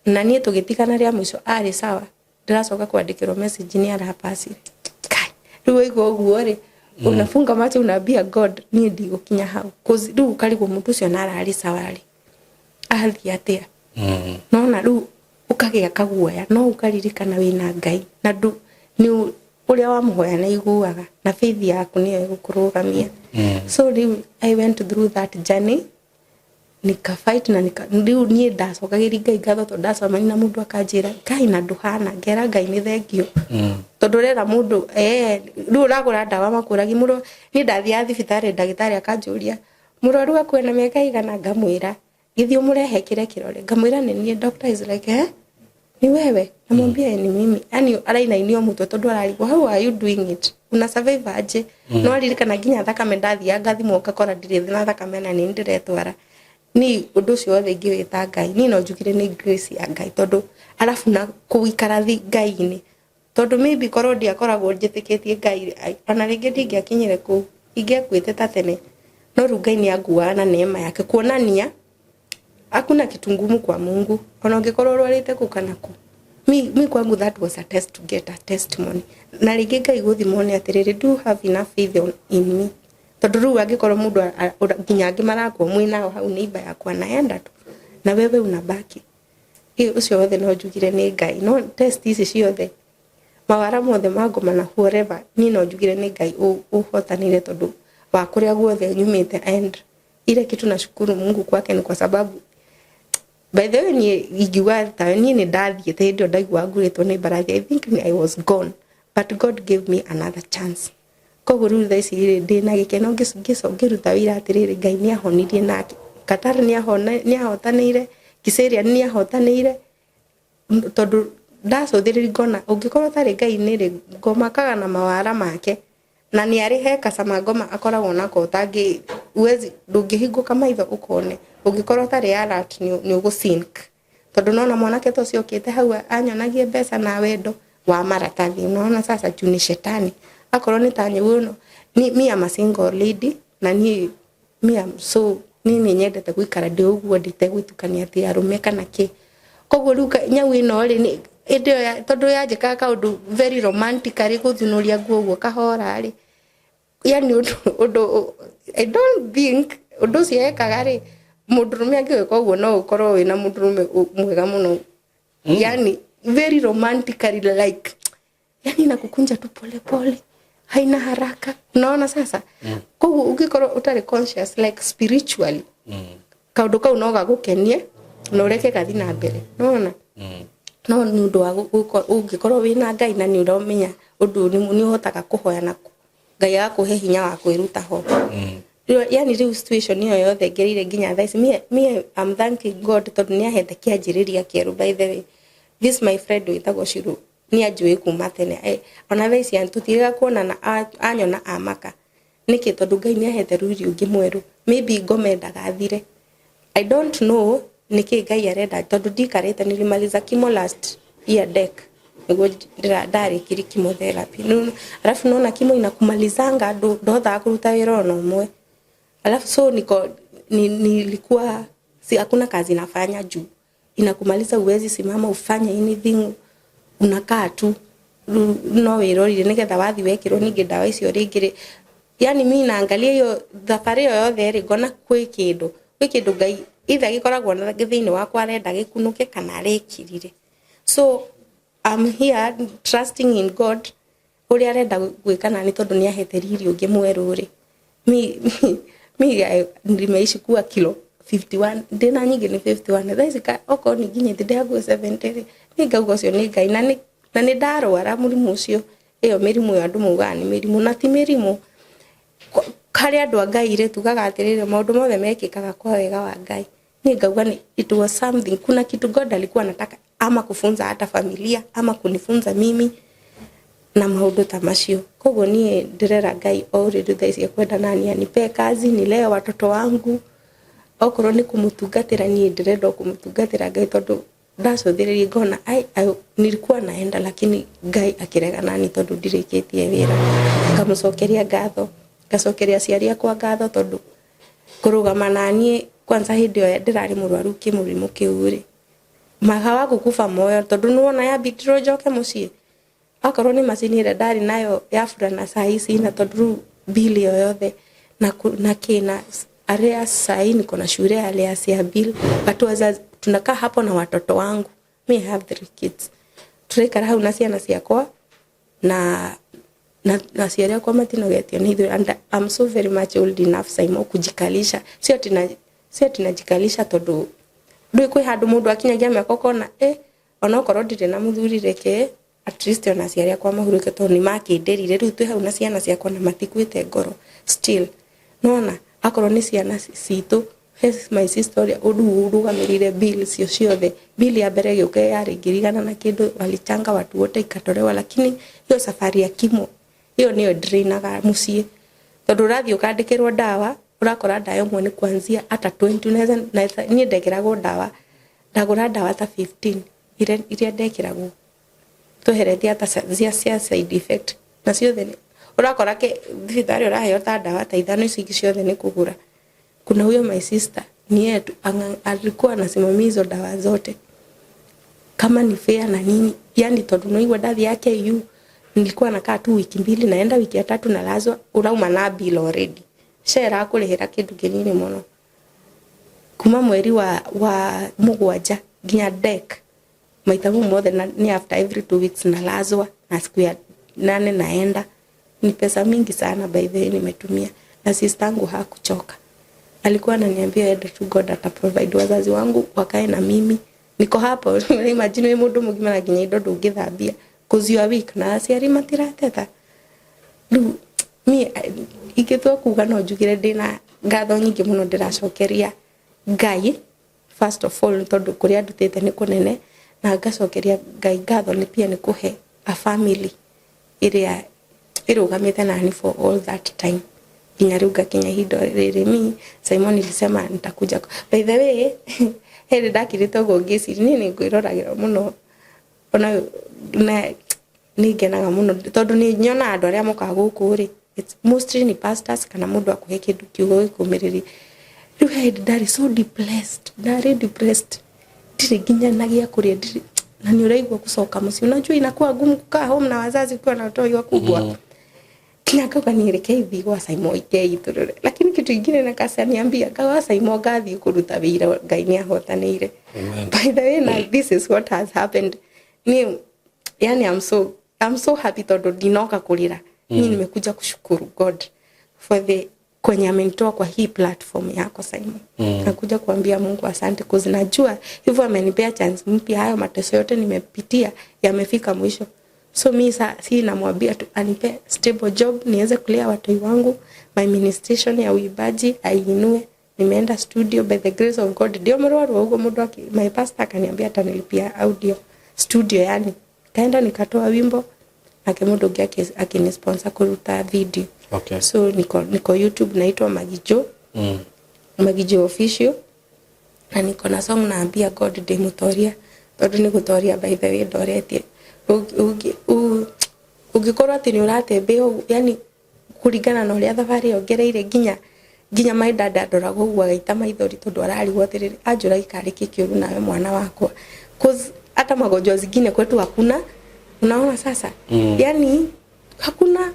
na nie tugitikana ria mwisho ari sawa ndiracoka kwandikirwo message ni arapasi Kai riu igwo guo ri unafunga macho unaambia God ni ndigukinya hau cause riu karigwo mundu ucio narari sawa ri athi atia nona riu ukagia kaguoya no ukaririkana wina Ngai na ndu ni uria wamuhoya na iguaga na faith yaku ni igukurugamia. So riu I went through that journey nika fight na riu ni ndacokagiri Ngai ngatho tondu ndacamani na mundu akanjira Ngai na nduhana ngera Ngai ni thengio tondu rera mundu riu uragura ndawa makuragi muro ni ndathia thibitari ndagitari akanjuria murwaru akwena miaka igana ngamwira githio murehe kire kirore ngamwira ni doctor is like ni wewe namwambia ni mimi yani arainainio mutwe tondu ararigwo how are you doing it una survive aje no aririkana nginya thakame ndathia ngathimo ngakora ndire thina thakame na ni ndiretwara ni undu ucio wothe ngiwita Ngai ni no njugire ni grace ya Ngai tondu alafu na kuikara Ngai-ini tondu maybe korwo ndiakoragwo njitikitie Ngai ona ringi ndingiakinyire ku ingiakwite ta tene no ru Ngai ni angua na neema yake kuonania hakuna kitu ngumu kwa Mungu ona ungikorwo rwarite kukana ku mi kwangu that was a test to get a testimony na ringi Ngai guthimone atiriri do have enough faith in me tondu riu angikorwo mundu nginya angimaragwo mwina hau neighbor yakwa naenda tu na wewe unabaki hiyo ucio wothe no njugire ni Ngai no test ici ciothe mawara mothe magoma na whoever ni no njugire ni Ngai uhotanire tondu wa kuria guothe nyumite and ile kitu na shukuru Mungu kwake ni kwa sababu by the way ni igiwa ta ni ndathiete ndio ndaigwa nguritwo ni barathi I think I was gone but God gave me another chance koguo riu thaa ici ndina gikeno ngiruta wira atiriri Ngai ni ahonirie nake Qatar ni ahotanire Kiseria ni ahotanire tondu ndacuthiririe ngona ungikorwo tari Ngai ni ri ngomakaga na mawara make na ni ari he kasama ngoma akoragwo nako utangi uwezi ndungihinguka maitho ukone ungikorwo tari alert ni ugusink tondu nona mwanake to ciokite hau anyonagie mbeca na wendo wa maratathi unaona sasa juni shetani akorwo ni tanye uno ni me am a single lady na ni me am so ni nyendete guikara ndi uguo ndite gwitukania ati arume kana ki koguo ruka nyau ino ri ni indi ya tondu yanjika kaundu very romantic ari guthunuria nguo guo kahora ri yani undu I don't think undu ciekaga ri mundurume angika uguo no ukorwo wina mundurume mwega muno yani very romantically like yani nakukunja tu pole pole haina haraka unaona sasa koguo ugikorwo utari conscious like spiritually kaundu kau no gagukenie no ureke gathi na mbere unaona no ni undu wa ugikorwo wina Ngai na ni uromenya undu ni uhotaga kuhoya nako Ngai agakuhe hinya wa kwiruta ho yani riu situation iyo yothe ngerire nginya thaa ici me I'm thanking God tondu ni ahete kianjiriria kieru by the way this my friend witagwo Shiru ni ajui kuma tene ona thaa ici antutiriga kuonana anyona amaka niki tondu Ngai ni ahete ruri ungi mweru maybe ngomenda gathire I don't know niki Ngai arenda tondu ndikarite nilimaliza kimo last year deck niguo ndari kiri chemotherapy alafu naona kimo inakumalizanga ndotha kuruta wira no mwe alafu so nilikuwa si hakuna kazi nafanya juu inakumaliza uwezi simama ufanye anything unakaa tu no wirorire nigetha wathi wekirwo ninge dawa icio ringire yani mimi naangalia hiyo thafari yothe ri ngona kwi kindu Ngai itha gikoragwo na thini wakwa arenda gikunuke kana arekirire so I'm here trusting in God uri arenda gwikana ni tondu ni ahete riri ungi mweru ri mi nimeishi kuwa kilo 51 ndina nyingi ni 51 thaicika oko ni nginye ndagwo 70 ni ngaugo cio ni Ngai na ni ndarwara murimu ucio iyo mirimu ya andu muga ni mirimu na ti mirimu kari andu a Ngai ri tugaga atirire maundu mothe mekikaga kwa wega wa Ngai ni ngauga ni it was something kuna kitu God alikuwa anataka ama kufunza hata familia ama kunifunza mimi na maundu ta macio koguo ni ndirera Ngai already thaisi kwenda nani anipe kazi nilee watoto wangu okorwo ni kumutungatira ni ndirenda kumutungatira Ngai tondu ndacuthiririe ngona nilikuwa naenda lakini Ngai akirega nani tondu ndirikitie wira ngamucokeria ngatho ngacokeria aciari akwa ngatho tondu kurugama nani kwanza hindi yo ndirari murwaru kimurimu kiuri magawa gukufa moyo tondu nuona ya bitro joke mucie akorwo ni macini ire ndari nayo ya furana saisi na tondu bili yothe na kina area sai niko na shule area ya bill watu wazazi tunakaa hapo na watoto wangu me have 3 kids turekara hau na ciana ciakwa na ciaria kwa matino getio ni and I'm so very much old enough saimo kujikalisha sio tunajikalisha tondu ndui kwi handu mundu akinyagia meko na ona okorwo ndire na muthuri reke at least ona ciaria kwa mahuruke tondu ni makinderire riu twi hau na ciana ciakwa na matikuite ngoro still nona akorwo ni ciana citu my sister urugamirire bill cio ciothe bill ya mbere yuke yari ngirigana na kindu walichanga watu wote ikatorewa lakini hiyo safari ya kimo hiyo niyo drainaga mucie tondu rathi ukandikirwo dawa urakora dawa mwe ni kuanzia hata 20 unaweza ni ndekiragwo dawa ndagura dawa ta 15 iria ndekiragwo tuheretia hata zia side effect na ciothe urakora ke thibitari uraheo ta dawa ta ithano ici ciothe ni kugura kuna huyo my sister ni yetu alikuwa anasimamia dawa zote kama ni fair na nini yani tondu noigwa dathi yake yu nilikuwa nakaa tu wiki 2 naenda wiki ya 3 na lazwa urauma na bill already share akurihira kindu kinini muno kuma mweri wa mugwanja nginya deck maita mothe ni after every 2 weeks na lazwa na siku ya 8 naenda ni pesa mingi sana by the way nimetumia na sistangu hakuchoka alikuwa ananiambia enda tu God ata provide wazazi wangu wakae na mimi niko hapo imagine wewe mundu mugima na nginya indo ndungithambia kuzio week na aciari matirateta mi ingĩtua kuga no njugire ndĩna ngatho nyingĩ mũno ndĩracokeria Ngai first of all tondũ kũrĩa ndutĩte nĩ kũnene, na ngacokeria Ngai ngatho nĩ pia nĩ kũhe a family ĩrĩa ĩrũgamĩte nani for all that time nginya rĩu ngakinya ihinda rĩrĩ. Mi Simon nilisema nitakuja. By the way hĩndĩ ndakirĩte ũguo ngĩciria nĩ ngwĩroragĩra mũno ona na nĩngenaga mũno tondũ nĩ nyonaga andũ arĩa mokaga gũkũ rĩ it's mostly ni pastors kana mũndũ akuhe kĩndũ kiugo gĩkũmĩrĩria. Rĩu hĩndĩ ndarĩ so depressed ndirĩ nginya nagia kũrĩa ndirĩ na nĩ ũraigua gũcoka mũciĩ. Unajua inakuwa ngumu kukaa home na wazazi ukiwa na watoto wakubwa. Kila kaka nielekea hivi kwa Simon Kei turore, lakini kitu kingine nakasaniambia kwa Simon gathi kuruta wĩra Ngai nĩ ahotanĩire. By the way, now this is what has happened. Ni yani I'm so happy tondũ ndinoka kulira. Mimi nimekuja kushukuru God for the kwenye amenitoa kwa hii platform yako Simon. Nakuja kuambia Mungu asante cause najua hivyo amenipea chance mpya. Hayo mateso yote nimepitia yamefika mwisho. So mimi si namwambia tu anipe stable job niweze kulea watu wangu, my ministration ya uibaji ainue. Nimeenda studio by the grace of God. Ndio mroro huko mtu my pastor akaniambia atanilipia audio studio, yani kaenda nikatoa wimbo na kemodo yake akinisponsor kuruta video. Okay. So niko YouTube naitwa Magijo. Magijo official. Na niko na song naambia God de mutoria. Tondũ nĩ gutoria by the way ndoretie. Ugikorwo ati ni uratembe yani kuringana na uria thabari ongereire nginya my dad adoraga ũguo agaita maithori tondũ ararigwo atiriri anjũra ikarĩ kikiuru nawe mwana wakwa cause hata magonjwa zingine kwetu hakuna. Unaona sasa yani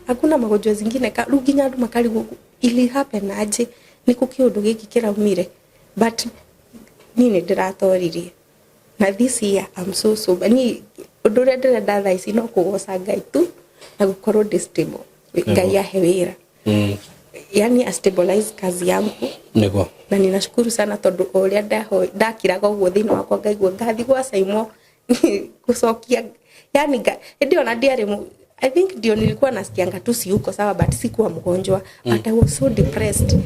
hakuna magonjwa zingine nginya andu makarigwo ili happen aje ni kukiundu giki kiraumire but nini ndiratoririe na this year I'm so ni undu ria ndirenda thaa ici no kugoca Ngai tu na gukorwo stable Ngai ahe wira yani a stabilize kazi yangu nego na ninashukuru sana tondu uria ndakiraga uguo thina wakwa ngaigua ngathi gwa Simon kusokia yani ndio na diary I think ndio nilikuwa nasikianga tu si huko sawa but sikuwa mgonjwa but I was so depressed.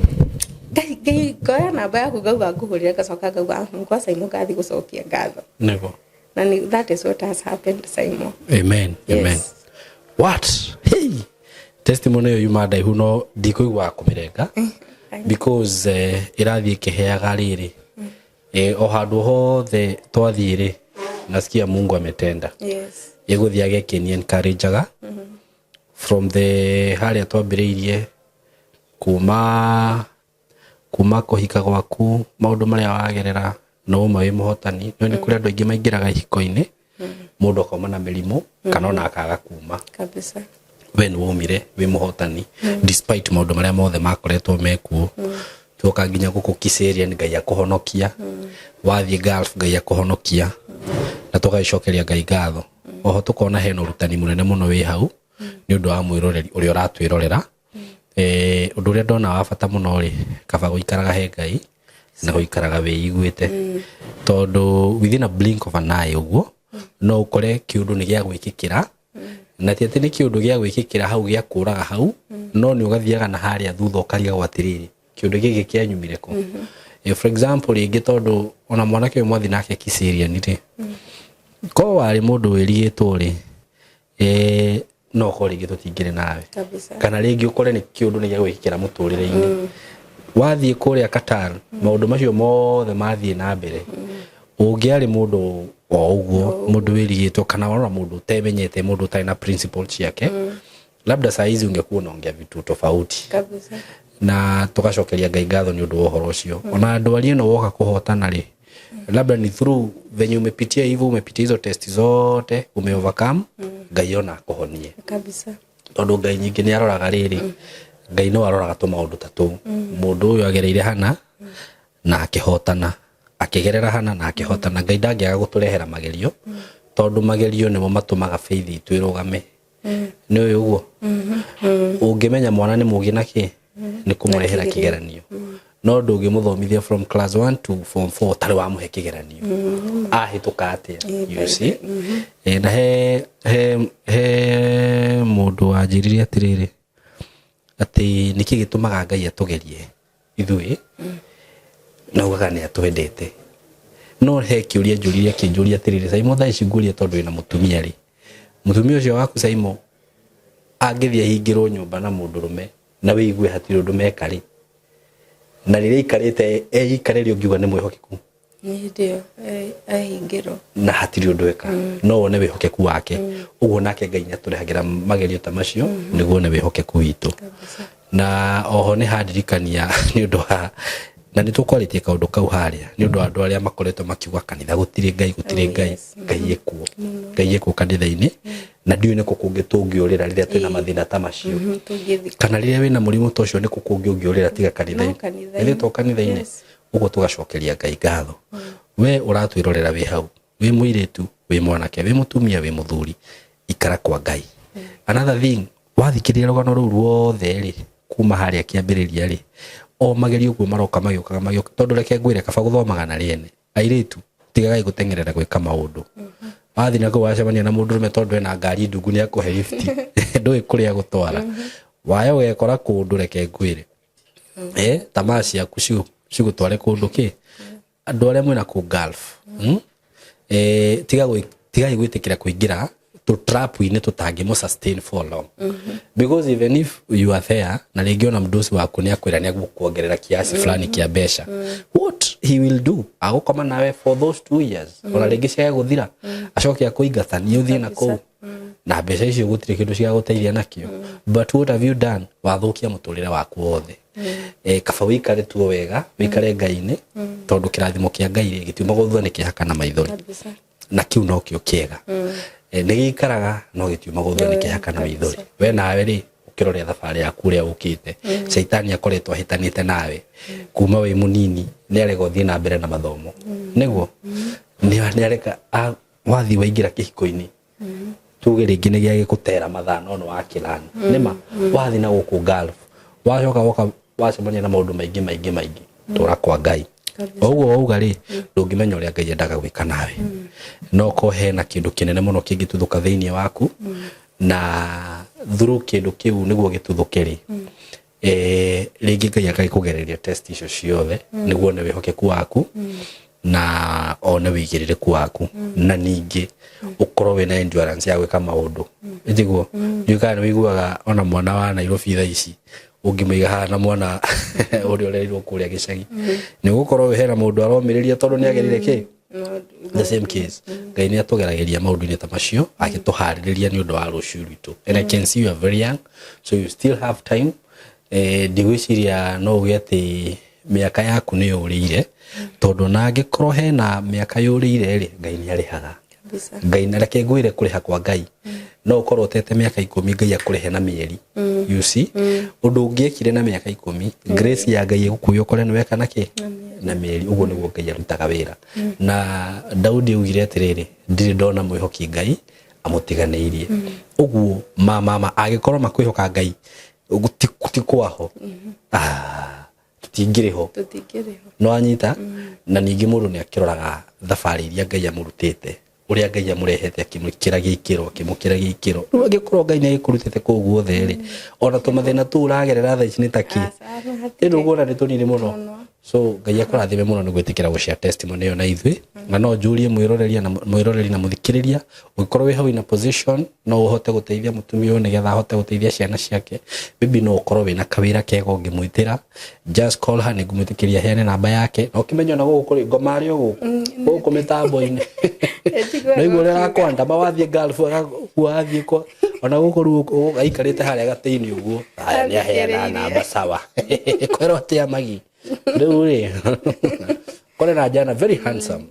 Gaya na baya kugauga kuhurira kasoka gauga kwa Simon gathi gucokia ngatho nego na that is what has happened Simon. Amen. Yes. Amen. What? Hey. Testimony yo yumada huno ndikuigwa kumirenga because irathie kiheaga riri o handu hothe twathire nasikia Mungu ametenda. Yes. Yeguthia agekenia encourageaga from the haria twambiriirie kuma kuhika gwaku maundu maria wagerera no mawe muhotani no ni kuri andu aingi maingiraga hiko-ini mundu akoma na mirimu kana ona akaga kuma kabisa we ni wumire we muhotani despite maundu maria mothe makoretwo mekuo tuoka nginya guku kiseria Ngai akuhonokia wathie Gulf Ngai akuhonokia na tugacokeria Ngai ngatho oho tukona heno rutani munene muno wi hau ni undu wa mwiroreri uri uratwirorera undu uria ndona wa bata muno ri kaba guikaraga he Ngai na guikaraga we iguite tondu within a blink of an eye uguo no ukore kiundu ni gia gwikikira na tiati ni kiundu gia gwikikira hau gia kuraga hau no ni ugathiaga na haria thutha ukaria gwatiriri kiundu giki kianyumire ko for example ingi tondu ona mwanake mwathi nake kisiria nire ko wari mundu wirigitwo ri no ko ringi tutingire nawe kana ringi ukore ni kiundu ni gia gwikikira muturire-ini wathie kuria Qatar maundu macio mothe mathie na mbere ungiari mundu o uguo mundu wirigitwo kana ora mundu temenyete mundu taina principle ciake labda saa hizi ungekuwa unaongea vitu tofauti kabisa na tugacokeria Ngai ngatho ni undu wa uhoro ucio ona andu ari no woka kuhotana ri labda ni through venye umepitia hivyo umepitia hizo test zote overcome Ngai ona akuhonie kabisa tondu Ngai nyingi ni aroraga riri Ngai no aroraga tu maundu tatu mundu uyu agereire hana na akihotana akigerera hana na akihotana Ngai ndangiaga guturehera magerio tondu magerio nimo matumaga faith itu irugame ni uyu uguo ungimenya mwana ni mugi naki ni kumurehera kigeranio no ndungimuthomithia from class 1 to form 4 tari wa muhe kigeranio ahituka atia you see na he mundu anjiriria atiriri ati niki gitumaga Ngai atugerie ithui na ugaga ni atwendete no he kiuria njuriria kinjuria atiriri Saimo thaa ici nguria tondu ina mutumia ri mutumia ucio waku Saimo angithia hingirwo nyumba na mundurume na wiigue hatiri undu meka ri na riria ikarite ikariri ungiuga ni mwihokeku ndio ahingirwo na hatiri undu eka no one wihokeku wake uguo nake Ngai naturihagira magerio ta macio niguo ne wihokeku witu na oho ni handirikania ni undu ha na nitukwaritie kaundu kau haria ni undu andu aria makoretwo makiuga kanitha gutiri Ngai Ngai ekuo kanitha-ini na ndiu niko kungi tungiurira riria twina mathina ta macio kana riria wina murimu ta ucio niko kungi ungiurira tiga kanitha-ini riria to kanitha-ini uguo tugacokeria Ngai ngatho we uratwirorera wi hau wi muiritu wi mwanake wi mutumia wi muthuri ikara kwa Ngai another thing wathikiria rugano ruu ruothe ri kuma haria kiambiriria ri o magerio guo maroka magioka tondu reke ngwire kaba guthomaga na riene airitu tigagai gutengerera gwika maundu wathi na kuwacemania na mundurume tondu ena ngari ndungu ni akuhe lift ndui kuria gutwara wayo wekora kundu reke ngwire tamashi yaku cigutware kundu ki andu aria mwina ku Gulf tigai gwitikira kuingira to trap ine tutangimu sustain for long because even if you are there na region mdosi wako ni akwira ni agukuongerera kiasi fulani kia besha what he will do agukoma nawe for those 2 years ona regisha guthira acoke akuingatania uthie na ku na besha icio gutire kindu cia guteithia nakio but what have you done wathukia muturire waku wothe kaba wikare tuo wega wikare Ngai-ini tondu kirathimo kia Ngai gitiuma guthwa ni kihaka na maithori na kiu no kio kiega nigikaraga no gitiuma guthwa ni kihaka na maithori we nawe ri ukirore thabari yaku ria ukite shaitani akoretwo ahitanite nawe kuma we munini ni arega uthie na mbere na mathomo niguo ni areka wathi waingira kihiko-ini tuge ringi ni gia gikutera mathaa no wakirani nima wathi na guku Gulf wacoka woka wacemania na maundu maingi tura kwa Ngai oguo auga ri ndungimenya uria Ngai endaga gwika nawe no ko hena kindu kinene muno kingituthuka thiini waku na through kindu kiu niguo gituthukiri ringi Ngai agikugereria test icio ciothe niguo ne wihokeku waku na one wigiririku waku na ningi ukorwo wina endurance ya gwika maundu njiguo njukana wiguaga ona mwana wa Nairobi thaa ici ungimuiga hana mwana uri urerirwo kuria gicagi ni gukorwo hena mundu aromiriria tondu ni agerire ki the same case Ngai ni atugerageria maundu-ini ta macio agituhaririria ni undu wa ruciu rwitu and I can see you are very young so you still have time ndigwiciria no uge ati miaka yaku ni yurire tondu na angikorwo hena miaka yurire ri Ngai ni arihaga Ngai na reke ngwire kuriha kwa Ngai no ukorwo utete miaka 10 Ngai akurihe na mieri you see undu ungiekire na miaka 10 grace ya Ngai igukuyo kore ni weka naki na mieri uguo niguo Ngai arutaga wira na Daudi ugire atiriri ndiri ndona mwihoki Ngai amutiganiirie uguo mama agikorwo makwihoka Ngai gutikwaho tutingiriho no anyita na ningi mundu ni akiroraga thabari iria Ngai amurutite uria Ngai amurehete akimukira gikiro riu agikorwo Ngai ni agikurutite ku guothe ri ona tumathina tu uragerera thaa ici ni taki ndu guona ni tunini muno so Ngai akurathime muno ni gwitikira gucia testimony yo na ithui na no njurie mwiroreri na muthikiriria ugikorwo wi hau in a position no uhote guteithia mutumia uyu nigetha ahote guteithia ciana ciake bibi no ukorwo wina kawira kega ungimwitira just call her nigumwitikiria heane namba yake no kimenya na gukuri ngomari guku mitambo-ini no igure rakwanda mawathie Gulf wathie kwa ona gukuru aikarite haria gateini uguo aya ni aheana namba sawa kwero atia magi riu ri kore na jana very handsome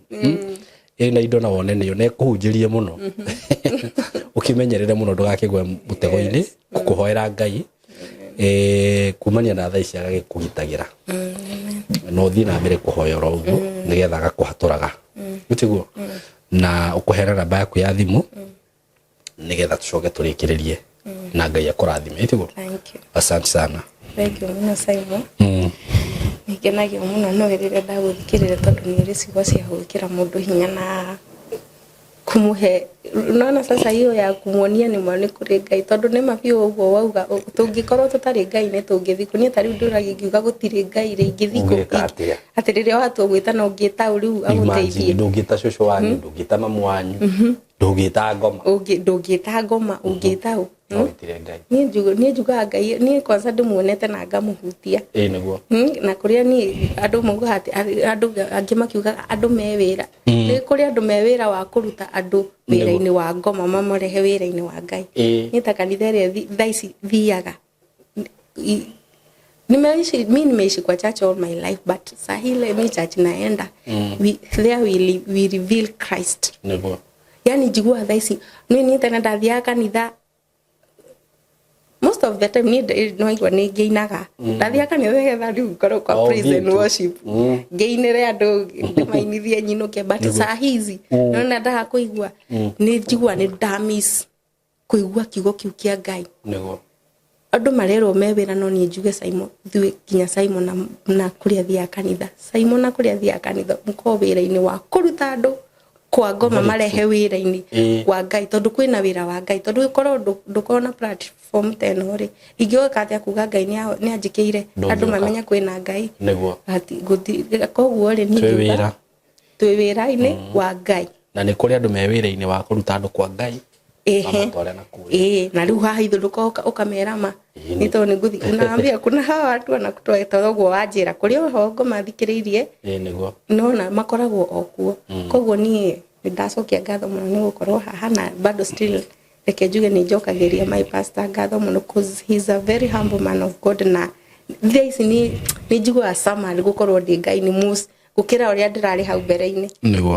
ina indo na wone ni one kuhunjirie muno ukimenyerere muno ndugakigwe mutego-ini kukuhoera Ngai kumania na thaa ici agagikugitagira no thii na mbere kuhoya ro uguo nigetha agakuhaturaga gutiguo na ukuhera namba yaku ya thimu nigetha tucoke turikiririe na Ngai akurathime itiguo asante sana thank you muno Saimo nikenagia muno no rire ndaguthikirire tondu ni ricigo cia gwikira mundu hinya na kumuhe unaona sasa hiyo ya kumuonia ni mwana kuri Ngai tondu ni mabio ugo wauga tungikorwo tutari Ngai ne tungithi ni tari nduragiuga gutiri Ngai ri ingithiko ati riria watu gwita no ngita uriu aguteithie ndungita shosho wanyu ndungita mamu wanyu ndungita ngoma ndungita ngoma ungita ni njuga Ngai ni kwanza ndimuonete na ngamuhutia niguo na kuria ni andu mugo ati andu angi makiuga andu mewira ni kuria andu mewira wa kuruta andu wira-ini wa ngoma mamorehe wira-ini wa Ngai ni ta kanitha ria thaici thiaga nimeishi kwa church all my life but sahile mi church naenda there we reveal Christ niguo yani jigua thaici ni tena ndathia kanitha most of the time ni no igwa ni ngeinaga ndathia kanitha getha riu ngoro kwa praise and worship ngeinire andu mainithie nyinuke but saa hizi nona ndaga kuigua ni jigua ni damis kuigua kiugo kiu kia Ngai niguo andu marero mewira no ni njuge Simon thiwe kinya Simon na kuria thia kanitha Simon na kuria thia kanitha mko wira-ini wa kuruta andu kwa ngoma marehe wira-ini wa Ngai tondu kwina wira wa Ngai tondu ikorwo ndukona platform teno ri ingioka atia kuga Ngai ni anjikire andu mamenya kwina Ngai niguo ati koguo ri ni twi wira-ini wa Ngai na ni kuri andu me wira-ini wa kuruta andu kwa Ngai na riu haha ithuruka ukamerama ni to ni guthi unaambia kuna hawa watu wanakutoa toguo wanjira kuri ho ngoma thikiriirie niguo nona makoragwo okuo koguo ni ndacokia ngatho muno ni gukorwo haha na bado still reke njuge ni njokagiria my pastor ngatho muno cause he's a very humble man of God na this ni njigua summary gukorwo ndi Ngai ni mus gukira uria ndirari hau mbere-ini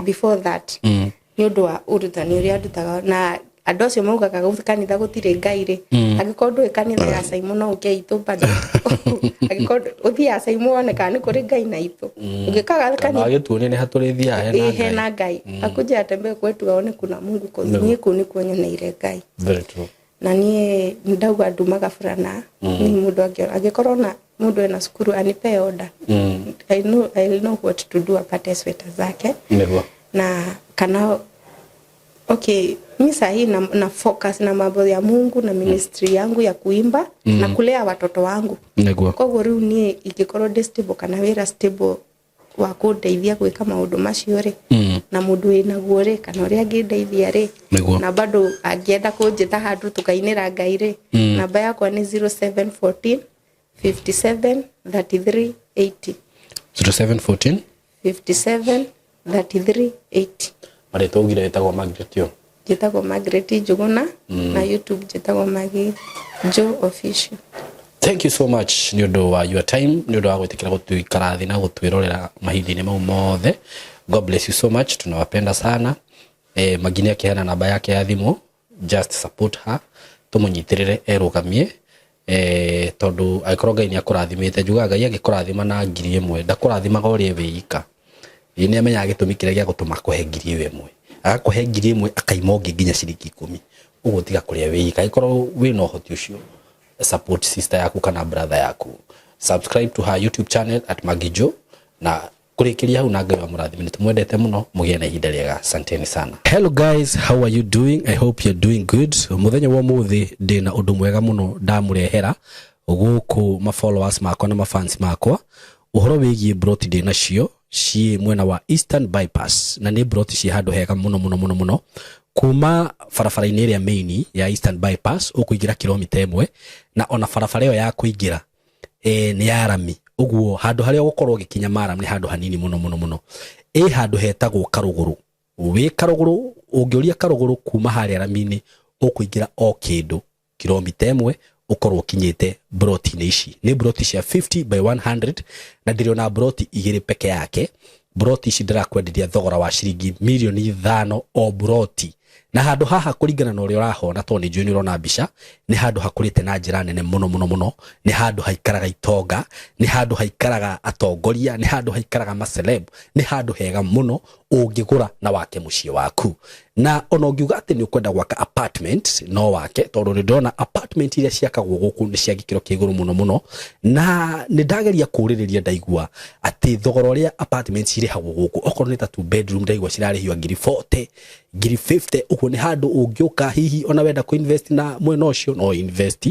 before that ni undu wa urutani uria ndutaga na andu acio maugaga kanitha gutire Ngai ri agikorwo ndui kanitha ya Simon no uke itu bado agikorwo uthia Simon one kana kuri Ngai na itu ugikaga kanitha agituone ni haturithia he na Ngai akuja atembe kwetu aone kuna Mungu kozi ni kuni kuonyeneire Ngai very true na ni ndauga ndumaga furana ni mundu agikorwo na mundu ena skuru anipe order I know what to do apate sweta zake na kana okay mimi sahi na focus na mambo ya Mungu na ministry yangu ya kuimba na kulea watoto wangu kwa hivyo riu ni ikikorwo stable kana wira stable wa kundeithia gwika maundu macio ri na mundu wina guo ri kana uria angindeithia ri na bado angienda kunjita handu tukainira Ngai ri namba yakwa ni 0714 57 33 80 0714 57 33 80 mari tugire etagwo Margaret yo jetagwo Margaret Njuguna na YouTube jetagwo Magi Joe Official. Thank you so much ni undu wa your time ni undu wa gwitikira gutuikara thi na gutwirorera mahindi-ini mau mothe. God bless you so much, tunawapenda sana. Magini akiheana namba yake ya thimu, just support her, tumunyitirire erugamie tondu aikorwo Ngai ni akurathimite njuga Ngai agikurathima na 1,000 ndakurathimaga uri wiika ni amenya agitumikire gya gutuma kuhe 1,000 agakuhe 1,000 akaimoge nginya ciringi 10 uguo tiga kuria wiika aikorwo wi no hoti ucio support sister yaku kana brother yaku, subscribe to her YouTube channel at Magijo na kurikiria hau na Ngai wa murathimini tumwendete muno mugie na ihinda riega. Asanteni sana. Hello guys, how are you doing? I hope you're doing good. Muthenya wa muthi ndina undu mwega muno ndamurehera guku ma followers makwa na ma fans makwa uhoro wigie broti ndina cio ci mwena wa Eastern Bypass na ni broti ci handu hega muno kuma farafara-ini ria main ya Eastern Bypass ukuingira kilomita 1 na ona farafara yo ya kuingira ni ya rami uguo handu haria gukorwo gikinya maram ni handu hanini muno handu hetagwo Karuguru. Wi Karuguru ungioria Karuguru kuma haria rami-ini ukuingira o kindu kilomita 1 ukorwo kinyite broti ni ici ni broti cia 50 by 100 na ndiriona broti igiri peke yake. Broti ici ndirakwenderia thogora wa ciringi milioni 5 o broti na handu haha kuringana na uria urahona to ni njui urona mbica ni handu hakurite na njira nene muno ni handu haikaraga itonga ni handu haikaraga atongoria ni handu haikaraga maceleb ni handu hega muno ungigura na wake mucie waku na ona ungiuga ati ni ukwenda gwaka apartment no wake tondu ni ndona apartment iria ciakagwo guku ni cia gikiro kiiguru muno na ni ndageria kuririria ndaigua ati thogora uria apartments iri hagu guku okorwo ni ta 2 bedroom ndaigua cirarihio 40,000 ngiri 50 uko ni handu ungioka hihi ona wenda ku invest na mwena ucio no invest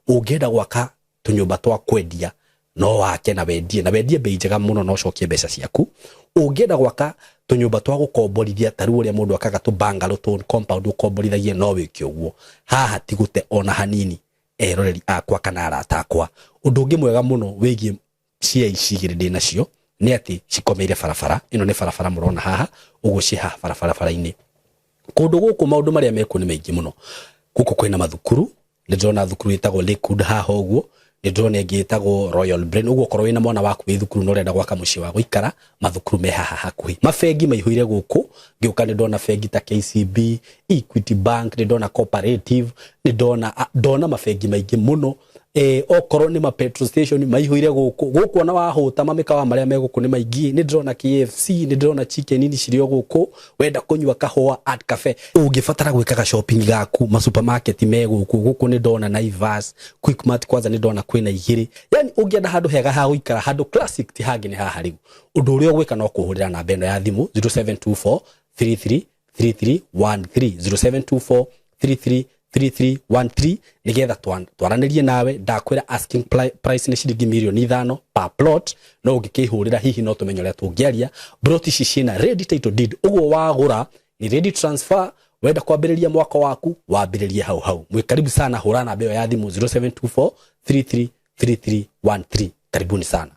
ungenda gwaka tunyumba twa kwendia no wake na wendie bei njega muno no cokie mbeca ciaku ungenda gwaka tunyumba twa gukomborithia taru uria mundu akaga tu bungalow tu compound ukomborithagie no wiki uguo haha tigute ona hanini eroreri akwa kana arata akwa undu ungi mwega muno wigie cia icigire ndi nacio ni ati cikomeire barabara ino ni barabara murona haha uguciha barabara-ini kundu guku maundu maria meku ni maingi muno guku kwina mathukuru ni ndona thukuru itagwo Lakewood haha uguo ni ndona ingi itagwo Royal Brain uguo korwo wina mwana waku wi thukuru no urenda gwaka mucii wa guikara mathukuru me haha hakuhi mafengi maihuire guku ngiuka ni ndona fengi ta KCB Equity Bank ni ndona Cooperative ni ndona mafengi maingi muno okorwo ni ma petrol station maihuire guku ona wahuta mamikawa maria meguku ni maingi ni ndona KFC ni ndona chicken ini cirio guku wenda kunywa kahua at cafe ungifatara gwikaga shopping gaku ma supermarket guku ni ndona Naivas Quickmart kwanza ni ndona kwina igiri yani ungienda handu hega ha guikara handu classic ti hangi ni haha riu undu uria gwika no kuhurira na beno ya thimu 0724 33 3313 0724 3313 nigetha twaranirie nawe ndakwira asking price ni ciringi milioni 5 per plot no ungikihurira hihi no tumenyo ria tungiaria plot ici cina ready title deed uguo wagura ni ready transfer wenda kwambiriria mwako waku wambiririe hau mwikaribu sana hura na beo ya thimu 0724 33 3313 karibuni sana.